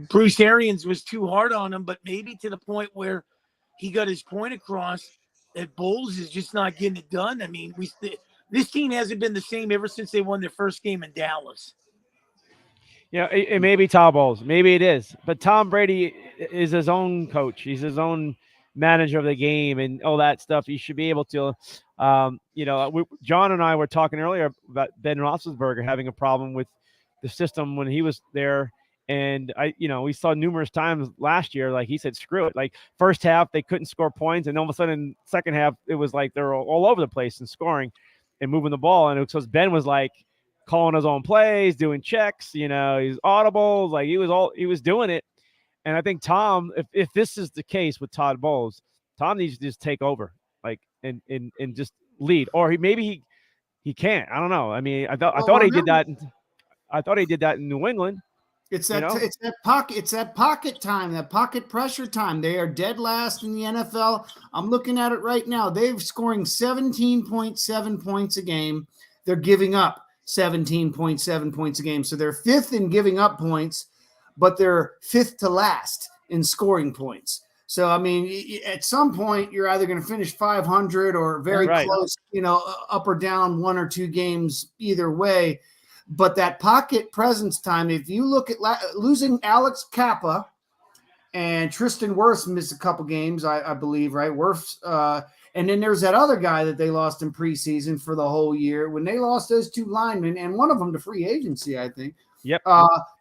Bruce Arians was too hard on him, but maybe to the point where he got his point across that Bowles is just not getting it done. This team hasn't been the same ever since they won their first game in Dallas. Yeah, it may be Todd Bowles. Maybe it is. But Tom Brady is his own coach. He's his own manager of the game and all that stuff. He should be able to, John and I were talking earlier about Ben Roethlisberger having a problem with the system when he was there. And we saw numerous times last year, like he said, screw it. Like first half, they couldn't score points. And all of a sudden, second half, it was like they're all over the place and scoring and moving the ball. And because Ben was like calling his own plays, doing checks, he's audibles, like he was doing it. And I think Tom, if this is the case with Todd Bowles, Tom needs to just take over, and just lead, or maybe he can't. I don't know. I thought he did that. I thought he did that in New England. It's that pocket time, that pocket pressure time. They are dead last in the NFL. I'm looking at it right now. They're scoring 17.7 points a game. They're giving up 17.7 points a game. So they're 5th in giving up points, but they're 5th to last in scoring points. So, at some point, you're either going to finish 500 or very close, up or down 1 or 2 games either way. But that pocket presence time, if you look at losing Alex Kappa and Tristan Wirfs missed a couple games, I believe, right? Wirfs, and then there's that other guy that they lost in preseason for the whole year. When they lost those 2 linemen, and one of them to free agency, I think. Yep.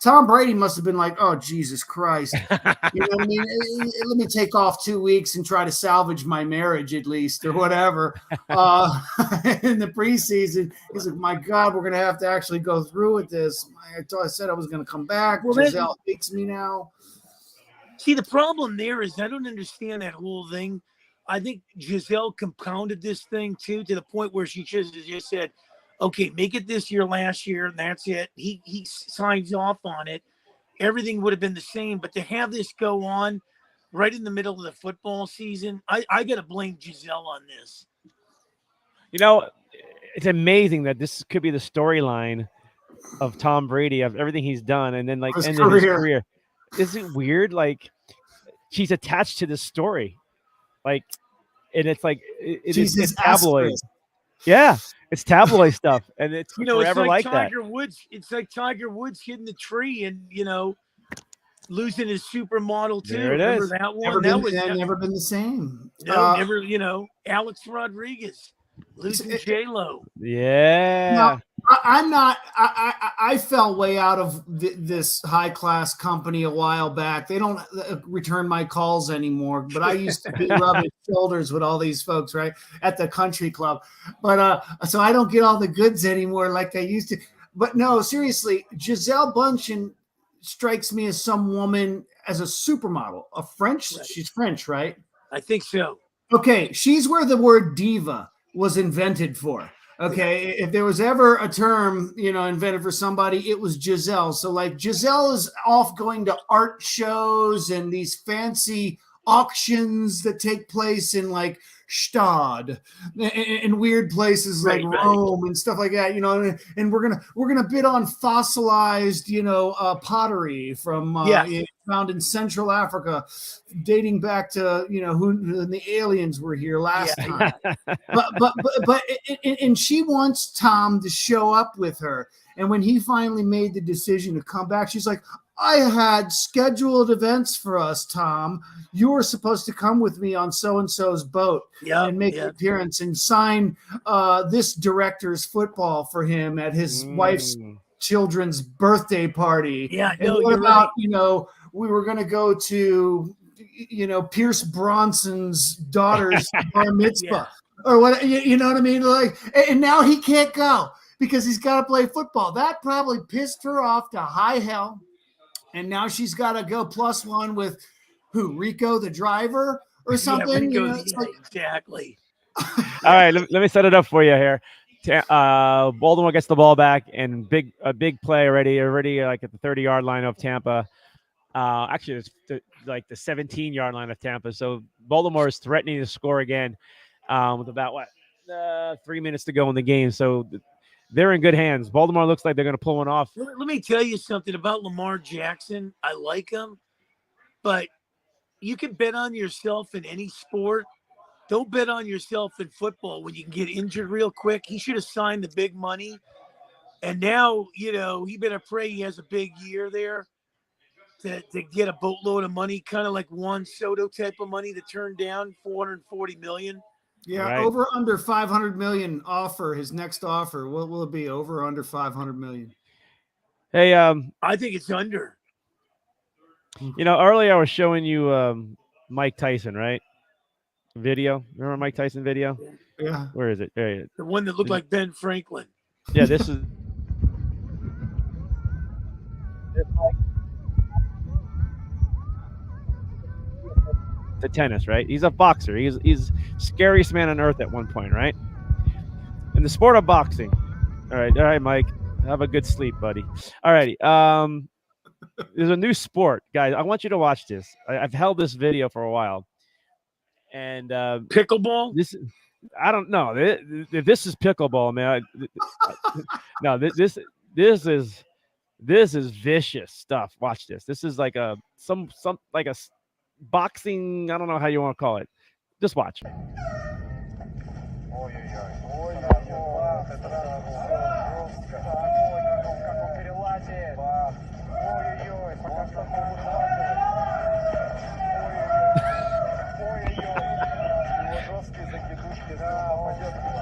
Tom Brady must have been like, oh, Jesus Christ. Let me take off 2 weeks and try to salvage my marriage at least or whatever. In the preseason, he's like, my God, we're going to have to actually go through with this. I said I was going to come back. Well, Giselle hates me now. See, the problem there is I don't understand that whole thing. I think Giselle compounded this thing, too, to the point where she just said, okay, make it this year, last year, and that's it. He signs off on it. Everything would have been the same. But to have this go on right in the middle of the football season, I got to blame Giselle on this. It's amazing that this could be the storyline of Tom Brady, of everything he's done, and then end his career. is it weird? Like she's attached to this story, like, and it's like She's it's his tabloid. asterisk. Yeah, it's tabloid stuff, and it's You know, it's forever like like that. Tiger Woods. It's like Tiger Woods hitting the tree and losing his supermodel too. There it Remember is. that one? Never That been, was never been the same. never. Alex Rodriguez losing J Lo. Yeah. Now, I'm not. I fell way out of this high class company a while back. They don't return my calls anymore. But I used to be rubbing shoulders with all these folks, right, at the country club. But so I don't get all the goods anymore like I used to. But no, seriously, Giselle Bundchen strikes me as some woman as a supermodel, a French. Right. She's French, right? I think so. Okay, she's where the word diva was invented for. Okay, if there was ever a term, invented for somebody, it was Giselle. So like Giselle is off going to art shows and these fancy auctions that take place in like Stad and weird places like Rome and stuff like that, and we're gonna bid on fossilized, pottery from found in Central Africa, dating back to who the aliens were here last time. But and she wants Tom to show up with her. And when he finally made the decision to come back, she's like, I had scheduled events for us, Tom. You were supposed to come with me on so-and-so's boat and make an appearance and sign this director's football for him at his wife's children's birthday party. Yeah, and what about, we were going to go to, Pierce Bronson's daughter's bar mitzvah or what, you know what I mean? Like, and now he can't go because he's got to play football. That probably pissed her off to high hell. And now she's got to go +1 with who? Rico, the driver or something? Yeah, exactly. All right, let me set it up for you here. Baltimore gets the ball back and a big play already like at the 30-yard line of Tampa. Actually, it's like the 17-yard line of Tampa. So Baltimore is threatening to score again with about 3 minutes to go in the game. So they're in good hands. Baltimore looks like they're going to pull one off. Let me tell you something about Lamar Jackson. I like him, but you can bet on yourself in any sport. Don't bet on yourself in football when you can get injured real quick. He should have signed the big money. And now, he better pray he has a big year there to get a boatload of money, kind of like Juan Soto type of money to turn down $440 million. Yeah, right. Over under 500 million offer. His next offer. What will it be? Over or under 500 million? Hey, I think it's under. Earlier I was showing you Mike Tyson, right? Video. Remember Mike Tyson video? Yeah. Where is it? There it is. The one that looked like Ben Franklin. Yeah, this is. The tennis, right? He's a boxer. He's scariest man on earth at one point, right? In the sport of boxing. All right, Mike. Have a good sleep, buddy. All righty. There's a new sport, guys. I want you to watch this. I've held this video for a while, and pickleball. I don't know. This is pickleball, man. No, this is vicious stuff. Watch this. This is like some like a boxing, I don't know how you want to call it. Just watch.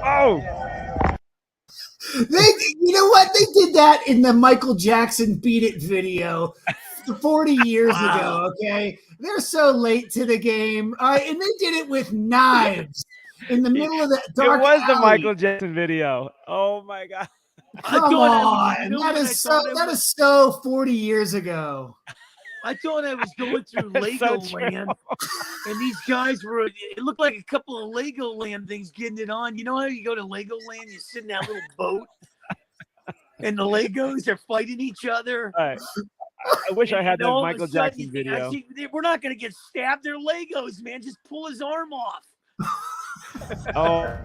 Oh! You know what? They did that in the Michael Jackson Beat It video 40 years ago, okay? They're so late to the game. And they did it with knives in the middle of the dark It was alley. the Michael Jackson video. Oh, my God. Come on. That is so 40 years ago. I thought I was going through Lego Land, and these guys were, it looked like a couple of Lego Land things getting it on. You know how you go to Lego Land, you sit in that little boat, and the Legos are fighting each other? All right. I wish I had that Michael Jackson video. We're not going to get stabbed. They're Legos, man. Just pull his arm off. Oh.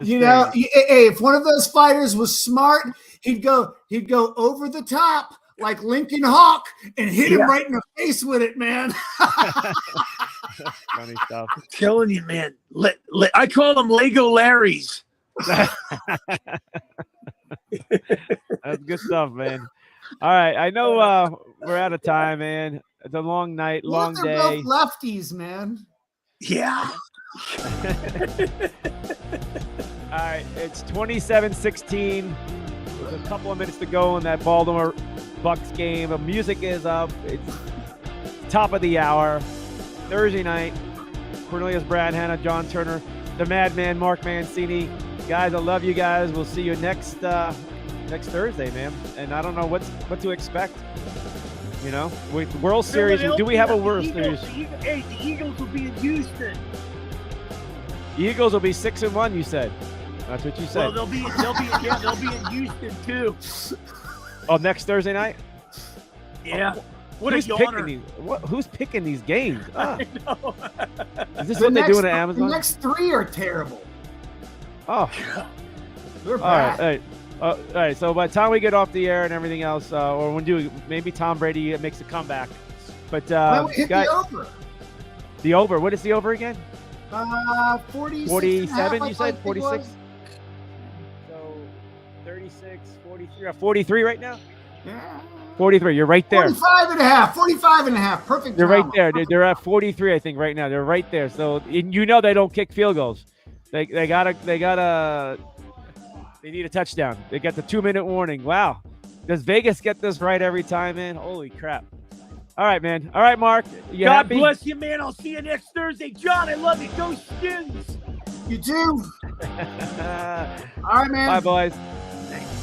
You know, hey, if one of those fighters was smart, he'd go over the top like Lincoln Hawk and hit him right in the face with it, man. Funny stuff. I'm telling you, man. I call them Lego Larrys. That's good stuff, man. All right, I know we're out of time, man. It's a long night, long They're day. both lefties, man. Yeah. All right, it's 27-16. There's a couple of minutes to go in that Baltimore Bucks game. The music is up. It's top of the hour. Thursday night. Cornelius, Brad, Hanna, John Turner, the Madman, Mark Mancini. Guys, I love you guys. We'll see you next Thursday, man. And I don't know what to expect. You know, with World Series, do we have a World Series? The Eagles will be in Houston. The Eagles will be 6-1. You said. That's what you said. Well, they'll be in Houston too. Oh, next Thursday night. Yeah. What who's a picking yawner. these? Who's picking these games? Ah. I know. Is this what they're doing at Amazon? The next 3 are terrible. Oh, They're all right, bad. all right. So by the time we get off the air and everything else, or when maybe Tom Brady makes a comeback. But Why don't we hit guys, the over? the over. What is the over again? 46 47. You said 46. So 36, 43, 43 right now. Yeah. 43. You're right there. 45 and a half. Perfect. They're right drama. there. They're at 43, I think, right now. They're right there. So you know they don't kick field goals. They need a touchdown. They got the 2-minute warning. Wow. Does Vegas get this right every time, man? Holy crap. All right, man. All right, Mark. You God happy? bless you, man. I'll see you next Thursday. John, I love you. Go Skins. You too. All right, man. Bye, boys.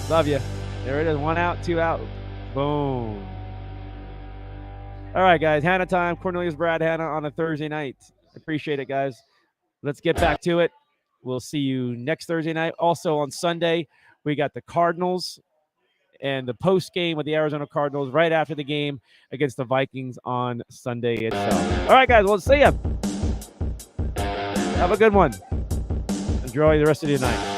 Love you. There it is. 1 out, 2 out. Boom. All right, guys. Hanna Time. Cornelius, Brad, Hanna on a Thursday night. Appreciate it, guys. Let's get back to it. We'll see you next Thursday night. Also on Sunday, we got the Cardinals and the post game with the Arizona Cardinals right after the game against the Vikings on Sunday itself. All right, guys. We'll see you. Have a good one. Enjoy the rest of your night.